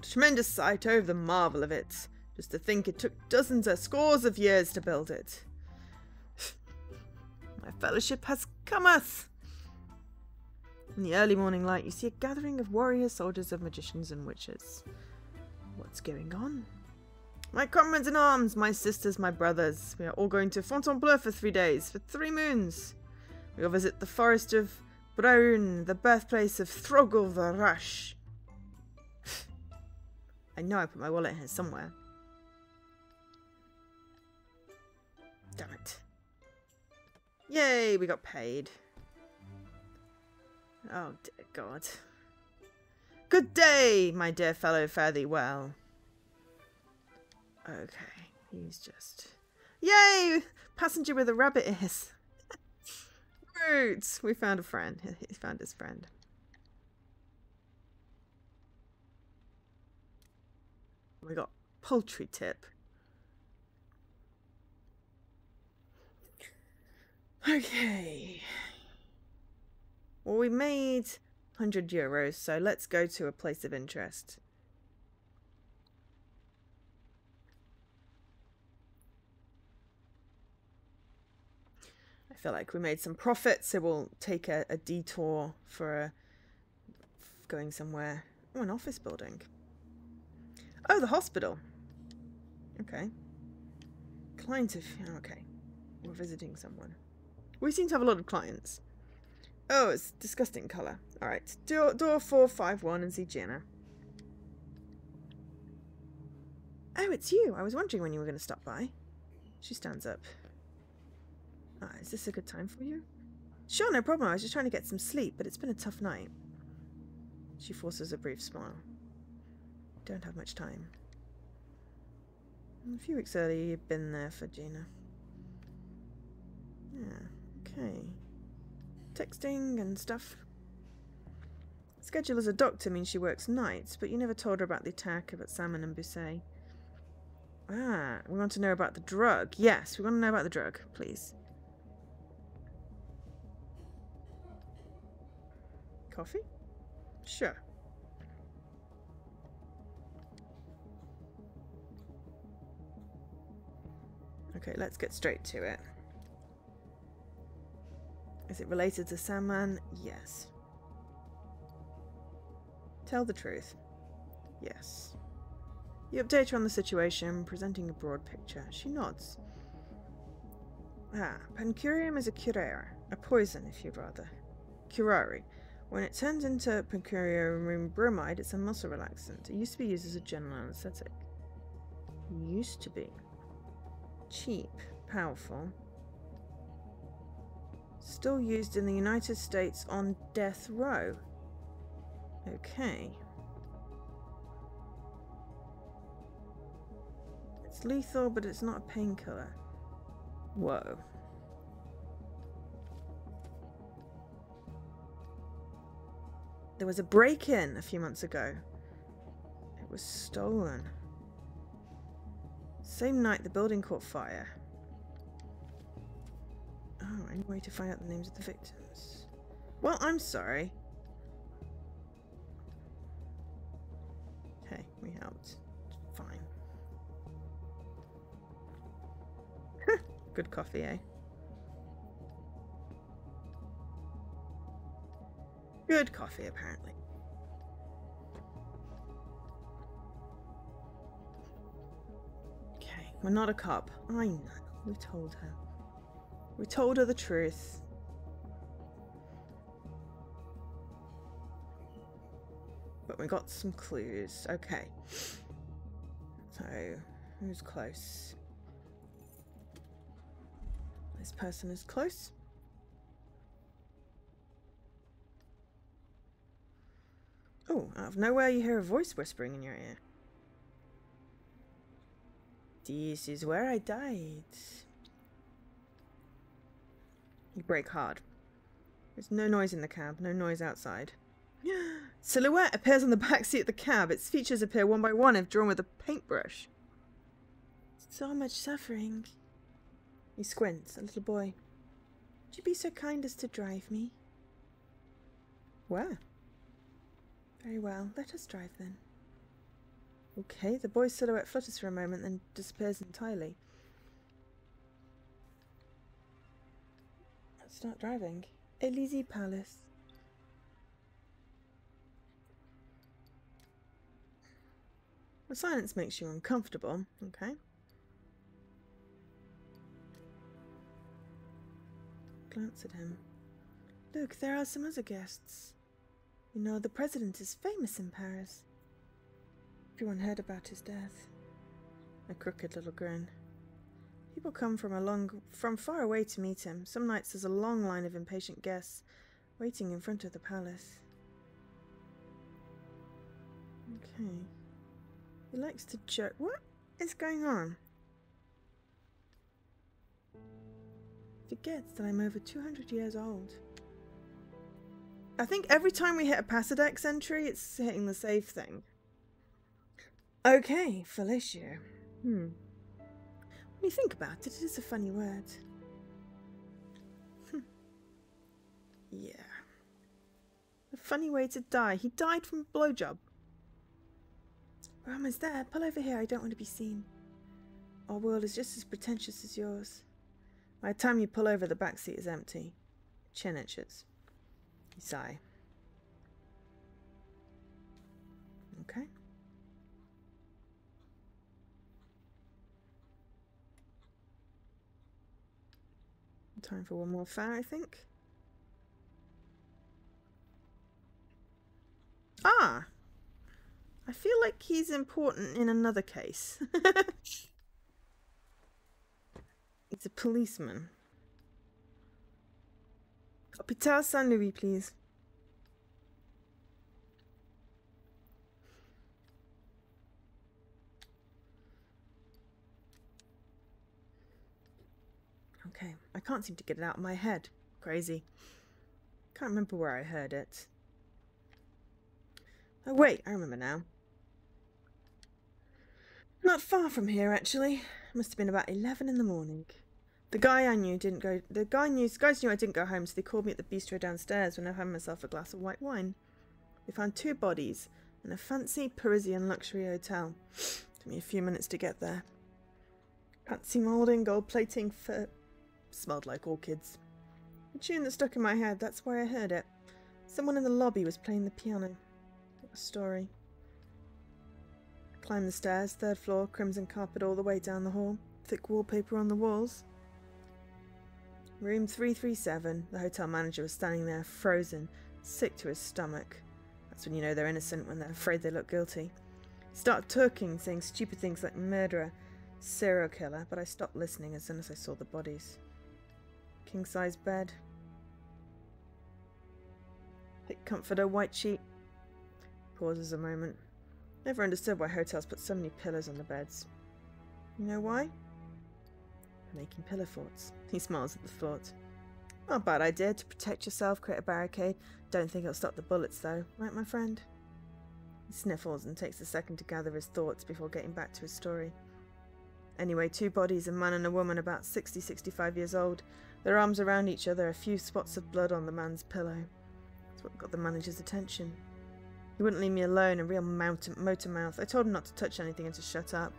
Tremendous sight, oh, the marvel of it. Just to think it took dozens or scores of years to build it. My fellowship has cometh. In the early morning light, you see a gathering of warriors, soldiers, of magicians and witches. What's going on? My comrades in arms, my sisters, my brothers. We are all going to Fontainebleau for 3 days, for 3 moons. We will visit the forest of Braun, the birthplace of Throgl the Rash. I know I put my wallet here somewhere. Damn it. Yay, we got paid. Oh, dear God. Good day, my dear fellow, fare thee well. Okay, he's just... Yay! Passenger with a rabbit ears. Roots! We found a friend. He found his friend. We got poultry tip. Okay. Well, we made 100 euros, so let's go to a place of interest. I feel like we made some profit, so we'll take a detour for going somewhere. Oh, an office building. Oh, the hospital. Okay. Client of... Okay. We're visiting someone. We seem to have a lot of clients. Oh, it's disgusting colour. Alright. Door 451 and see Gianna. Oh, it's you. I was wondering when you were going to stop by. She stands up. Ah, is this a good time for you? Sure, no problem. I was just trying to get some sleep, but it's been a tough night. She forces a brief smile. Don't have much time. A few weeks earlier, you'd been there for Gina. Yeah, okay. Texting and stuff. Schedule as a doctor means she works nights, but you never told her about the attack about Sandman and Busset. Ah, we want to know about the drug. Yes, we want to know about the drug, please. Coffee? Sure. Okay, let's get straight to it. Is it related to Sandman? Yes. Tell the truth. Yes. You update her on the situation, presenting a broad picture. She nods. Ah, pancurium is a curare, a poison if you'd rather. Curare. When it turns into pancurium bromide, it's a muscle relaxant. It used to be used as a general anesthetic. Used to be. Cheap, powerful. Still used in the United States on death row. Okay. It's lethal, but it's not a painkiller. Whoa. There was a break-in a few months ago. It was stolen. Same night the building caught fire. Oh, any way to find out the names of the victims? Well, I'm sorry. Hey, we helped. Fine. Good coffee, eh? Good coffee, apparently. Okay, we're not a cop. I know. We told her. We told her the truth. But we got some clues. Okay. So, who's close? This person is close. Oh, out of nowhere you hear a voice whispering in your ear. This is where I died. You brake hard. There's no noise in the cab, no noise outside. Silhouette appears on the back seat of the cab. Its features appear one by one if drawn with a paintbrush. So much suffering. He squints, a little boy. Would you be so kind as to drive me? Where? Very well, let us drive then. Okay, the boy's silhouette flutters for a moment, then disappears entirely. Let's start driving. Elysee Palace. The silence makes you uncomfortable, okay? Glance at him. Look, there are some other guests. You know, the president is famous in Paris. Everyone heard about his death. A crooked little grin. People come from far away to meet him. Some nights there's a long line of impatient guests waiting in front of the palace. Okay. He likes to joke. What is going on? Forgets that I'm over 200 years old. I think every time we hit a Passadex entry, it's hitting the save thing. Okay, fellatio. When you think about it, it is a funny word. Yeah. A funny way to die. He died from a blowjob. We're almost there. Pull over here. I don't want to be seen. Our world is just as pretentious as yours. By the time you pull over, the back seat is empty. Chin itches. You sigh. Okay. Time for one more fan, I think. Ah! I feel like he's important in another case. It's a policeman. Hôpital Saint-Louis, please. Okay, I can't seem to get it out of my head. Crazy. Can't remember where I heard it. Oh wait, I remember now. Not far from here, actually. Must have been about 11 in the morning. The guys knew I didn't go home, so they called me at the bistro downstairs when I had myself a glass of white wine. They found 2 bodies in a fancy Parisian luxury hotel. Took me a few minutes to get there. Fancy moulding, gold plating, fur. Smelled like orchids. A tune that stuck in my head, that's why I heard it. Someone in the lobby was playing the piano. What a story. Climbed the stairs, 3rd floor, crimson carpet all the way down the hall, thick wallpaper on the walls. Room 337, the hotel manager was standing there, frozen, sick to his stomach. That's when you know they're innocent, when they're afraid they look guilty. He started talking, saying stupid things like murderer, serial killer, but I stopped listening as soon as I saw the bodies. King-size bed. Thick comforter, white sheet. Pauses a moment. Never understood why hotels put so many pillows on the beds. You know why? Making pillow forts. He smiles at the thought. Not a bad idea to protect yourself, create a barricade. Don't think it'll stop the bullets though, right my friend? He sniffles and takes a second to gather his thoughts before getting back to his story. Anyway, 2 bodies, a man and a woman about 60, 65 years old. Their arms around each other, a few spots of blood on the man's pillow. That's what got the manager's attention. He wouldn't leave me alone, a real motor mouth. I told him not to touch anything and to shut up.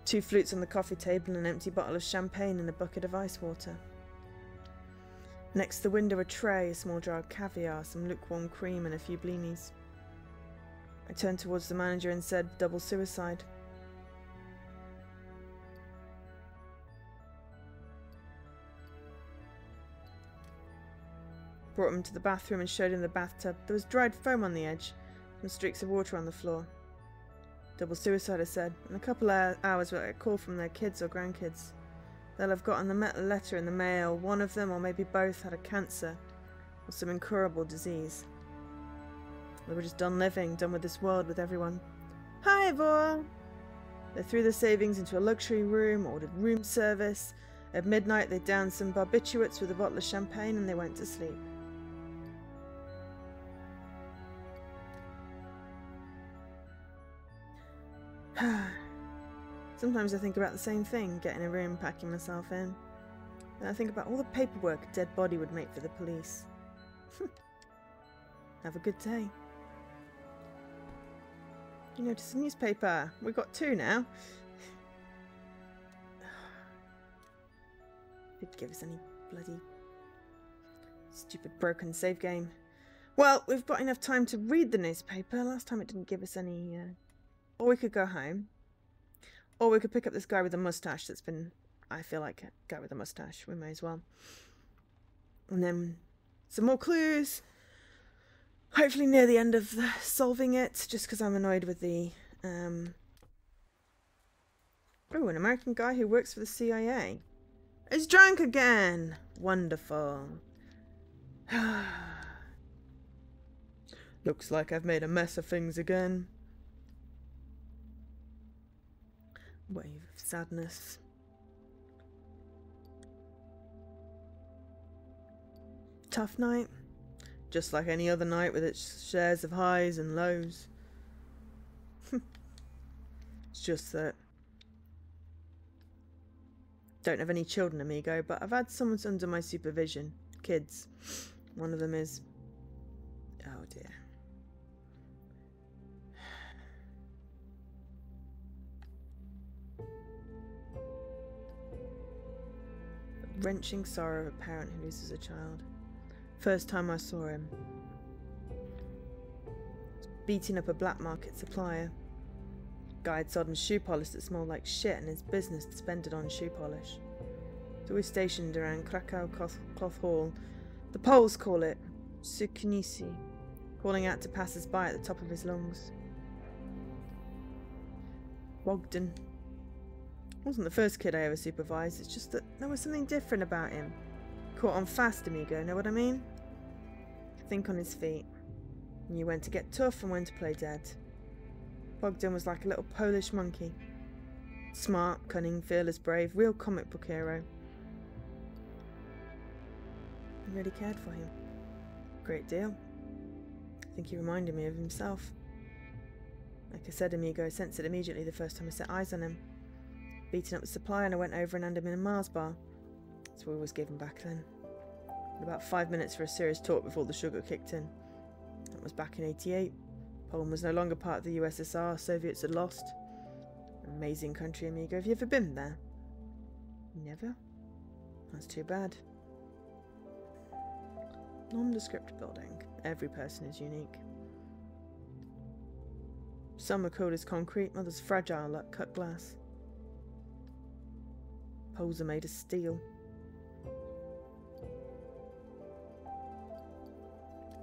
2 flutes on the coffee table and an empty bottle of champagne and a bucket of ice water. Next to the window a tray, a small jar of caviar, some lukewarm cream and a few blinis. I turned towards the manager and said, double suicide. Brought him to the bathroom and showed him the bathtub. There was dried foam on the edge, some streaks of water on the floor. Double suicide, I said. In a couple of hours we'll get a call from their kids or grandkids. They'll have gotten the letter in the mail. One of them, or maybe both, had a cancer or some incurable disease. They were just done living, done with this world, with everyone. Hi, Vor! They threw their savings into a luxury room, ordered room service. At midnight they downed some barbiturates with a bottle of champagne and they went to sleep. Sometimes I think about the same thing, getting a room, packing myself in. And I think about all the paperwork a dead body would make for the police. Have a good day. You notice a newspaper. We've got 2 now. Did give us any bloody stupid broken save game. Well, we've got enough time to read the newspaper. Last time it didn't give us any... Or we could go home. Or we could pick up this guy with a mustache that's been... I feel like a guy with a mustache. We may as well. And then some more clues. Hopefully near the end of solving it, just because I'm annoyed with the... Oh, an American guy who works for the CIA. He's drunk again! Wonderful. Looks like I've made a mess of things again. Wave of sadness. Tough night. Just like any other night with its shares of highs and lows. It's just that... Don't have any children, amigo, but I've had someone under my supervision. Kids. One of them is... Oh dear. The wrenching sorrow of a parent who loses a child. First time I saw him. Beating up a black market supplier. Guy had sold him shoe polish that smelled like shit and his business depended on shoe polish. It's always stationed around Krakow Cloth Hall. The Poles call it Suknisi, calling out to passers-by at the top of his lungs. Bogdan. Wasn't the first kid I ever supervised, it's just that there was something different about him. Caught on fast, amigo, know what I mean? Think on his feet. Knew when to get tough and when to play dead. Bogdan was like a little Polish monkey. Smart, cunning, fearless, brave, real comic book hero. He really cared for him. Great deal. I think he reminded me of himself. Like I said, amigo, I sensed it immediately the first time I set eyes on him. Beating up the supply, and I went over and handed him a Mars bar. That's what we always gave him back then. About 5 minutes for a serious talk before the sugar kicked in. That was back in '88. Poland was no longer part of the USSR. Soviets had lost. Amazing country, amigo. Have you ever been there? Never? That's too bad. Nondescript building. Every person is unique. Some are cold as concrete, others fragile like cut glass. Poles are made of steel.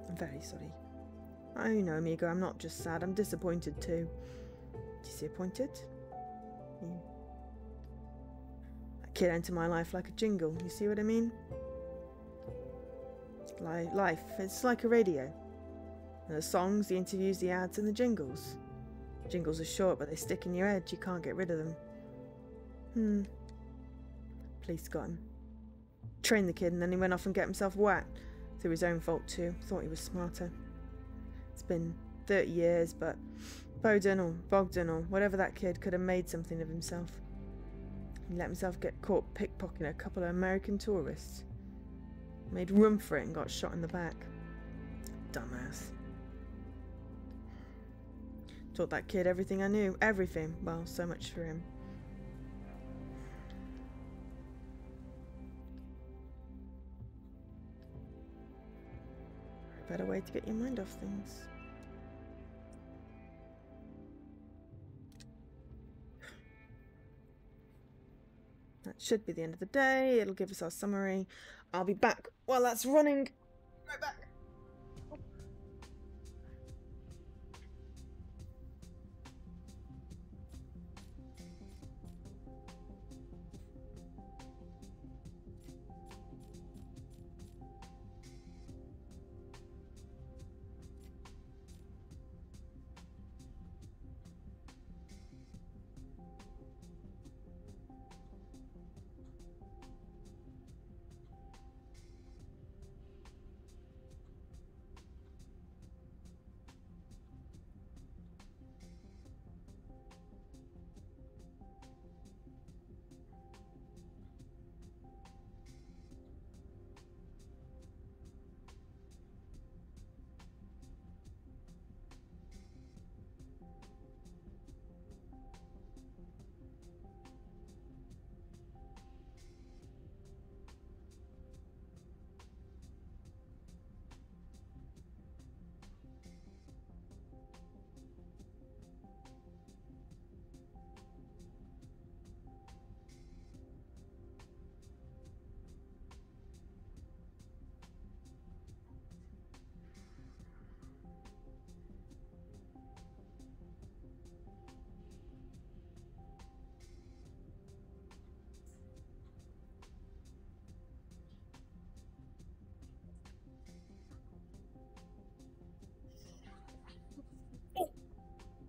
I'm very sorry. I know, amigo, I'm not just sad, I'm disappointed too. Disappointed? Yeah. That kid entered my life like a jingle, you see what I mean? Life, it's like a radio. And the songs, the interviews, the ads, and the jingles. Jingles are short, but they stick in your head, you can't get rid of them. Police got him. Trained the kid, and then he went off and got himself whacked. Through his own fault too. Thought he was smarter. It's been 30 years, but Bogdan or whatever that kid could have made something of himself. He let himself get caught pickpocketing a couple of American tourists. Made room for it and got shot in the back. Dumbass. Taught that kid everything I knew. Everything. Well, so much for him. A better way to get your mind off things. That should be the end of the day. It'll give us our summary. I'll be back while that's running. Right back.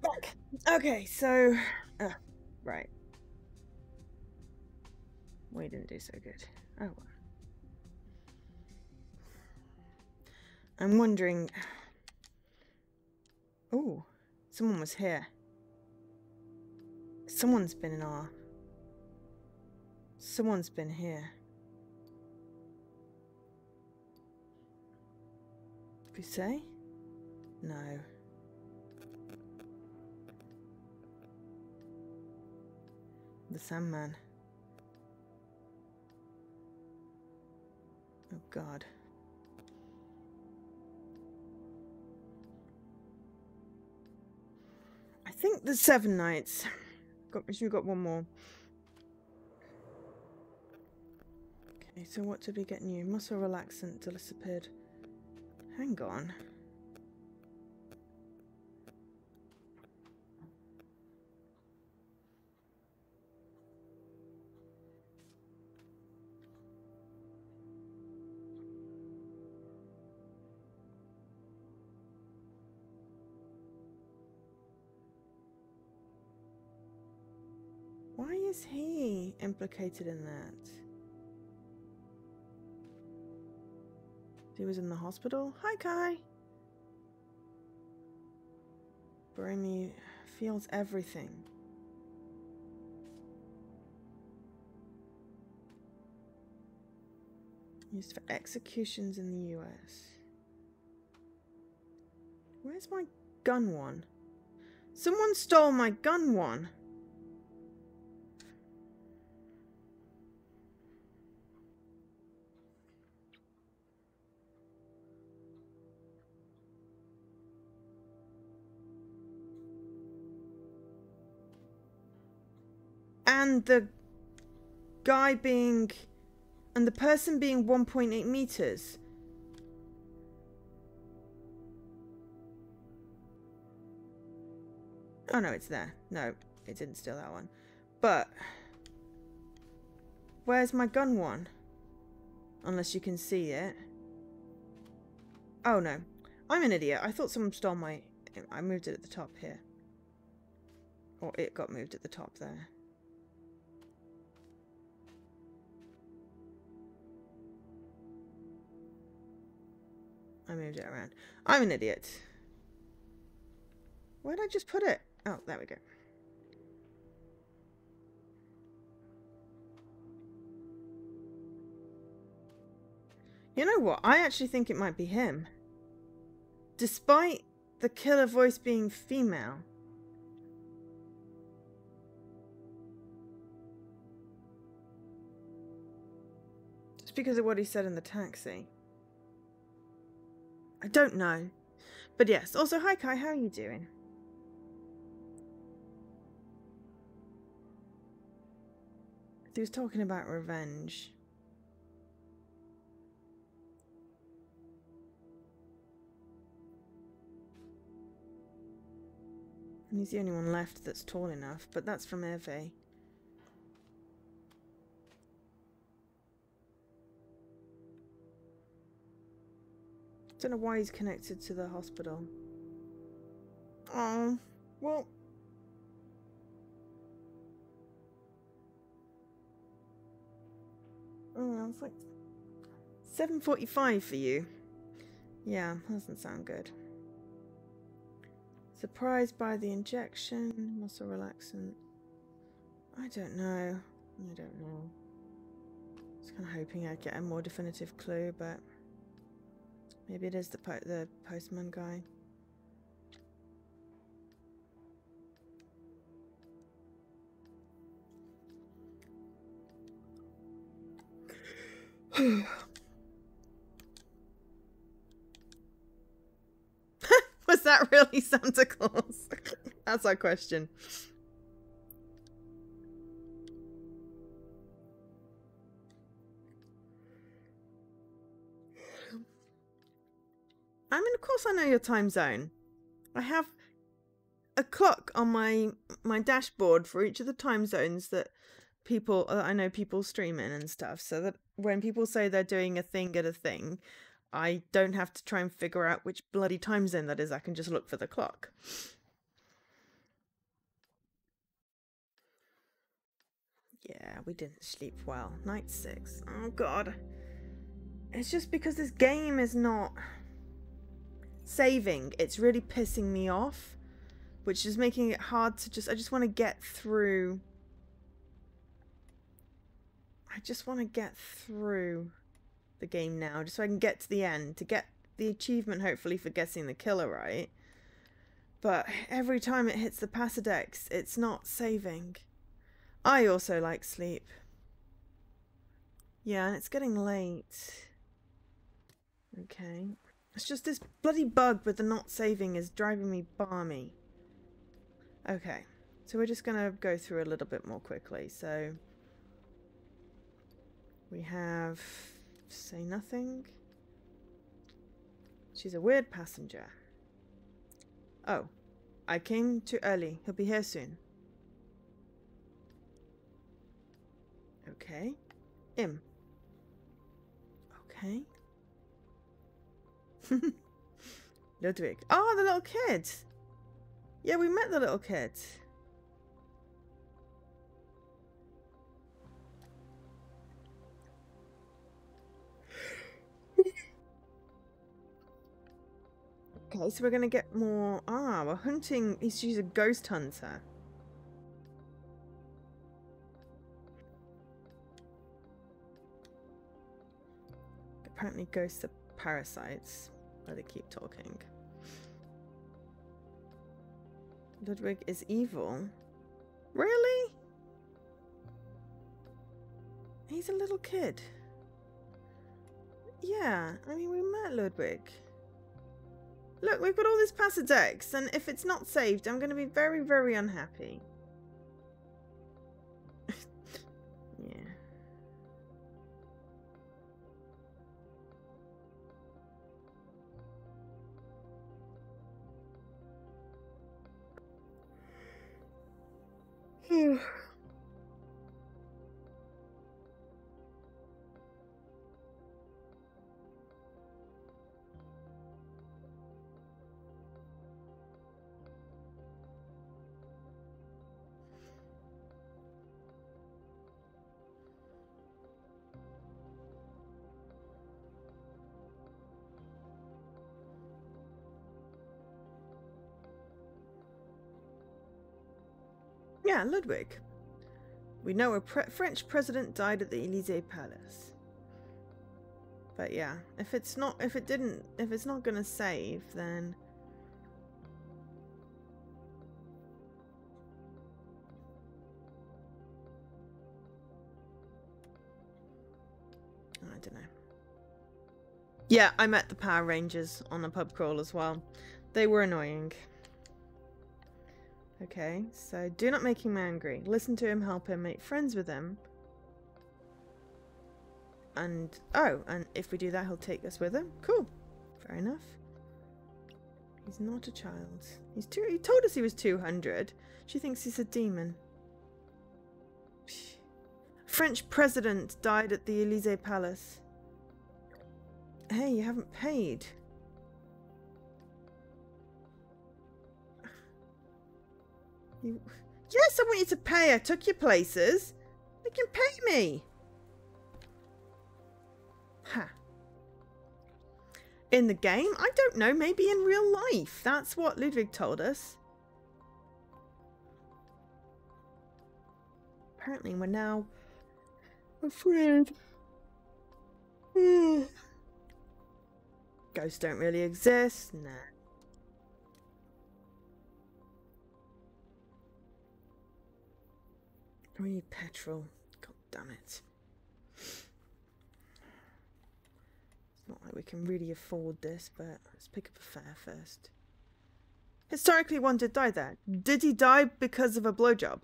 Back. Okay, so... right. We didn't do so good. Oh well. I'm wondering... Oh, someone was here. Someone's been in our... Someone's been here. Did we say? No. The Sandman. Oh God. I think there's 7 nights. We've got one more. Okay, so what did we get new? Muscle relaxant disappeared. Hang on. Why is he implicated in that? He was in the hospital. Hi, Kai. Brainy feels everything. Used for executions in the US. Where's my gun one? Someone stole my gun one. And the guy being... And the person being 1.8 meters. Oh no, it's there. No, it didn't steal that one. But... Where's my gun one? Unless you can see it. Oh no. I'm an idiot. I thought someone stole my... I moved it at the top here. Or it got moved at the top there. I moved it around. I'm an idiot. Where'd I just put it? Oh, there we go. You know what? I actually think it might be him. Despite the killer voice being female. Just because of what he said in the taxi. I don't know. But yes. Also, hi Kai, how are you doing? He was talking about revenge. And he's the only one left that's tall enough, but that's from Evie. Don't know why he's connected to the hospital. Oh, well. Oh, it's like 7:45 for you. Yeah, doesn't sound good. Surprised by the injection, muscle relaxant. I don't know. I don't know. I was kind of hoping I'd get a more definitive clue, but maybe it is the postman guy. Was that really Santa Claus? That's our question. I mean, of course I know your time zone. I have a clock on my dashboard for each of the time zones that I know people stream in and stuff, so that when people say they're doing a thing at a thing, I don't have to try and figure out which bloody time zone that is. I can just look for the clock. Yeah, we didn't sleep well. Night 6. Oh god. It's just because this game is not saving. It's really pissing me off, which is making it hard to I just want to get through. I just want to get through the game now, just so I can get to the end, to get the achievement, hopefully, for guessing the killer right. But every time it hits the Passadex, it's not saving. I also like sleep. Yeah, and it's getting late. Okay. It's just this bloody bug with the not saving is driving me balmy. Okay. So we're just going to go through a little bit more quickly. So we have say nothing. She's a weird passenger. Oh. I came too early. He'll be here soon. Okay. Him. Okay. Ludwig. Oh, the little kid. Yeah, we met the little kid. Okay, so we're going to get more... Ah, we're hunting... She's a ghost hunter. Apparently ghosts are parasites. Why they keep talking. Ludwig is evil. Really? He's a little kid. Yeah, I mean, we met Ludwig. Look, we've got all this Passadex, and if it's not saved, I'm going to be very, very unhappy. Yeah. Yeah, Ludwig. We know a French president died at the Elysee Palace. But yeah, if it's not gonna save, then I don't know. Yeah, I met the Power Rangers on a pub crawl as well. They were annoying. Okay, so do not make him angry. Listen to him, help him, make friends with him. And, oh, and if we do that, he'll take us with him. Cool. Fair enough. He's not a child. He told us he was 200. She thinks he's a demon. French president died at the Elysee Palace. Hey, you haven't paid. Yes, I want you to pay. I took your places. You can pay me. Ha. In the game? I don't know. Maybe in real life. That's what Ludwig told us. Apparently we're now afraid. Ghosts don't really exist. Nah. We need petrol. God damn it. It's not like we can really afford this, but let's pick up a fare first. Historically, one did die there. Did he die because of a blowjob?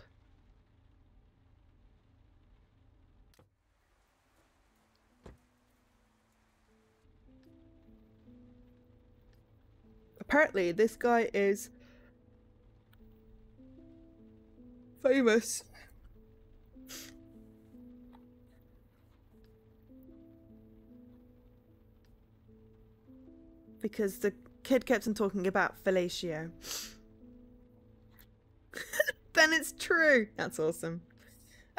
Apparently, this guy is famous. Because the kid kept on talking about fellatio. Then it's true. That's awesome.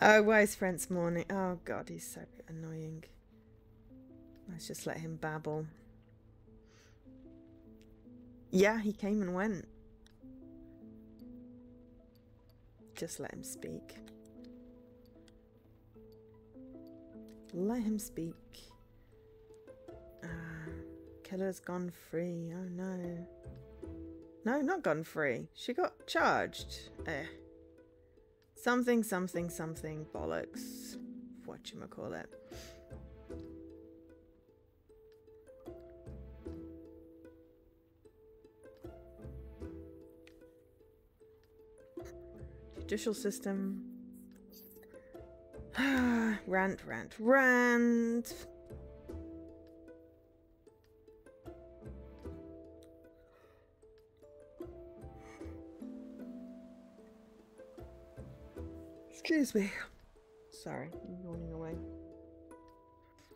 Oh, why is Friends morning? Oh god, he's so annoying. Let's just let him babble. Yeah, he came and went. Just let him speak. Let him speak. Killer's gone free. Oh no. No, not gone free. She got charged. Something, something, something. Bollocks. Whatchamacallit. Judicial system. Rant, rant, rant. Excuse me. Sorry, I'm yawning away.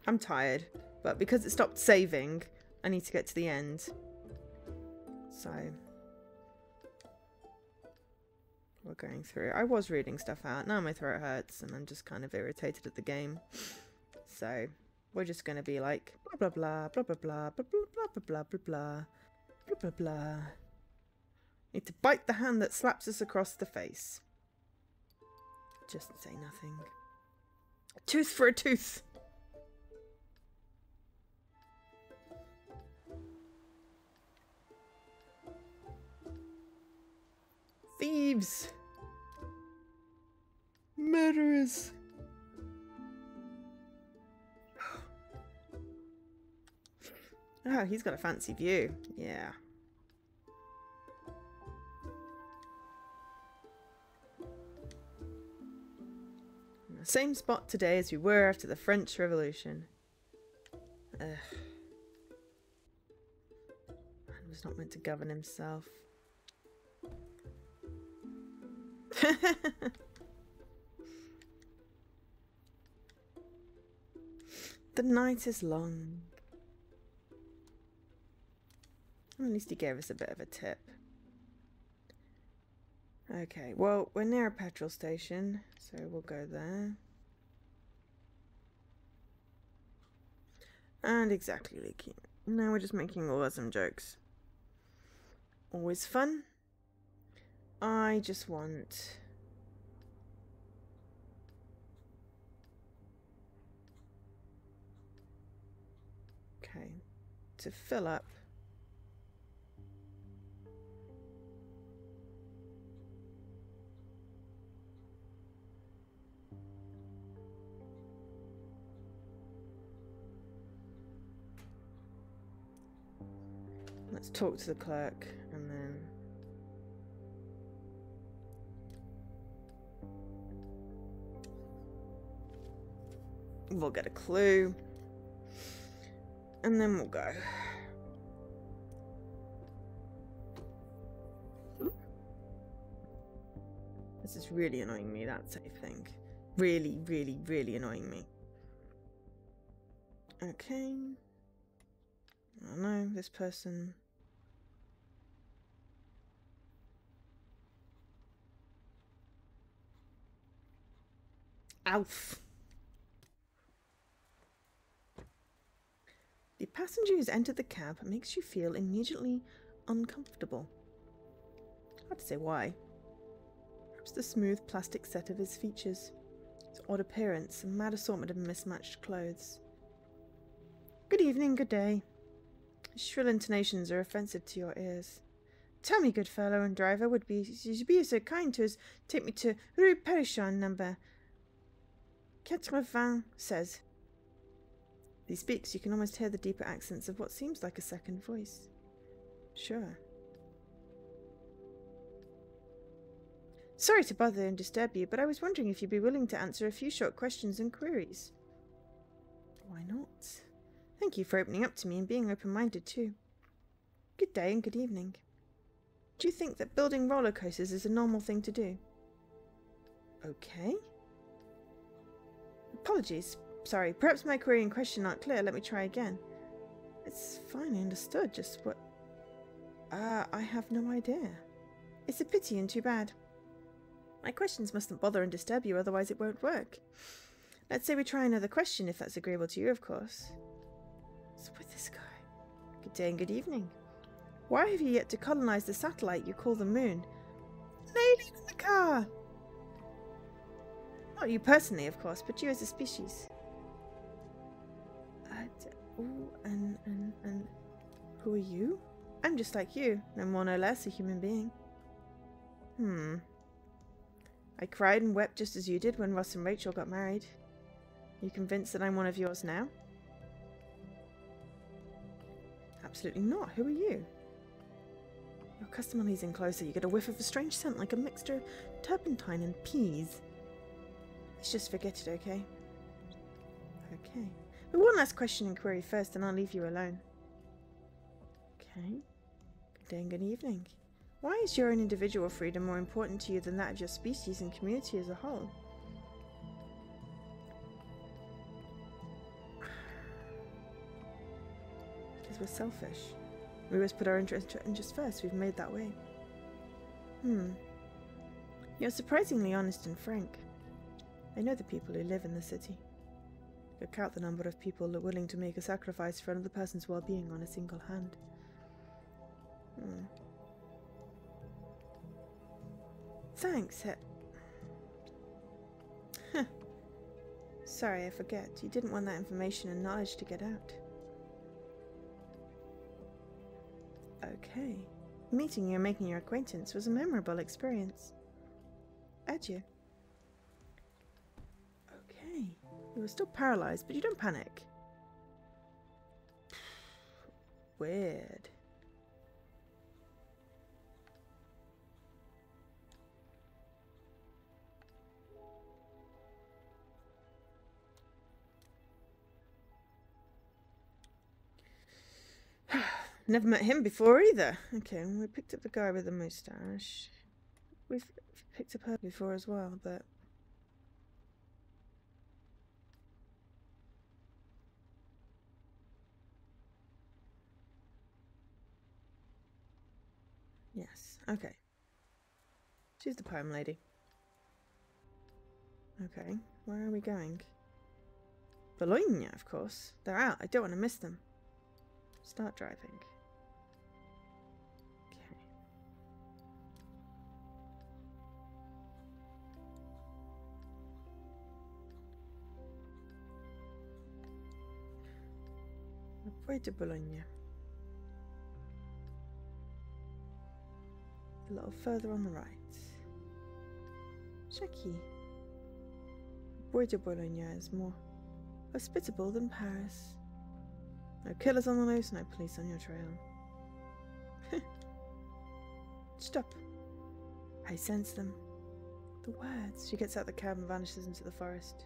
I'm tired, but because it stopped saving, I need to get to the end. So we're going through. I was reading stuff out. Now my throat hurts and I'm just kind of irritated at the game. So we're just going to be like blah blah blah blah blah blah blah blah blah blah blah blah. Blah, blah, blah. Need to bite the hand that slaps us across the face. Just say nothing. A tooth for a tooth. Thieves. Murderers. Oh, he's got a fancy view. Yeah. In the same spot today as we were after the French Revolution. Ugh. Man was not meant to govern himself. The night is long. At least he gave us a bit of a tip. Okay, well, we're near a petrol station, so we'll go there. And exactly leaking. Now we're just making awesome jokes. Always fun. I just want... Okay, to fill up. Let's talk to the clerk and then... we'll get a clue. And then we'll go. This is really annoying me, that save thing. Really, really, really annoying me. Okay. Oh no, this person... Alf. The passenger who's entered the cab makes you feel immediately uncomfortable. Hard to say why. Perhaps the smooth plastic set of his features, his odd appearance, and mad assortment of mismatched clothes. Good evening, good day. His shrill intonations are offensive to your ears. Tell me, good fellow and driver, would you be so kind to as take me to Rue Perichon, number 80, says. As he speaks, you can almost hear the deeper accents of what seems like a second voice. Sure. Sorry to bother and disturb you, but I was wondering if you'd be willing to answer a few short questions and queries. Why not? Thank you for opening up to me and being open-minded too. Good day and good evening. Do you think that building roller coasters is a normal thing to do? Okay. Apologies. Sorry, perhaps my query and question aren't clear. Let me try again. It's fine, I understood. Just what... I have no idea. It's a pity and too bad. My questions mustn't bother and disturb you, otherwise it won't work. Let's say we try another question, if that's agreeable to you, of course. What's with this guy? Good day and good evening. Why have you yet to colonize the satellite you call the moon? Lady in the car! Not you personally, of course, but you as a species. And who are you? I'm just like you, no more no less a human being. I cried and wept just as you did when Ross and Rachel got married. You convinced that I'm one of yours now? Absolutely not. Who are you? Your customer leans in closer. You get a whiff of a strange scent like a mixture of turpentine and peas. Let's just forget it, okay? Okay. But one last question and query first, and I'll leave you alone. Okay. Good day and good evening. Why is your own individual freedom more important to you than that of your species and community as a whole? Because we're selfish. We always put our interests first. We've made that way. You're surprisingly honest and frank. I know the people who live in the city. You could count the number of people that are willing to make a sacrifice for another person's well-being on a single hand. Hmm. Thanks, Huh. Sorry, I forget. You didn't want that information and knowledge to get out. Okay. Meeting you and making your acquaintance was a memorable experience. Adieu. Okay. You were still paralyzed, but you don't panic. Weird. Never met him before either. Okay, we picked up the guy with the moustache. We've picked up her before as well, but... Yes, okay. She's the poem lady. Okay, where are we going? Bologna, of course. They're out. I don't want to miss them. Start driving. Okay. Way to Bologna. A little further on the right. Checky. Way to Bologna is more hospitable than Paris. No killers on the loose, no police on your trail. Stop. I sense them. The words. She gets out the cab and vanishes into the forest.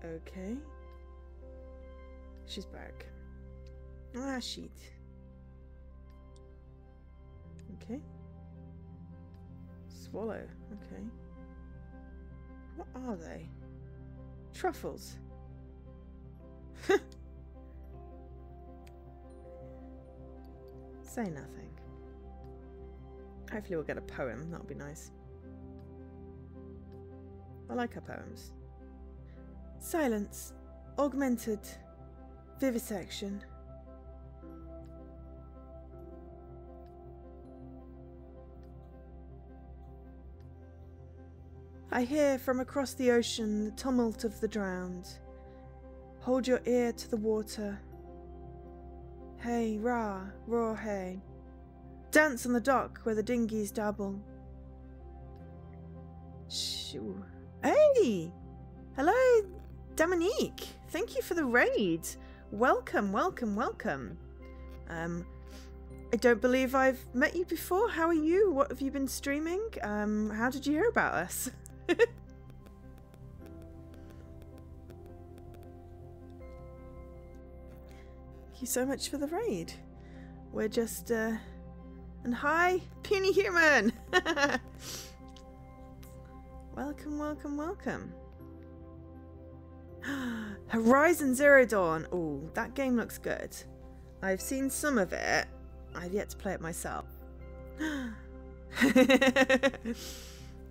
Okay. She's back. Ah, shit. Okay. Swallow. Okay. What are they? Truffles. Say nothing. Hopefully we'll get a poem. That'll be nice. I like her poems. Silence. Augmented. Vivisection. I hear from across the ocean the tumult of the drowned. Hold your ear to the water. Hey, Ra, roar, hey. Dance on the dock where the dinghies dabble. Shoo. Hey! Hello, Dominique. Thank you for the raid. Welcome, welcome, welcome. I don't believe I've met you before. How are you? What have you been streaming? How did you hear about us? Thank you so much for the raid. We're just, and hi, puny human! Welcome, welcome, welcome. Horizon Zero Dawn. Oh, that game looks good. I've seen some of it. I've yet to play it myself.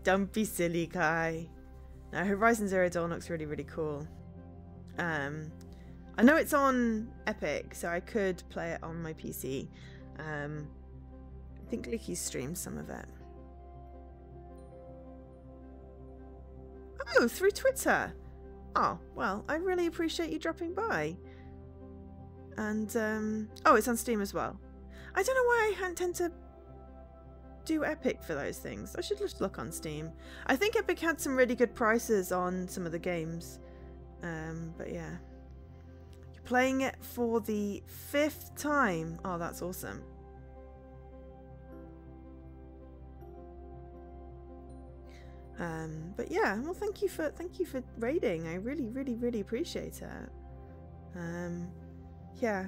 Don't be silly, Kai. No, Horizon Zero Dawn looks really, really cool. I know it's on Epic, so I could play it on my PC. I think Licky streamed some of it. Oh, through Twitter. Oh, well, I really appreciate you dropping by. And, oh, it's on Steam as well. I don't know why I tend to do Epic for those things. I should just look on Steam. I think Epic had some really good prices on some of the games. But yeah. You're playing it for the 5th time. Oh, that's awesome. But yeah, well, thank you for raiding. I really appreciate it. Yeah,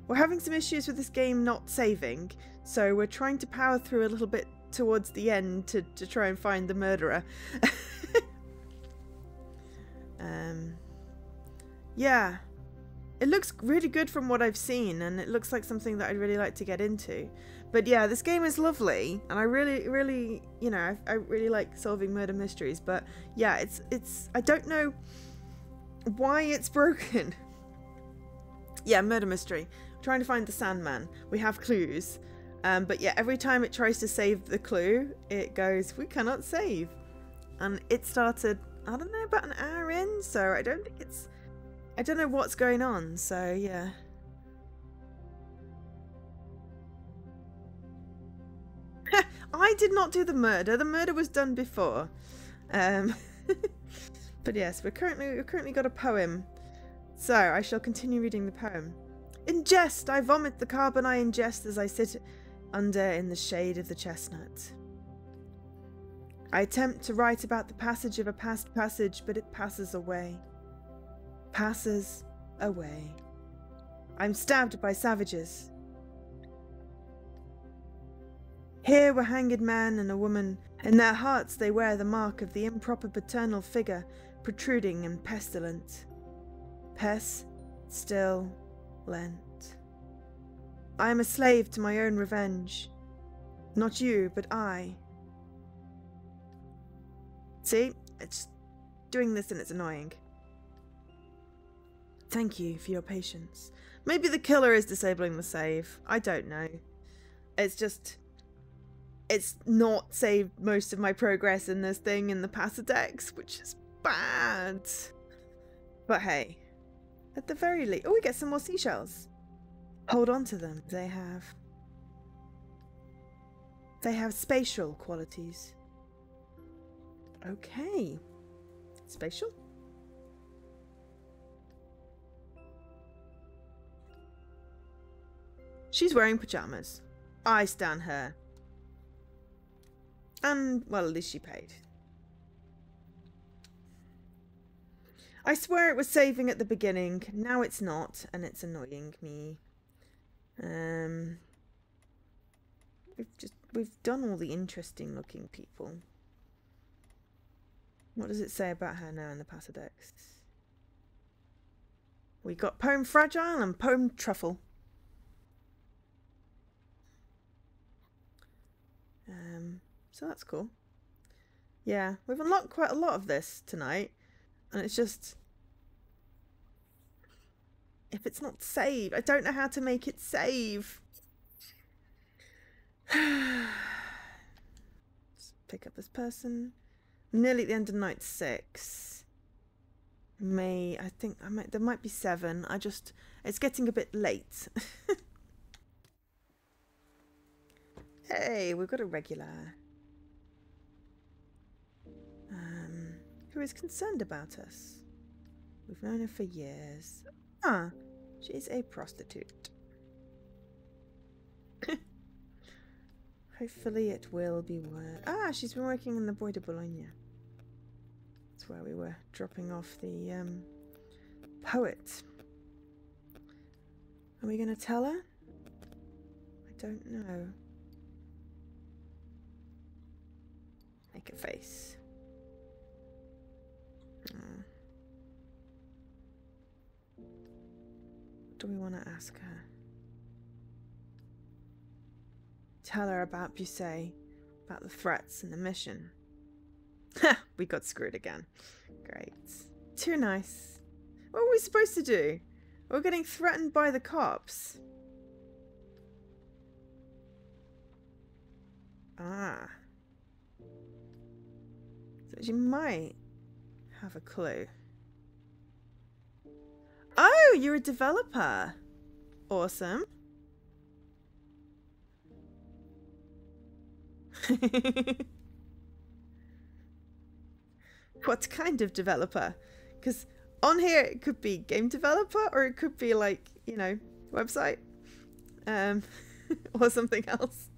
we're having some issues with this game not saving, so we're trying to power through a little bit towards the end to try and find the murderer. Yeah, it looks really good from what I've seen, and it looks like something that I'd really like to get into. But yeah, this game is lovely, and I really, you know, I really like solving murder mysteries. But yeah, it's I don't know why it's broken. Yeah, murder mystery. trying to find the Sandman. We have clues. But yeah, every time it tries to save the clue, it goes, we cannot save. And it started, I don't know, about an hour in, so I don't think it's... I don't know what's going on, so yeah. I did not do the murder. The murder was done before. But yes, we've currently got a poem. So I shall continue reading the poem. Ingest! I vomit the carbon I ingest as I sit under in the shade of the chestnut. I attempt to write about the passage of a past passage, but it passes away. Passes away. I'm stabbed by savages. Here were hanged man and a woman. In their hearts they wear the mark of the improper paternal figure, protruding and pestilent. Still lent. I am a slave to my own revenge. Not you, but I. See? It's doing this and it's annoying. Thank you for your patience. Maybe the killer is disabling the save. I don't know. It's just... It's not saved most of my progress in this thing in the Passadex, which is bad. But hey, at the very least... Oh, we get some more seashells. Hold on to them. They have spatial qualities. Okay. Spatial? She's wearing pajamas. I stan her. And, well, at least she paid. I swear it was saving at the beginning. Now it's not, and it's annoying me. We've done all the interesting looking people. What does it say about her now in the Passadex? We got Poem Fragile and Poem Truffle. So that's cool. Yeah, we've unlocked quite a lot of this tonight. And it's just... If it's not saved, I don't know how to make it save. Let's pick up this person. I'm nearly at the end of night 6. I think there might be 7. It's getting a bit late. Hey, we've got a regular. Who is concerned about us. We've known her for years. Ah, she's a prostitute. Hopefully it will be worth... Ah, she's been working in the Bois de Boulogne. That's where we were dropping off the poet. Are we going to tell her? I don't know. Make a face. What do we want to ask her? Tell her about Busset, about the threats and the mission. Ha! We got screwed again. Great. Too nice. What were we supposed to do? We're getting threatened by the cops. Ah. So she might have a clue. Oh, you're a developer. Awesome. What kind of developer? Because on here it could be game developer or it could be like, you know, website. Or something else.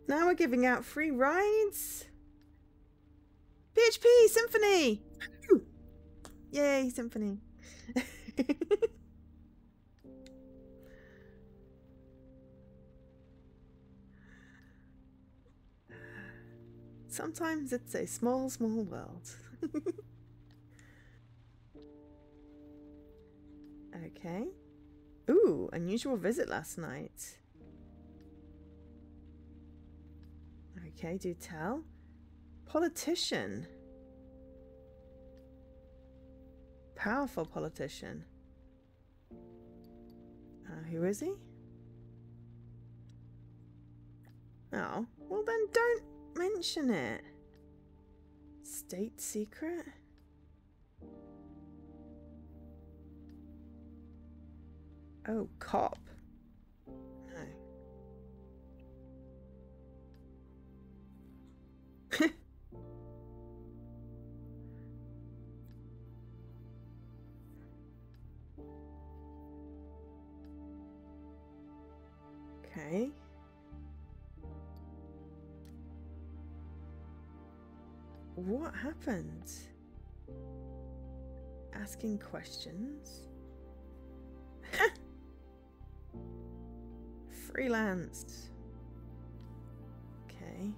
Now we're giving out free rides. PHP Symphony. Ooh. Yay, Symphony. Sometimes it's a small, small world. Okay. Ooh, unusual visit last night. Okay, do tell. Politician. Powerful politician. Who is he? Oh, well then don't mention it. State secret? Oh, cop. No. Okay. What happened? Asking questions? Freelance. Okay.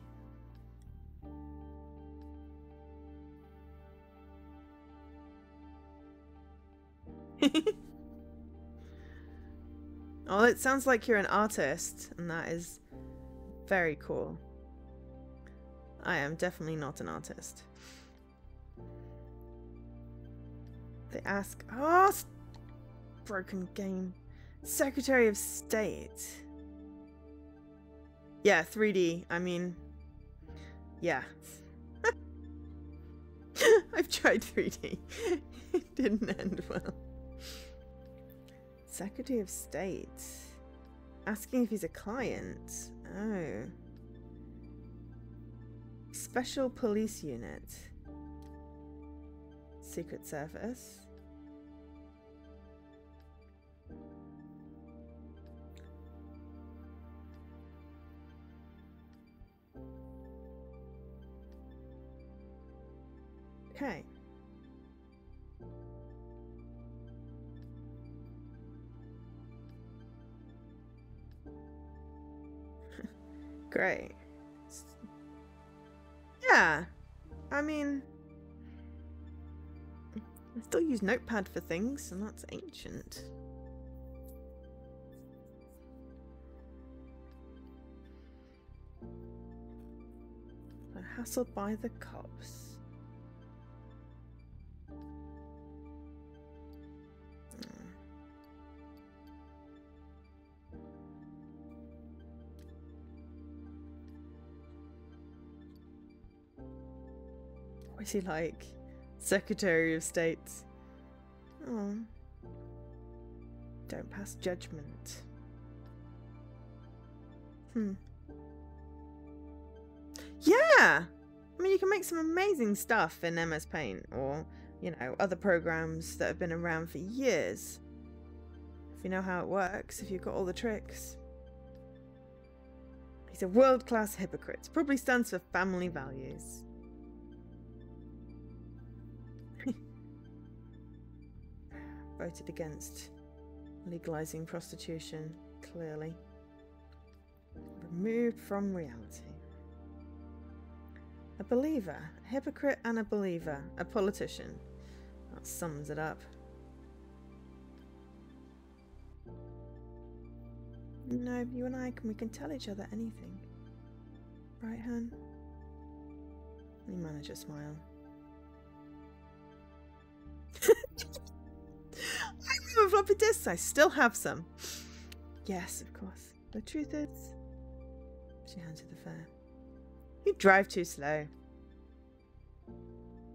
Oh, it sounds like you're an artist, and that is very cool. I am definitely not an artist. They ask, oh, broken game. Secretary of State. Yeah, 3D. I mean, yeah. I've tried 3D. It didn't end well. Secretary of State. Asking if he's a client. Oh. Special Police Unit. Secret Service. Okay. Great. Yeah. I mean, I still use Notepad for things, and that's ancient. So hassled by the cops. What is he like? Secretary of State. Oh. Don't pass judgment. Yeah! I mean, you can make some amazing stuff in MS Paint, or, you know, other programs that have been around for years. If you know how it works, if you've got all the tricks. He's a world-class hypocrite. Probably stands for family values. Voted against legalizing prostitution, clearly. Removed from reality. A believer, a hypocrite and a believer, a politician. That sums it up. No, you and I we can tell each other anything. Right, hun? You manage a smile. I remember floppy disks. I still have some. Yes, of course. The truth is, she hands you the fare. You drive too slow.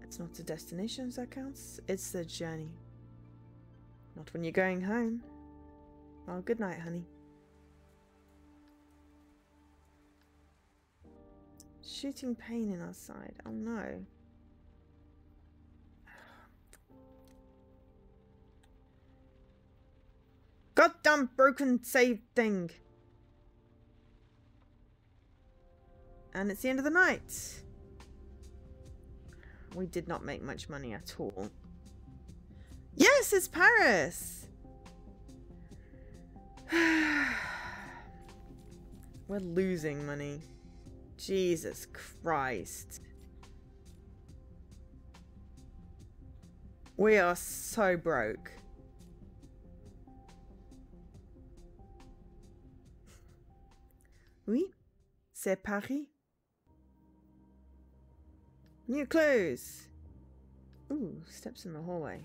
It's not the destinations that counts, it's the journey. Not when you're going home. Well, good night, honey. Shooting pain in our side. Oh no. Goddamn broken save thing. And it's the end of the night. We did not make much money at all. Yes, it's Paris. We're losing money. Jesus Christ. We are so broke. Oui, c'est Paris. New clues. Ooh, steps in the hallway.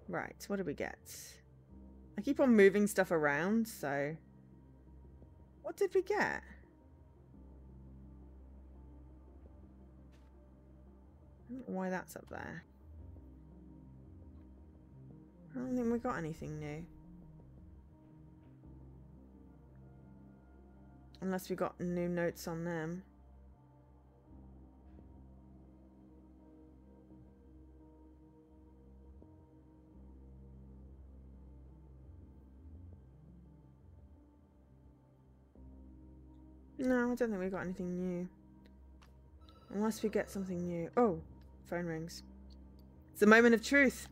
Right, what do we get? I keep on moving stuff around, so... What did we get? I don't know why that's up there. I don't think we got anything new. Unless we got new notes on them. No, I don't think we got anything new. Unless we get something new. Oh, phone rings. It's the moment of truth.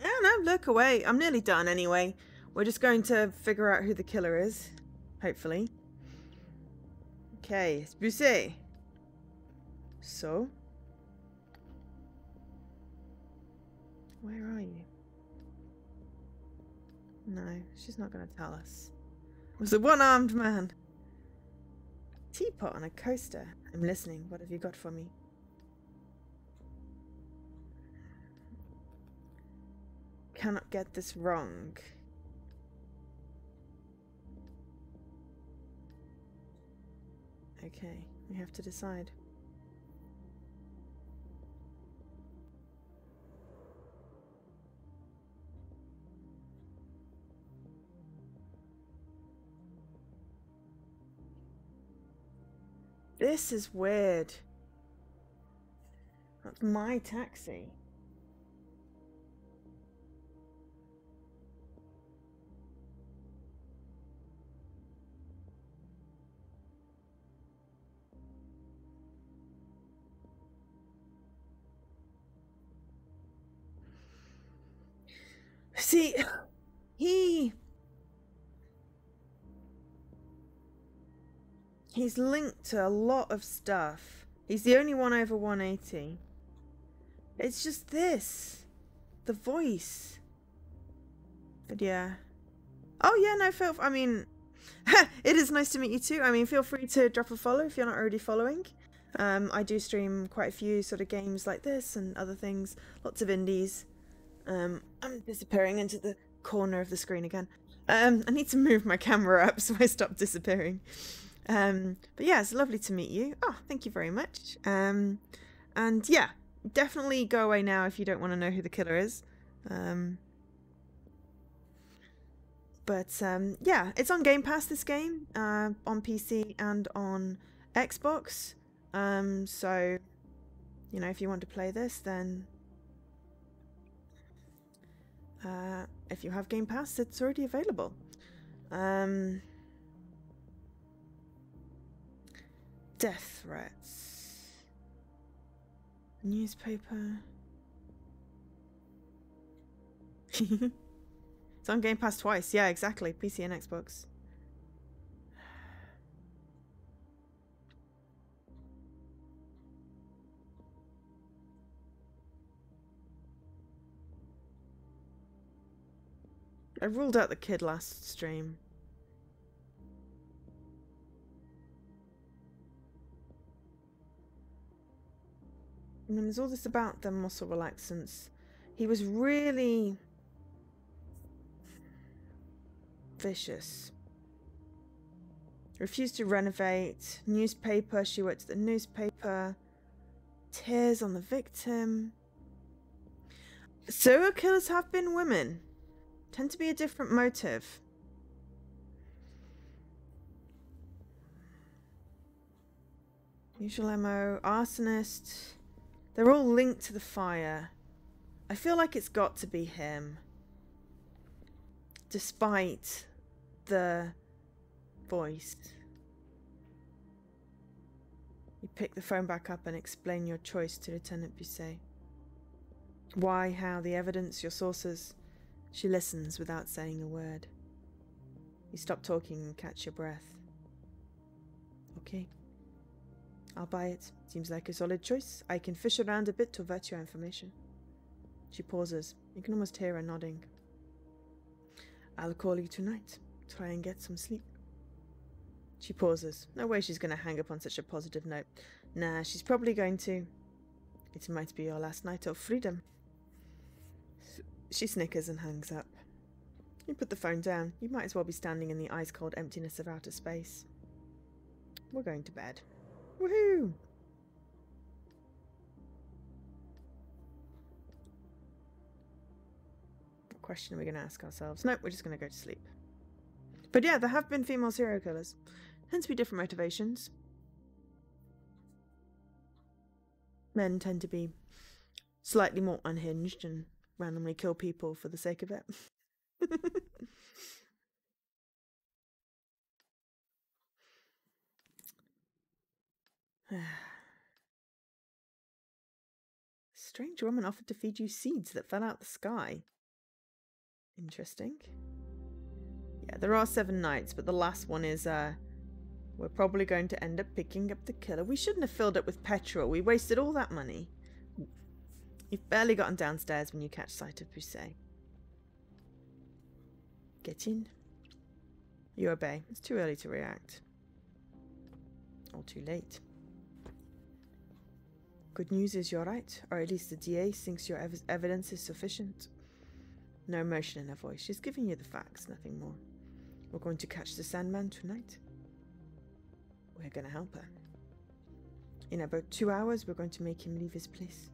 Oh no, look away. I'm nearly done anyway. We're just going to figure out who the killer is. Hopefully. Okay, it's Busset. So? Where are you? No, she's not going to tell us. It was a one-armed man. Teapot on a coaster. I'm listening. What have you got for me? Cannot get this wrong. Okay, we have to decide. This is weird. That's my taxi. See, he's linked to a lot of stuff. He's the only one over 180. It's just this. The voice. But yeah. Oh yeah, no, I mean, it is nice to meet you too. I mean, feel free to drop a follow if you're not already following. I do stream quite a few sort of games like this and other things. Lots of indies. I'm disappearing into the corner of the screen again. I need to move my camera up so I stop disappearing. But yeah, it's lovely to meet you. Oh, thank you very much. And yeah, definitely go away now if you don't want to know who the killer is. Yeah, it's on Game Pass, this game, on PC and on Xbox. So, you know, if you want to play this, then if you have Game Pass, it's already available. Death threats. Newspaper. It's on Game Pass twice. Yeah, exactly. PC and Xbox. I ruled out the kid last stream. I mean, there's all this about the muscle relaxants. He was really vicious. Refused to renovate. Newspaper. She worked at the newspaper. Tears on the victim. Serial killers have been women. Tend to be a different motive. Usual MO. Arsonist. They're all linked to the fire. I feel like it's got to be him. Despite the voice. You pick the phone back up and explain your choice to Lieutenant Busset. Why, how, the evidence, your sources. She listens without saying a word. You stop talking and catch your breath. Okay. I'll buy it. Seems like a solid choice. I can fish around a bit to vet your information. She pauses. You can almost hear her nodding. I'll call you tonight. Try and get some sleep. She pauses. No way she's going to hang up on such a positive note. Nah, she's probably going to. It might be your last night of freedom. She snickers and hangs up. You put the phone down. You might as well be standing in the ice-cold emptiness of outer space. We're going to bed. Woohoo! What question are we going to ask ourselves? Nope, we're just going to go to sleep. But yeah, there have been female serial killers. Tends to be different motivations. Men tend to be slightly more unhinged and randomly kill people for the sake of it. Strange woman offered to feed you seeds that fell out the sky. Interesting. Yeah, there are 7 nights, but the last one is, we're probably going to end up picking up the killer. We shouldn't have filled up with petrol. We wasted all that money. You've barely gotten downstairs when you catch sight of Busset. Get in. You obey. It's too early to react. Or too late. Good news is you're right, or at least the DA thinks your evidence is sufficient. No emotion in her voice. She's giving you the facts, nothing more. We're going to catch the Sandman tonight. We're going to help her. In about 2 hours, we're going to make him leave his place.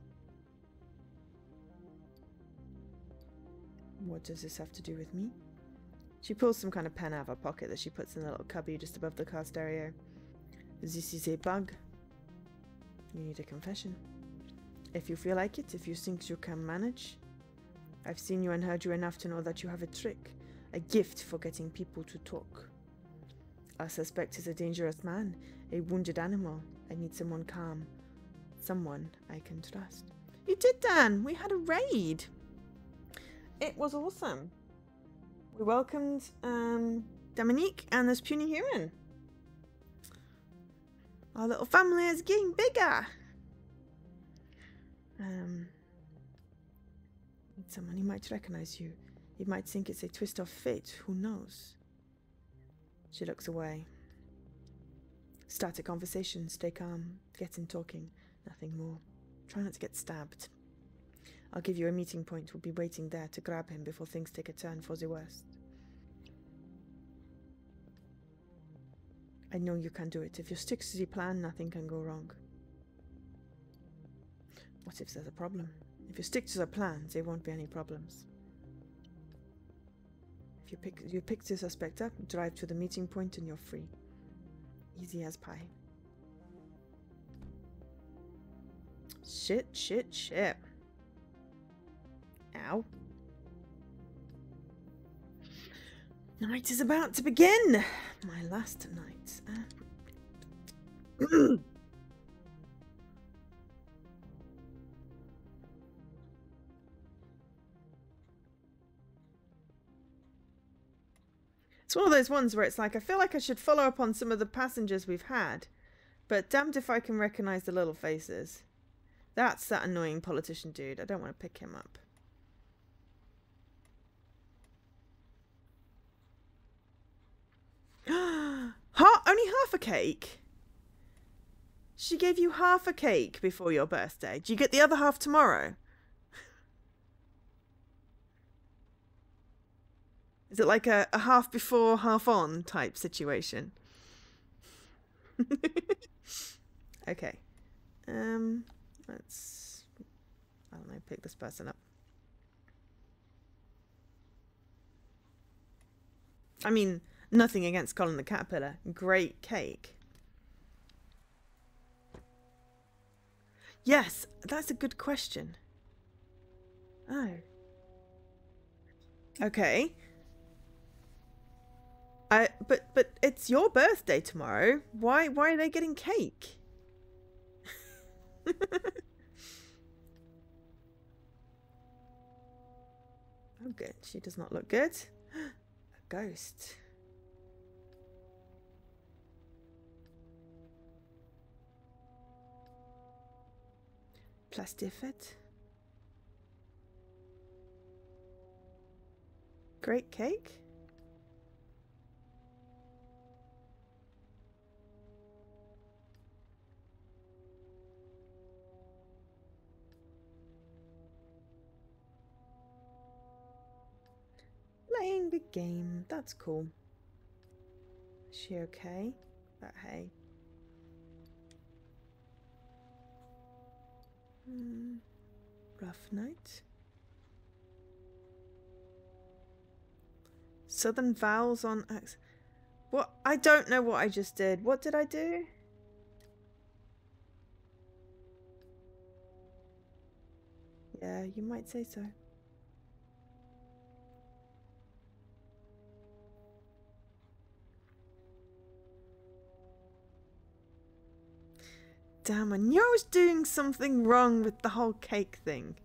What does this have to do with me? She pulls some kind of pen out of her pocket that she puts in the little cubby just above the car stereo. This is a bug. You need a confession. If you feel like it, if you think you can manage. I've seen you and heard you enough to know that you have a trick, a gift for getting people to talk. Our suspect is a dangerous man, a wounded animal. I need someone calm, someone I can trust. You did, Dan! We had a raid! It was awesome. We welcomed Dominique and this puny human. Our little family is getting bigger. Someone, he might recognize you. He might think it's a twist of fate. Who knows? She looks away. Start a conversation. Stay calm. Get in talking. Nothing more. Try not to get stabbed. I'll give you a meeting point. We'll be waiting there to grab him before things take a turn for the worst. I know you can do it. If you stick to the plan, nothing can go wrong. What if there's a problem? If you stick to the plan, there won't be any problems. If you pick the suspect up, drive to the meeting point and you're free. Easy as pie. Shit, shit, shit. Ow. Night is about to begin. My last night. It's one of those ones where it's like, I feel like I should follow up on some of the passengers we've had, but damned if I can recognize the little faces. That's that annoying politician dude. I don't want to pick him up. Only half a cake? She gave you half a cake before your birthday. Do you get the other half tomorrow? Is it like a half before, half on type situation? Okay. Let's, I don't know, pick this person up. I mean, nothing against Colin the Caterpillar. Great cake. Yes, that's a good question. Oh. Okay. But it's your birthday tomorrow. Why are they getting cake? Oh, good. She does not look good. A ghost. Plastifet. Great cake. playing the game. That's cool. Is she okay? But hey. Rough night. Southern vowels on X. What? I don't know what I just did. What did I do? Yeah, you might say so. Damn, I knew I was doing something wrong with the whole cake thing.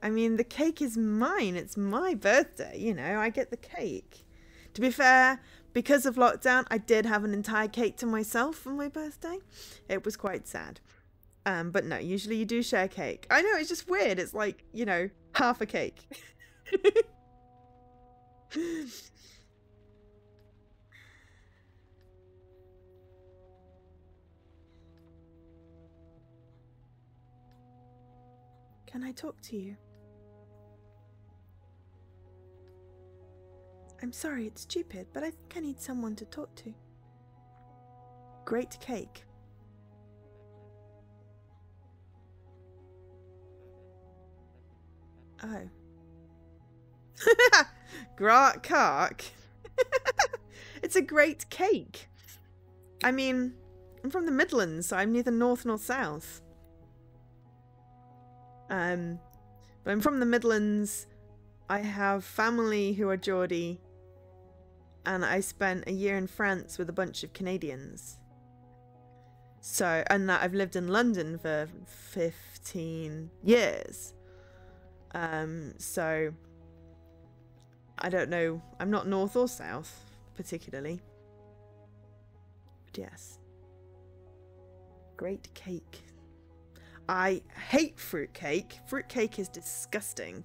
I mean, the cake is mine. It's my birthday, you know. I get the cake. To be fair, because of lockdown, I did have an entire cake to myself for my birthday. It was quite sad. But no, usually you do share cake. I know, it's just weird. It's like, you know, half a cake. Can I talk to you? I'm sorry, it's stupid, but I think I need someone to talk to. Great cake. Oh. Grat Kark. It's a great cake. I mean, I'm from the Midlands, so I'm neither north nor south. But I'm from the Midlands. I have family who are Geordie, and I spent a year in France with a bunch of Canadians. So, and that I've lived in London for 15 years. So I don't know. I'm not north or south particularly. But yes. Great cake. I hate fruitcake. Fruitcake is disgusting.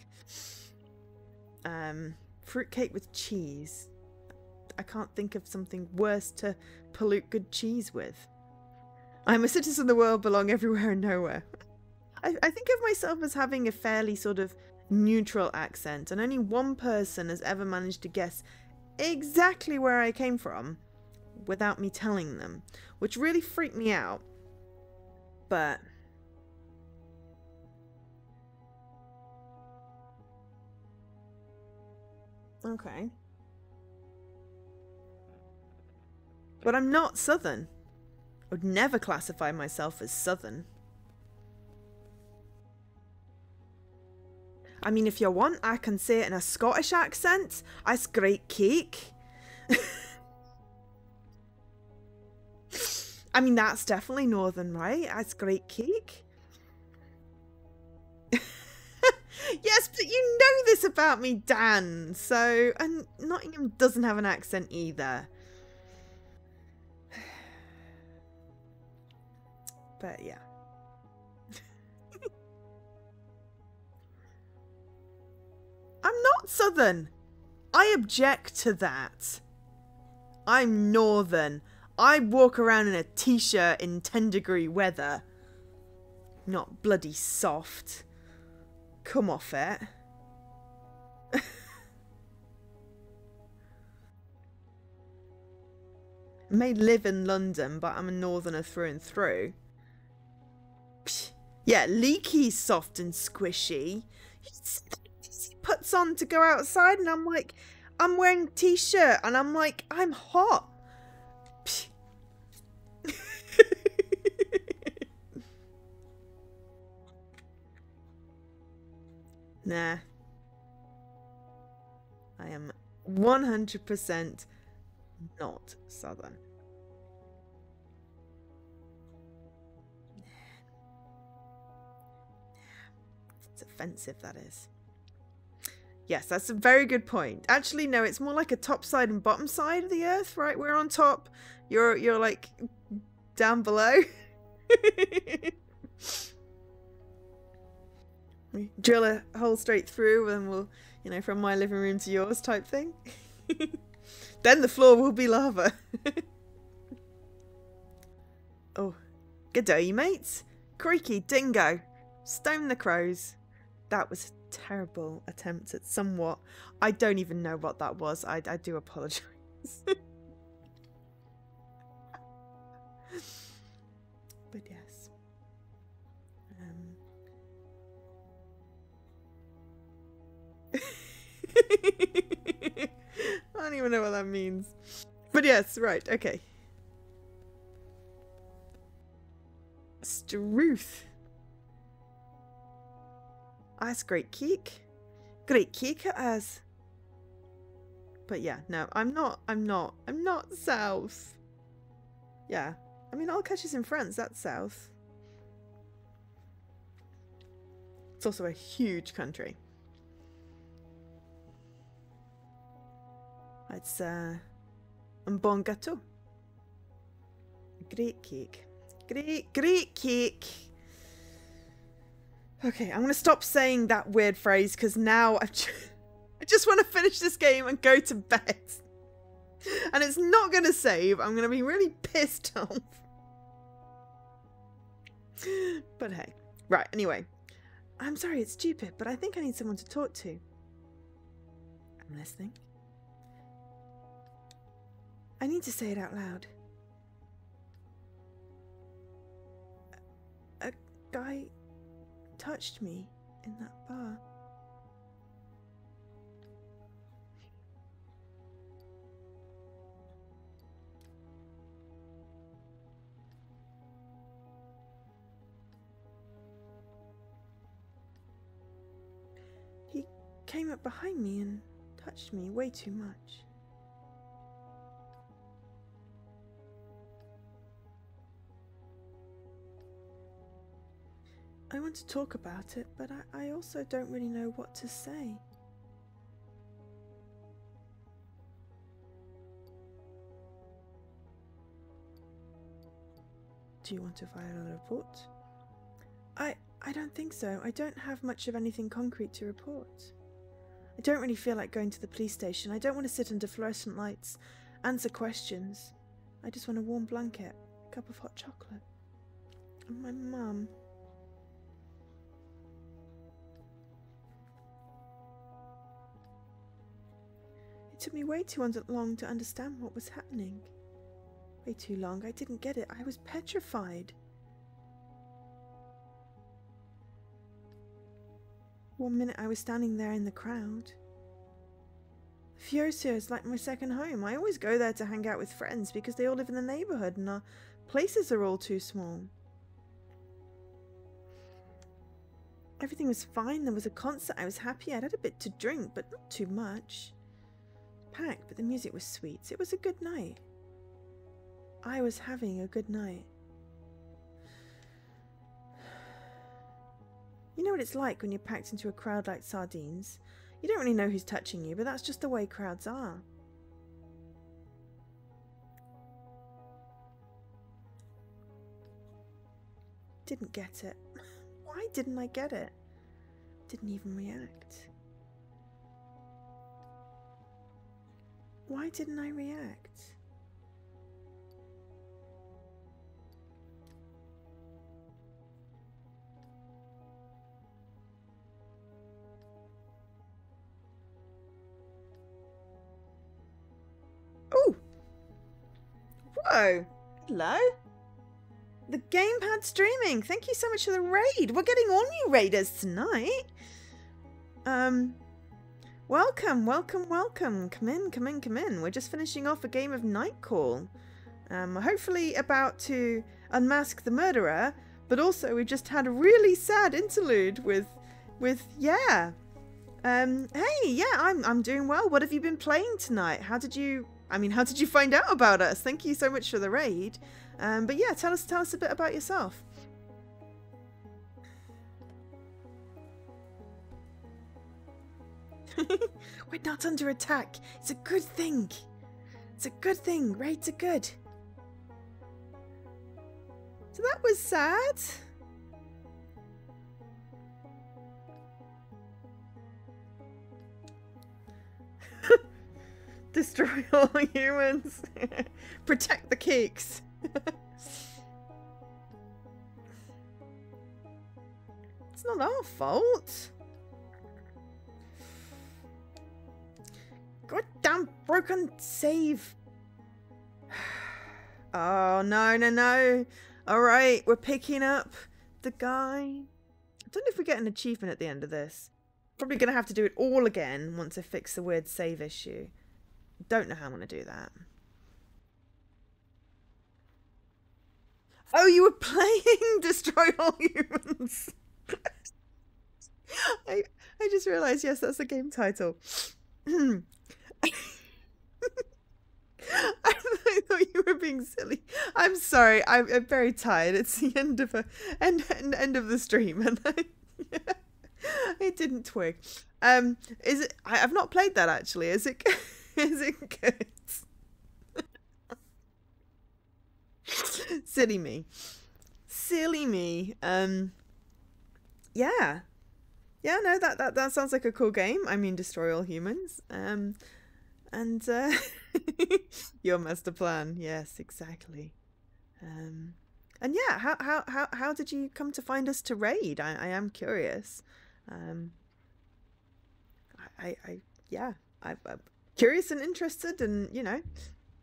Fruitcake with cheese. I can't think of something worse to pollute good cheese with. I'm a citizen of the world, belong everywhere and nowhere. I think of myself as having a fairly sort of neutral accent, and only one person has ever managed to guess exactly where I came from without me telling them, which really freaked me out. But okay. But I'm not Southern. I would never classify myself as Southern. I mean, if you want, I can say it in a Scottish accent. It's great cake. I mean, that's definitely Northern, right? It's great cake. Yes, but you know this about me, Dan. So, and Nottingham doesn't have an accent either. But yeah. I'm not Southern. I object to that. I'm Northern. I walk around in a t-shirt in 10-degree weather. Not bloody soft. Come off it. I may live in London, but I'm a Northerner through and through. Psh, yeah, Leaky's soft and squishy. He puts on to go outside, and I'm like, I'm wearing a t-shirt, and I'm like, I'm hot. Nah. I am 100% not Southern. It's offensive, that is. Yes, that's a very good point. Actually, no, it's more like a top side and bottom side of the earth, right? We're on top. You're like down below. We drill a hole straight through and we'll, you know, from my living room to yours type thing. Then the floor will be lava. Oh, good day, mates. Creaky dingo. Stone the crows. That was terrible attempt at somewhat. I don't even know what that was. I do apologise. But yes. I don't even know what that means. But yes, right, okay. Struth. That's great cake. Great cake it is. But yeah, no, I'm not south. Yeah. I mean, I'll catch us in France, that's south. It's also a huge country. It's un bon gâteau. Great cake. Great cake. Okay, I'm going to stop saying that weird phrase because now I just want to finish this game and go to bed. And it's not going to save. I'm going to be really pissed off. But hey. Right, anyway. I'm sorry, it's stupid, but I think I need someone to talk to. I'm listening. I need to say it out loud. A guy touched me in that bar. He came up behind me and touched me way too much. I want to talk about it, but I also don't really know what to say. Do you want to file a report? I don't think so. I don't have much of anything concrete to report. I don't really feel like going to the police station. I don't want to sit under fluorescent lights, answer questions. I just want a warm blanket, a cup of hot chocolate, and my mum. It took me way too long to understand what was happening. Way too long. I didn't get it. I was petrified. One minute I was standing there in the crowd. Fiosia is like my second home. I always go there to hang out with friends because they all live in the neighbourhood and our places are all too small. Everything was fine. There was a concert. I was happy. I'd had a bit to drink, but not too much. Packed, but the music was sweet. It was a good night. I was having a good night. You know what it's like when you're packed into a crowd like sardines? You don't really know who's touching you, but that's just the way crowds are. Didn't get it. Why didn't I get it? Didn't even react. Why didn't I react? Oh! Whoa! Hello? The gamepad streaming. Thank you so much for the raid. We're getting all new raiders tonight. Welcome, welcome, welcome. Come in, come in, come in. We're just finishing off a game of Nightcall. Hopefully about to unmask the murderer, but also we've just had a really sad interlude with yeah. Hey, yeah, I'm doing well. What have you been playing tonight? How did you find out about us? Thank you so much for the raid. But yeah, tell us a bit about yourself. We're not under attack. It's a good thing. It's a good thing. Raids are good. So that was sad. Destroy all humans. Protect the cakes. It's not our fault. Goddamn broken save. Oh, no, no, no. Alright, we're picking up the guy. I don't know if we get an achievement at the end of this. Probably going to have to do it all again once I fix the weird save issue. Don't know how I'm going to do that. Oh, you were playing Destroy All Humans. I just realised, yes, that's the game title. I thought you were being silly. I'm sorry. I'm very tired. It's the end of end of the stream, and I didn't twig. Is it? I've not played that actually. Is it? Is it good? Silly me. Silly me. Yeah. Yeah, no, that sounds like a cool game. I mean, Destroy All Humans. And your master plan. Yes, exactly. And yeah, how did you come to find us to raid? I am curious. Yeah, I'm curious and interested, and you know,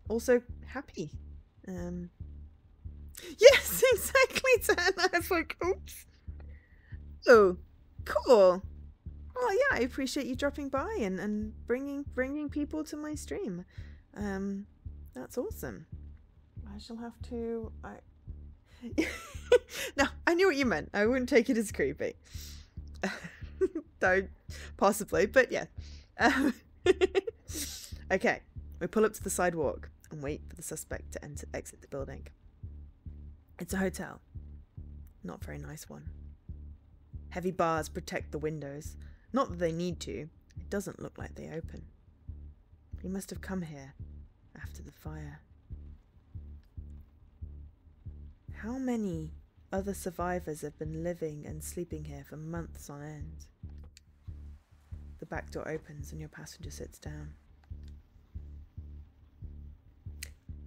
also happy. Yes, exactly, Tan. I was like, oops. Oh, cool. Well, yeah, I appreciate you dropping by and bringing people to my stream. That's awesome. I shall have to. No, I knew what you meant. I wouldn't take it as creepy. Though, possibly, but yeah. Okay, we pull up to the sidewalk and wait for the suspect to exit the building. It's a hotel. Not a very nice one. Heavy bars protect the windows. Not that they need to. It doesn't look like they open. He must have come here after the fire. How many other survivors have been living and sleeping here for months on end? The back door opens and your passenger sits down.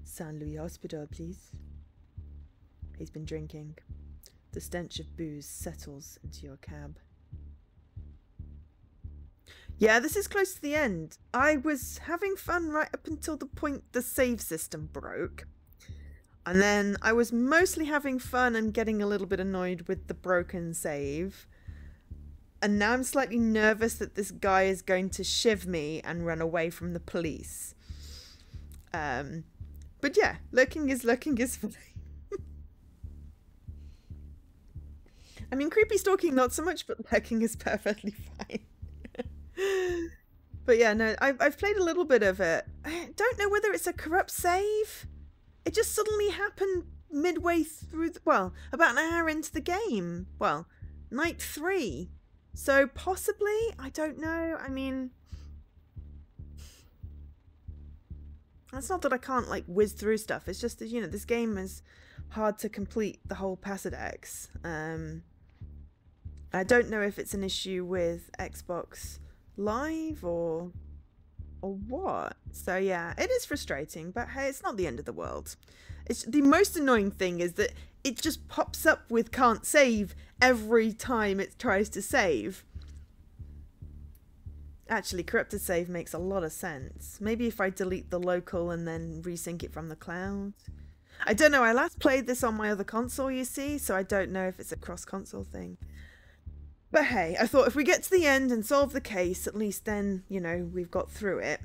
St. Louis Hospital, please. He's been drinking. The stench of booze settles into your cab. Yeah, this is close to the end. I was having fun right up until the point the save system broke. And then I was mostly having fun and getting a little bit annoyed with the broken save. And now I'm slightly nervous that this guy is going to shiv me and run away from the police. But yeah, lurking is fine. I mean, creepy stalking not so much, but lurking is perfectly fine. But yeah, no, I've played a little bit of it. I don't know whether it's a corrupt save. It just suddenly happened midway through, well, about an hour into the game. Well, night 3. So possibly, I don't know. I mean, it's not that I can't like whiz through stuff. It's just that, you know, this game is hard to complete the whole Passadex. I don't know if it's an issue with Xbox Live or what. So yeah, it is frustrating, but hey, it's not the end of the world. It's the most annoying thing is that it just pops up with can't save every time it tries to save. Actually, corrupted save makes a lot of sense. Maybe if I delete the local and then resync it from the cloud. I don't know, I last played this on my other console, you see, so I don't know if it's a cross-console thing. But hey, I thought if we get to the end and solve the case, at least then, you know, we've got through it.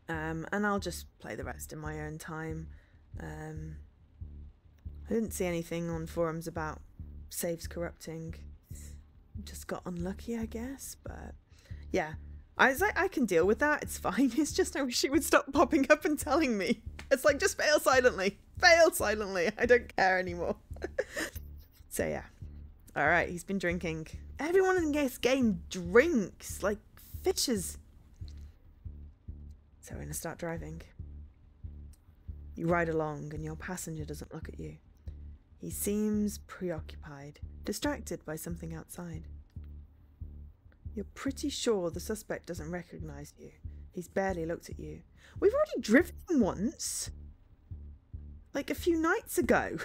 And I'll just play the rest in my own time. I didn't see anything on forums about saves corrupting. Just got unlucky, I guess, but yeah. I was like, I can deal with that, it's fine. It's just I wish it would stop popping up and telling me. It's like, just fail silently. Fail silently. I don't care anymore. So yeah. Alright, he's been drinking. Everyone in this game drinks like fishes. So we're going to start driving. You ride along and your passenger doesn't look at you. He seems preoccupied, distracted by something outside. You're pretty sure the suspect doesn't recognize you. He's barely looked at you. We've already driven once. Like a few nights ago.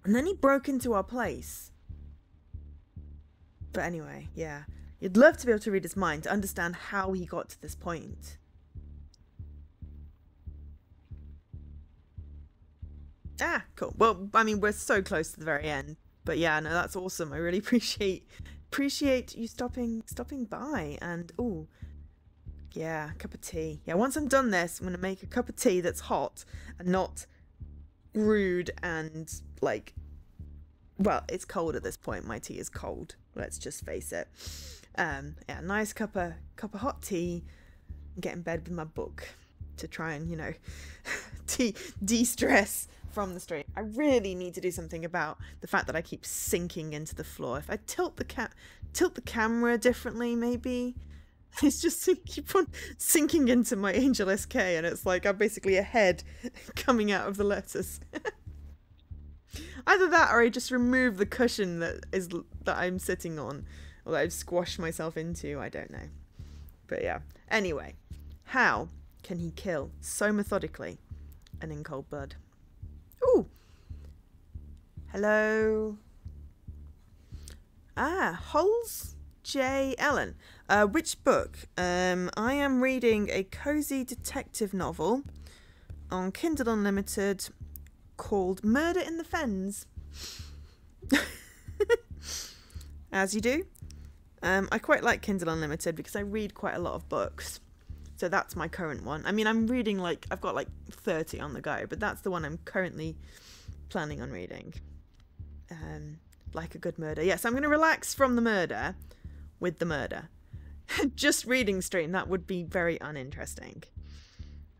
And then he broke into our place. But anyway, yeah. You'd love to be able to read his mind to understand how he got to this point. Ah, cool. Well, I mean, we're so close to the very end. But yeah, no, that's awesome. I really appreciate you stopping by. And oh, yeah, cup of tea. Yeah, once I'm done this, I'm gonna make a cup of tea that's hot and not rude and like, well, it's cold at this point. My tea is cold. Let's just face it. Yeah, nice cup of hot tea and get in bed with my book to try and, you know, de-stress from the stream. I really need to do something about the fact that I keep sinking into the floor. If I tilt the camera differently, maybe. It's just keep on sinking into my Angel SK, and it's like I'm basically a head coming out of the letters. Either that, or I just remove the cushion that I'm sitting on, or that I've squashed myself into. I don't know. But yeah. Anyway, how can he kill so methodically and in cold blood? Ooh. Hello. Ah, Holes J. Ellen. Which book? I am reading a cozy detective novel on Kindle Unlimited called Murder in the Fens. As you do. I quite like Kindle Unlimited because I read quite a lot of books. So that's my current one. I mean, I'm reading I've got 30 on the go, but that's the one I'm currently planning on reading. Like a good murder. Yes, I'm going to relax from the murder with the murder. Just reading stream, that would be very uninteresting.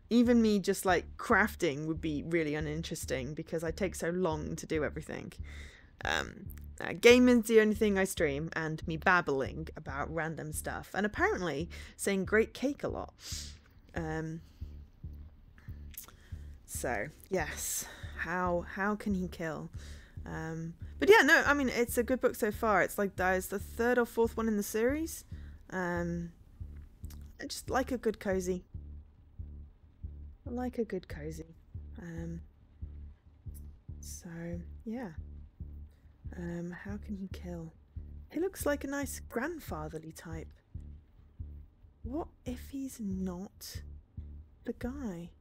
Even me just crafting would be really uninteresting because I take so long to do everything. Gaming's the only thing I stream, and me babbling about random stuff, and apparently saying great cake a lot. So yes, how can he kill? But yeah, no, I mean, it's a good book so far. It's that is the third or fourth one in the series. I just like a good cozy. I like a good cozy. So yeah. How can he kill? He looks like a nice grandfatherly type. What if he's not the guy?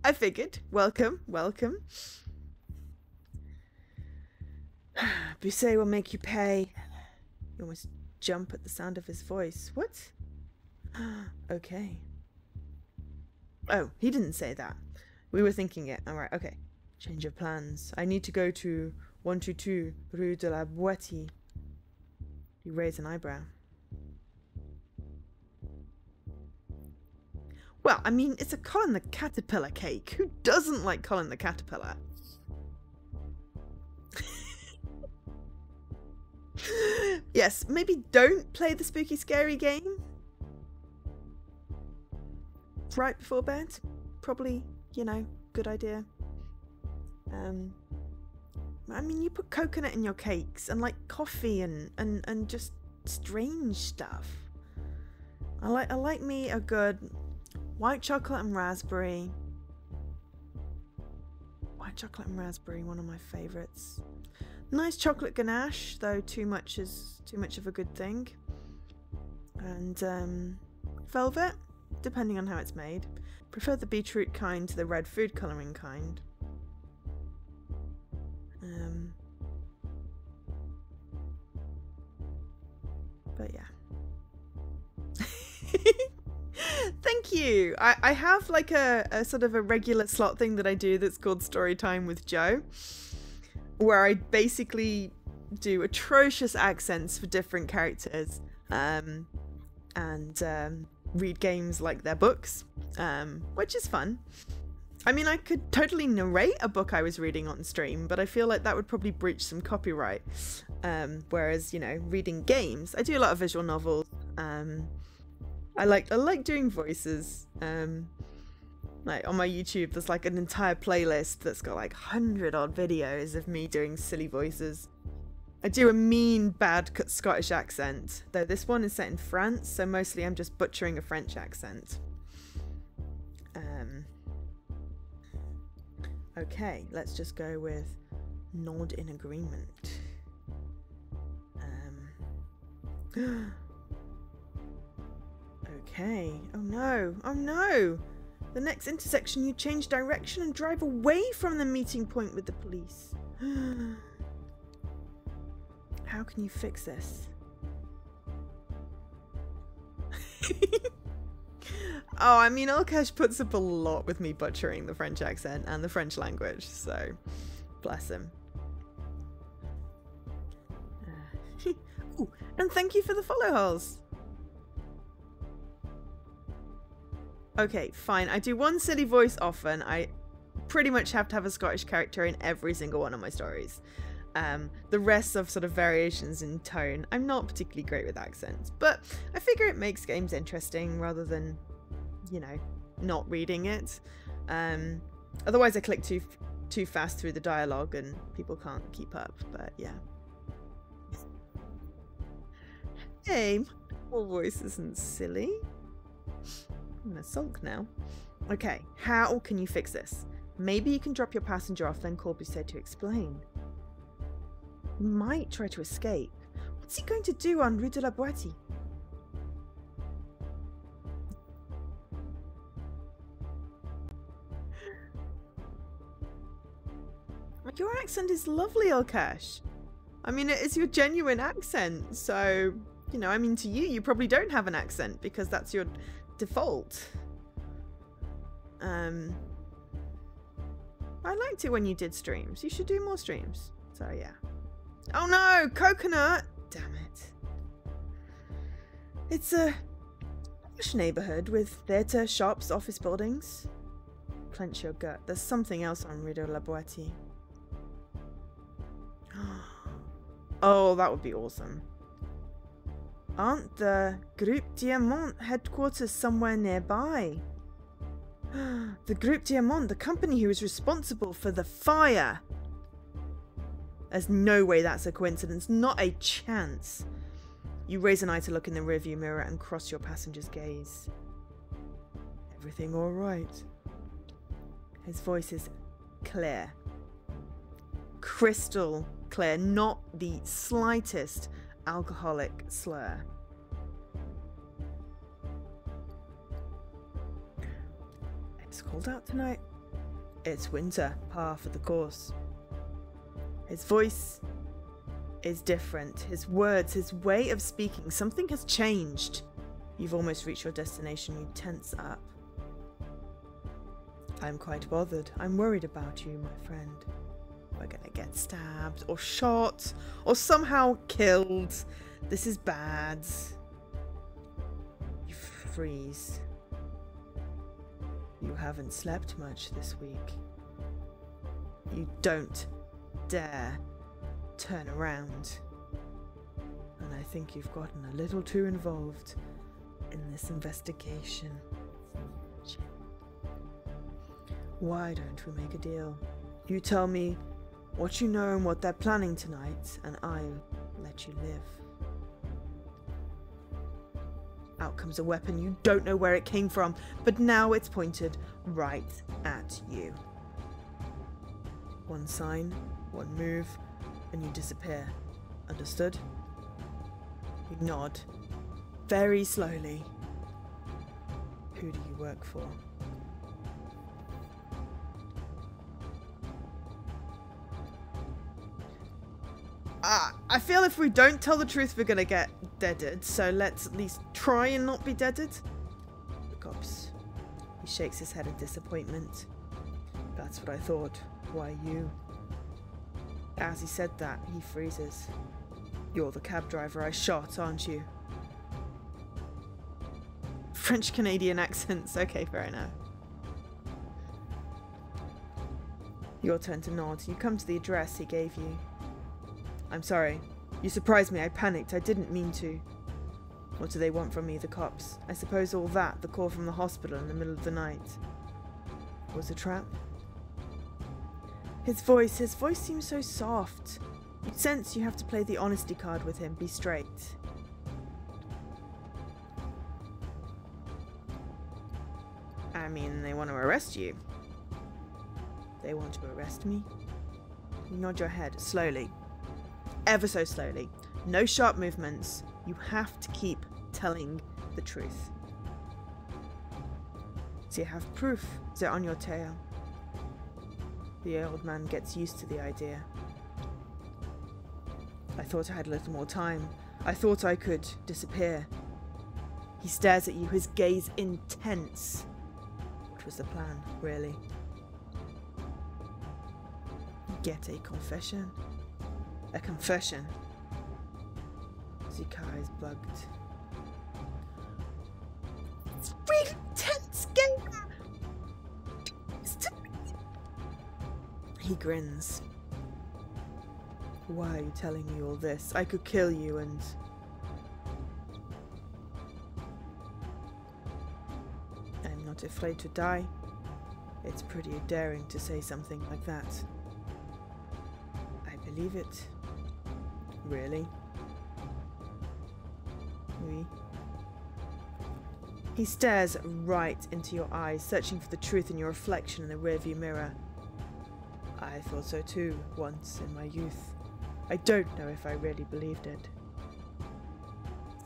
I figured. Welcome, welcome. Busset will make you pay. You almost jump at the sound of his voice. What? Okay. Oh, he didn't say that. We were thinking it. Alright, okay. Change of plans. I need to go to 122 Rue de la Boétie. You raise an eyebrow. Well, I mean, it's a Colin the Caterpillar cake. Who doesn't like Colin the Caterpillar? Yes, maybe don't play the spooky scary game right before bed. Probably, you know, good idea. I mean, you put coconut in your cakes and coffee and just strange stuff. I like me a good white chocolate and raspberry. White chocolate and raspberry, one of my favorites. Nice chocolate ganache, though too much is too much of a good thing. And velvet, depending on how it's made. Prefer the beetroot kind to the red food colouring kind. But yeah. Thank you. I have a sort of a regular slot thing that I do that's called Story Time with Joe, where I basically do atrocious accents for different characters and read games like their books, which is fun. I mean, I could totally narrate a book I was reading on stream, but I feel like that would probably breach some copyright. Whereas, you know, reading games, I do a lot of visual novels. I like doing voices. Like on my YouTube, there's an entire playlist that's got 100 odd videos of me doing silly voices. I do a mean bad Scottish accent, though this one is set in France, so mostly I'm just butchering a French accent. Okay, let's just go with nod in agreement. Okay. Oh no. Oh no! The next intersection you change direction and drive away from the meeting point with the police. How can you fix this? Oh, I mean, Alkesh puts up a lot with me butchering the French accent and the French language, so bless him. Ooh, and thank you for the follow holes. Okay, fine. I do one silly voice often. I pretty much have to have a Scottish character in every single one of my stories. The rest of sort of variations in tone, I'm not particularly great with accents, but I figure it makes games interesting rather than, you know, not reading it. Otherwise I click too fast through the dialogue and people can't keep up, but yeah. Hey, my whole voice isn't silly. I'm gonna sulk now. Okay, how can you fix this? Maybe you can drop your passenger off, then call Busset to explain. He might try to escape. What's he going to do on Rue de la Boitie? Your accent is lovely, Alkesh. I mean, it is your genuine accent, so, you know, I mean, to you probably don't have an accent because that's your default. I liked it when you did streams. You should do more streams. So, yeah. Oh no! Coconut! Damn it. It's a posh neighbourhood with theatre, shops, office buildings. Clench your gut. There's something else on Rue de la Boitie. Oh, that would be awesome. Aren't the Groupe Diamant headquarters somewhere nearby? The Groupe Diamant, the company who is responsible for the fire. There's no way that's a coincidence. Not a chance. You raise an eye to look in the rearview mirror and cross your passenger's gaze. Everything all right? His voice is clear. Crystal clear. Not the slightest alcoholic slur. It's cold out tonight. It's winter, par for the course. His voice is different. His words, his way of speaking, something has changed. You've almost reached your destination. You tense up. I'm quite bothered. I'm worried about you, my friend. We're gonna get stabbed or shot or somehow killed. This is bad. You freeze. You haven't slept much this week. You don't dare turn around. And I think you've gotten a little too involved in this investigation. Why don't we make a deal? You tell me what you know and what they're planning tonight, and I'll let you live. Out comes a weapon. You don't know where it came from, but now it's pointed right at you. One sign, one move, and you disappear. Understood? You nod. Very slowly. Who do you work for? I feel if we don't tell the truth, we're gonna get deaded, so let's at least try and not be deaded. The cops. He shakes his head in disappointment. That's what I thought. Why you? As he said that, he freezes. You're the cab driver I shot, aren't you? French-Canadian accents. Okay, fair enough. Your turn to nod. You come to the address he gave you. I'm sorry. You surprised me. I panicked. I didn't mean to. What do they want from me, the cops? I suppose all that, the call from the hospital in the middle of the night, was a trap? His voice seems so soft. You sense you have to play the honesty card with him. Be straight. I mean, they want to arrest you. They want to arrest me? You nod your head, slowly. Ever so slowly. No sharp movements. You have to keep telling the truth. So you have proof. Is it on your tail? The old man gets used to the idea. I thought I had a little more time. I thought I could disappear. He stares at you, his gaze intense. What was the plan, really? Get a confession. A confession. Zikai is bugged. It's really tense game. He grins. Why are you telling me all this? I could kill you and... I'm not afraid to die. It's pretty daring to say something like that. I believe it. Really? Oui. He stares right into your eyes, searching for the truth in your reflection in the rearview mirror. I thought so too, once in my youth. I don't know if I really believed it.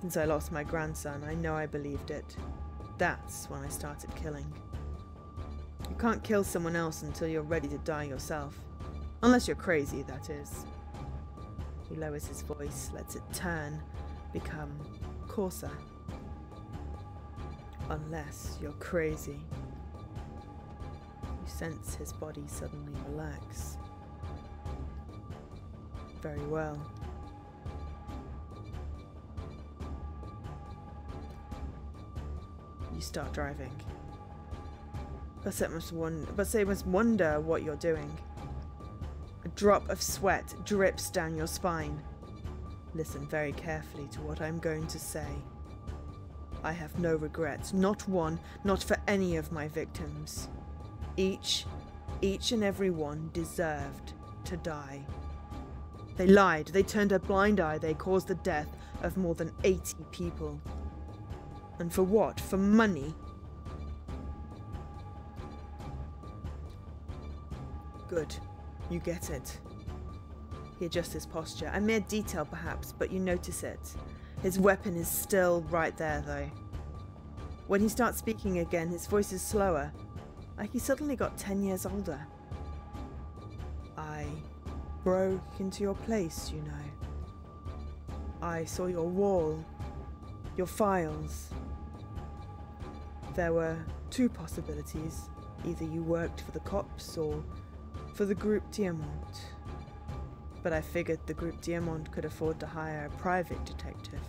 Since I lost my grandson, I know I believed it. That's when I started killing. You can't kill someone else until you're ready to die yourself. Unless you're crazy, that is. He lowers his voice, lets it turn, become coarser. Unless you're crazy. You sense his body suddenly relax. Very well. You start driving. Bassett must wonder what you're doing. A drop of sweat drips down your spine. Listen very carefully to what I'm going to say. I have no regrets, not one, not for any of my victims. Each and every one deserved to die. They lied, they turned a blind eye, they caused the death of more than 80 people. And for what? For money? Good. You get it. He adjusts his posture. A mere detail perhaps, but you notice it. His weapon is still right there though. When he starts speaking again, his voice is slower, like he suddenly got 10 years older. I broke into your place, you know. I saw your wall, your files. There were two possibilities. Either you worked for the cops or for the Group Diamant. But I figured the Group Diamant could afford to hire a private detective.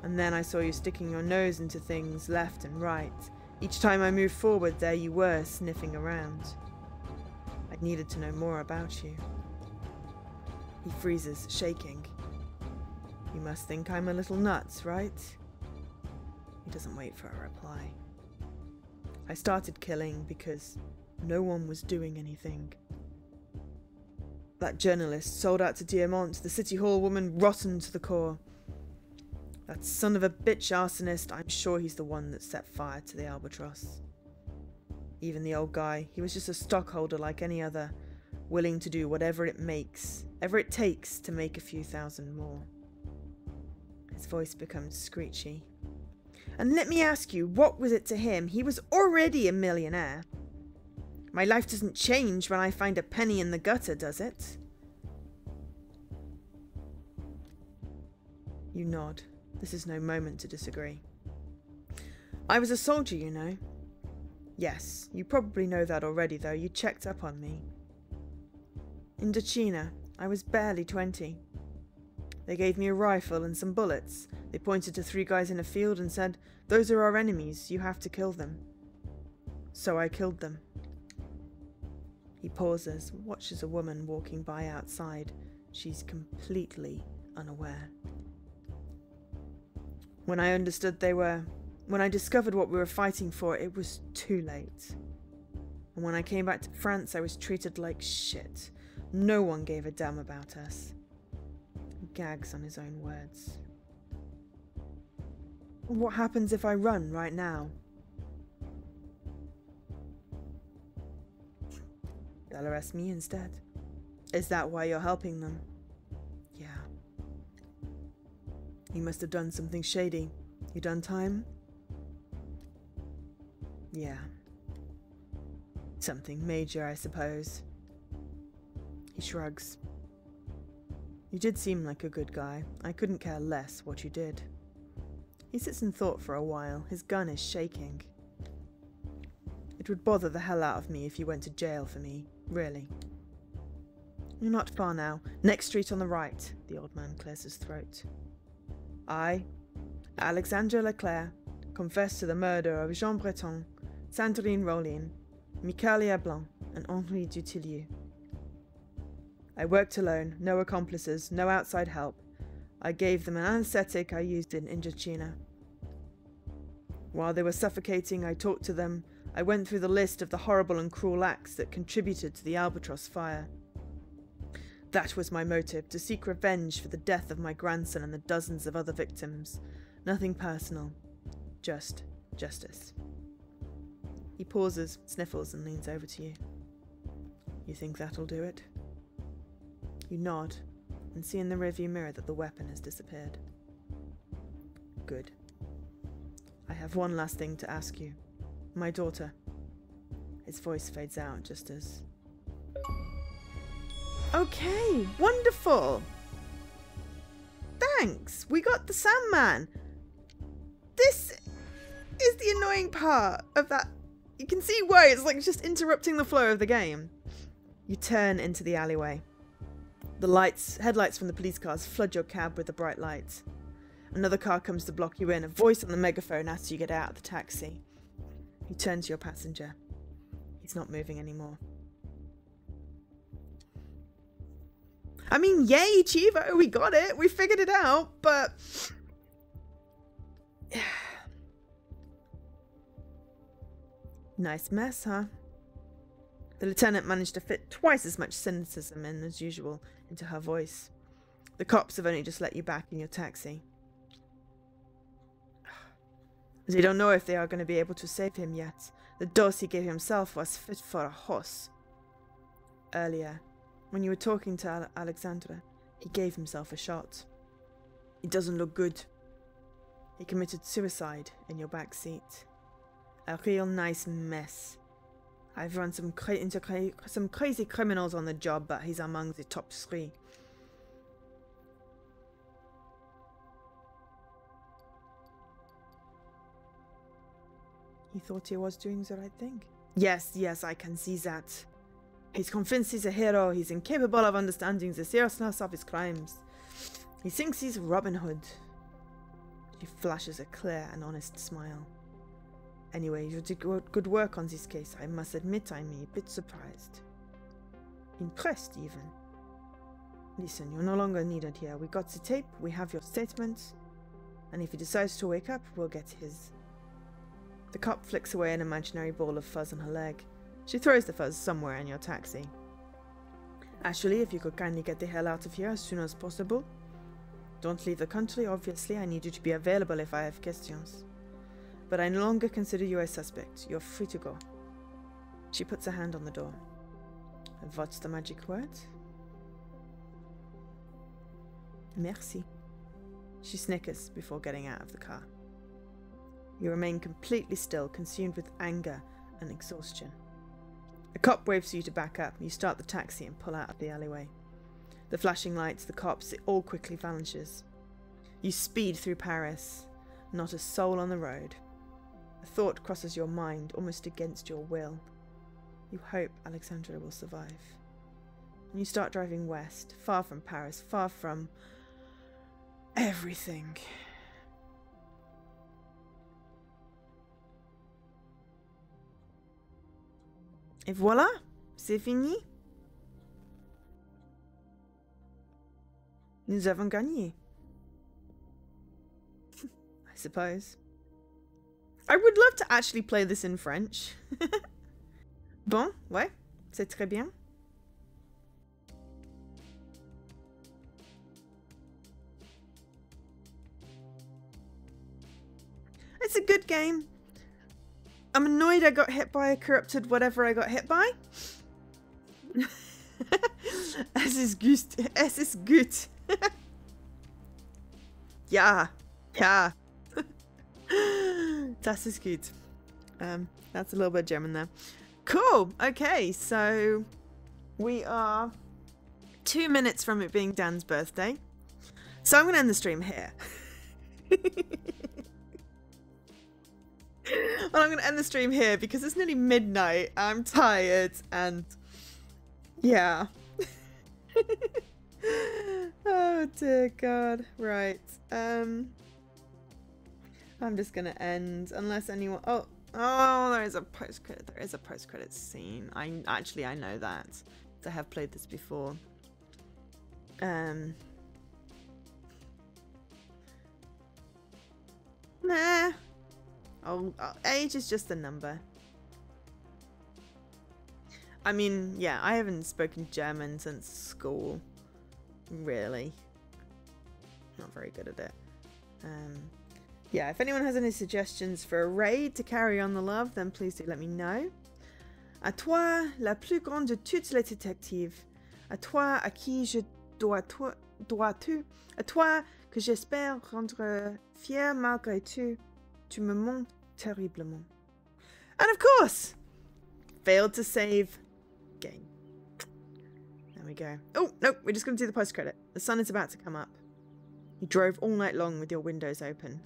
And then I saw you sticking your nose into things left and right. Each time I moved forward, there you were, sniffing around. I needed to know more about you. He freezes, shaking. You must think I'm a little nuts, right? He doesn't wait for a reply. I started killing because no one was doing anything. That journalist sold out to Diamant, the City Hall woman rotten to the core. That son of a bitch arsonist, I'm sure he's the one that set fire to the Albatross. Even the old guy, he was just a stockholder like any other, willing to do whatever it takes to make a few thousand more. His voice becomes screechy. And let me ask you, what was it to him? He was already a millionaire. My life doesn't change when I find a penny in the gutter, does it? You nod. This is no moment to disagree. I was a soldier, you know. Yes, you probably know that already, though. You checked up on me. In Indochina, I was barely 20. They gave me a rifle and some bullets. They pointed to 3 guys in a field and said, "Those are our enemies. You have to kill them." So I killed them. He pauses, watches a woman walking by outside. She's completely unaware. When I discovered what we were fighting for, it was too late. And when I came back to France, I was treated like shit. No one gave a damn about us. He gags on his own words. What happens if I run right now? They'll arrest me instead. Is that why you're helping them? Yeah. You must have done something shady. You done time? Yeah. Something major, I suppose. He shrugs. You did seem like a good guy. I couldn't care less what you did. He sits in thought for a while. His gun is shaking. It would bother the hell out of me if you went to jail for me. Really. You're not far now. Next street on the right. The old man clears his throat. I, Alexandre Leclerc, confess to the murder of Jean Breton, Sandrine Rollin, Michaelia Blanc, and Henri Dutilleux. I worked alone, no accomplices, no outside help. I gave them an anesthetic I used in Indochina. While they were suffocating, I talked to them. I went through the list of the horrible and cruel acts that contributed to the Albatross fire. That was my motive, to seek revenge for the death of my grandson and the dozens of other victims. Nothing personal, just justice. He pauses, sniffles, and leans over to you. You think that'll do it? You nod, and see in the rearview mirror that the weapon has disappeared. Good. I have one last thing to ask you. My daughter. His voice fades out just as... Okay, wonderful! Thanks! We got the Sandman! This is the annoying part of that. You can see why it's like just interrupting the flow of the game. You turn into the alleyway. The headlights from the police cars flood your cab with the bright lights. Another car comes to block you in. A voice on the megaphone asks you to get out of the taxi. You turn to your passenger. He's not moving anymore. I mean, yay, Chivo, we got it. We figured it out, but... Nice mess, huh? The lieutenant managed to fit twice as much cynicism in as usual into her voice. The cops have only just let you back in your taxi. They don't know if they are going to be able to save him yet. The dose he gave himself was fit for a horse. Earlier, when you were talking to Alexandre, he gave himself a shot. It doesn't look good. He committed suicide in your back seat. A real nice mess. I've run some crazy criminals on the job, but he's among the top 3. He thought he was doing the right thing. Yes, I can see that. He's convinced he's a hero. He's incapable of understanding the seriousness of his crimes. He thinks he's Robin Hood. She flashes a clear and honest smile. Anyway, you did good work on this case. I must admit I'm a bit surprised. Impressed, even. Listen, you're no longer needed here. We got the tape, we have your statement, and if he decides to wake up, we'll get his. The cop flicks away an imaginary ball of fuzz on her leg. She throws the fuzz somewhere in your taxi. Actually, if you could kindly get the hell out of here as soon as possible. Don't leave the country, obviously. I need you to be available if I have questions. But I no longer consider you a suspect. You're free to go. She puts a hand on the door. And what's the magic word? Merci. She snickers before getting out of the car. You remain completely still, consumed with anger and exhaustion. A cop waves for you to back up. You start the taxi and pull out of the alleyway. The flashing lights, the cops, it all quickly vanishes. You speed through Paris. Not a soul on the road. A thought crosses your mind, almost against your will. You hope Alexandra will survive. And you start driving west, far from Paris, far from everything. Et voilà, c'est fini. Nous avons gagné. I suppose. I would love to actually play this in French. Bon, ouais, c'est très bien. It's a good game. I'm annoyed I got hit by a corrupted whatever I got hit by. Es ist gut. Es ist gut. Ja. Ja. Das ist gut. That's a little bit of German there. Cool. Okay, so we are 2 minutes from it being Dan's birthday. So I'm going to end the stream here. Well, I'm going to end the stream here because it's nearly midnight. I'm tired and yeah. Oh dear God. Right. I'm just going to end unless anyone... Oh, there is a post-credit. There is a post-credit scene. I know that. I have played this before. Nah. Oh, age is just a number. I mean, yeah, I haven't spoken German since school. Really. Not very good at it. Yeah, if anyone has any suggestions for a raid to carry on the love, then please do let me know. À toi, la plus grande de toutes les détectives. À toi, à qui je dois tout. À toi, que j'espère rendre fier malgré tout. Tu me manques terriblement. And of course, failed to save game. There we go. Oh, no, we're just going to do the post-credit. The sun is about to come up. You drove all night long with your windows open.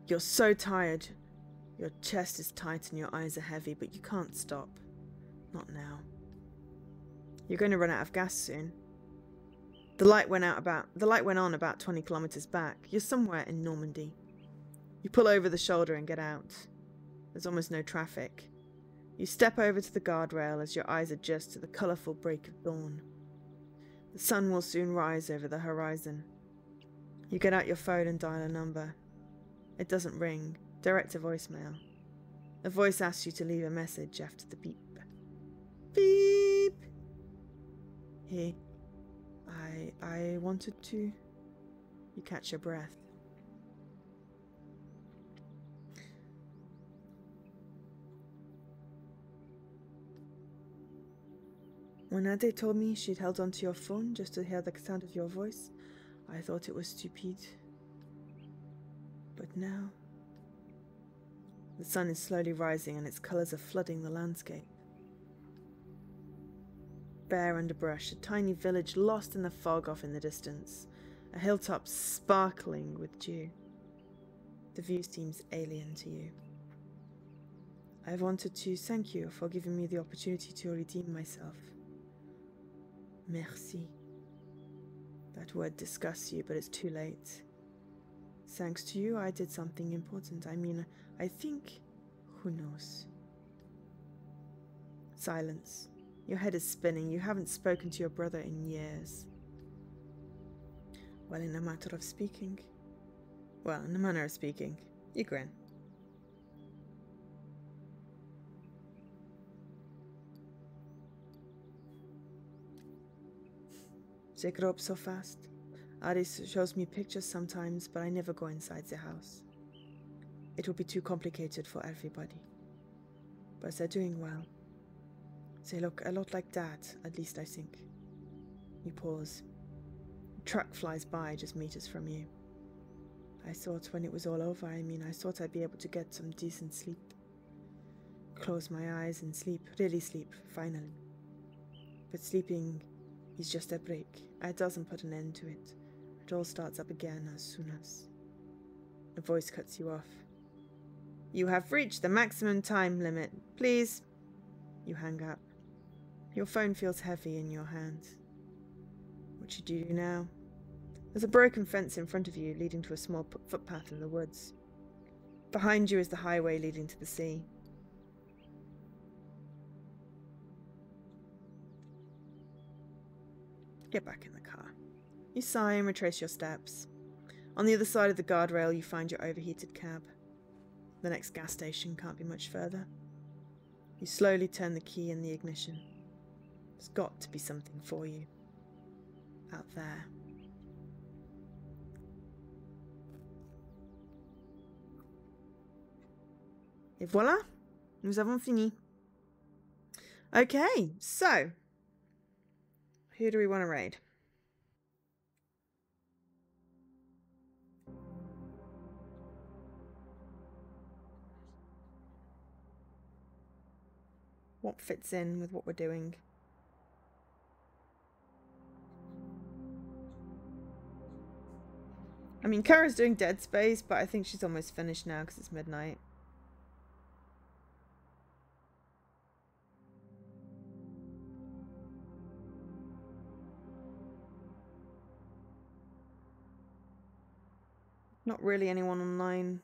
You're so tired. Your chest is tight and your eyes are heavy, but you can't stop. Not now. You're going to run out of gas soon. The light went on about 20 kilometers back. You're somewhere in Normandy. You pull over the shoulder and get out. There's almost no traffic. You step over to the guardrail as your eyes adjust to the colourful break of dawn. The sun will soon rise over the horizon. You get out your phone and dial a number. It doesn't ring. Direct to voicemail. A voice asks you to leave a message after the beep. Beep! Hey, I wanted to... You catch your breath. When Ade told me she'd held onto your phone just to hear the sound of your voice, I thought it was stupid. But now... The sun is slowly rising and its colours are flooding the landscape. Bare underbrush, a tiny village lost in the fog off in the distance, a hilltop sparkling with dew. The view seems alien to you. I wanted to thank you for giving me the opportunity to redeem myself. Merci. That word disgusts you, but it's too late. Thanks to you, I did something important. I mean, I think... Who knows? Silence. Your head is spinning. You haven't spoken to your brother in years. Well, in a matter of speaking... Well, in a manner of speaking. You grin. They grow up so fast. Aris shows me pictures sometimes, but I never go inside the house. It would be too complicated for everybody. But they're doing well. They look a lot like Dad, at least I think. You pause. A truck flies by just meters from you. I thought when it was all over, I thought I'd be able to get some decent sleep. Close my eyes and sleep, really sleep, finally. But sleeping is just a break. It doesn't put an end to it. It all starts up again as soon as... A voice cuts you off. You have reached the maximum time limit. Please. You hang up. Your phone feels heavy in your hand. What should you do now? There's a broken fence in front of you leading to a small footpath in the woods. Behind you is the highway leading to the sea. Get back in the car. You sigh and retrace your steps. On the other side of the guardrail, you find your overheated cab. The next gas station can't be much further. You slowly turn the key in the ignition. There's got to be something for you. Out there. Et voilà, nous avons fini. Okay, so who do we want to raid? what fits in with what we're doing. I mean, Kara's doing Dead Space, but I think she's almost finished now because it's midnight. Not really anyone online.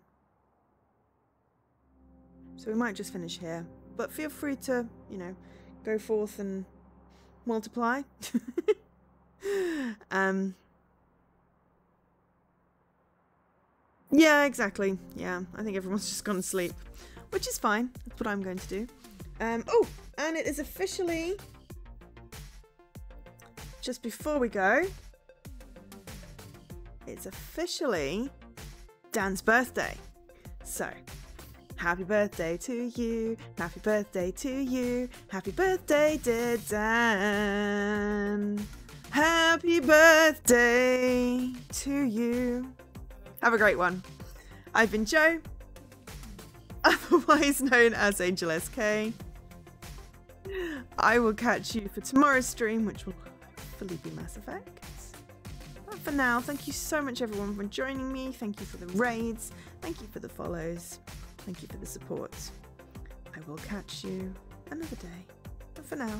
So we might just finish here. But feel free to, you know, go forth and multiply. Yeah, exactly. Yeah, I think everyone's just gone to sleep, which is fine. That's what I'm going to do. Oh, and it is officially, just before we go, it's officially Dan's birthday. So, happy birthday to you, happy birthday to you, happy birthday dear Dan. Happy birthday to you. Have a great one. I've been Jo, otherwise known as Angel SK. I will catch you for tomorrow's stream, which will hopefully be Mass Effect. But for now, thank you so much everyone for joining me. Thank you for the raids. Thank you for the follows. Thank you for the support. I will catch you another day. But for now,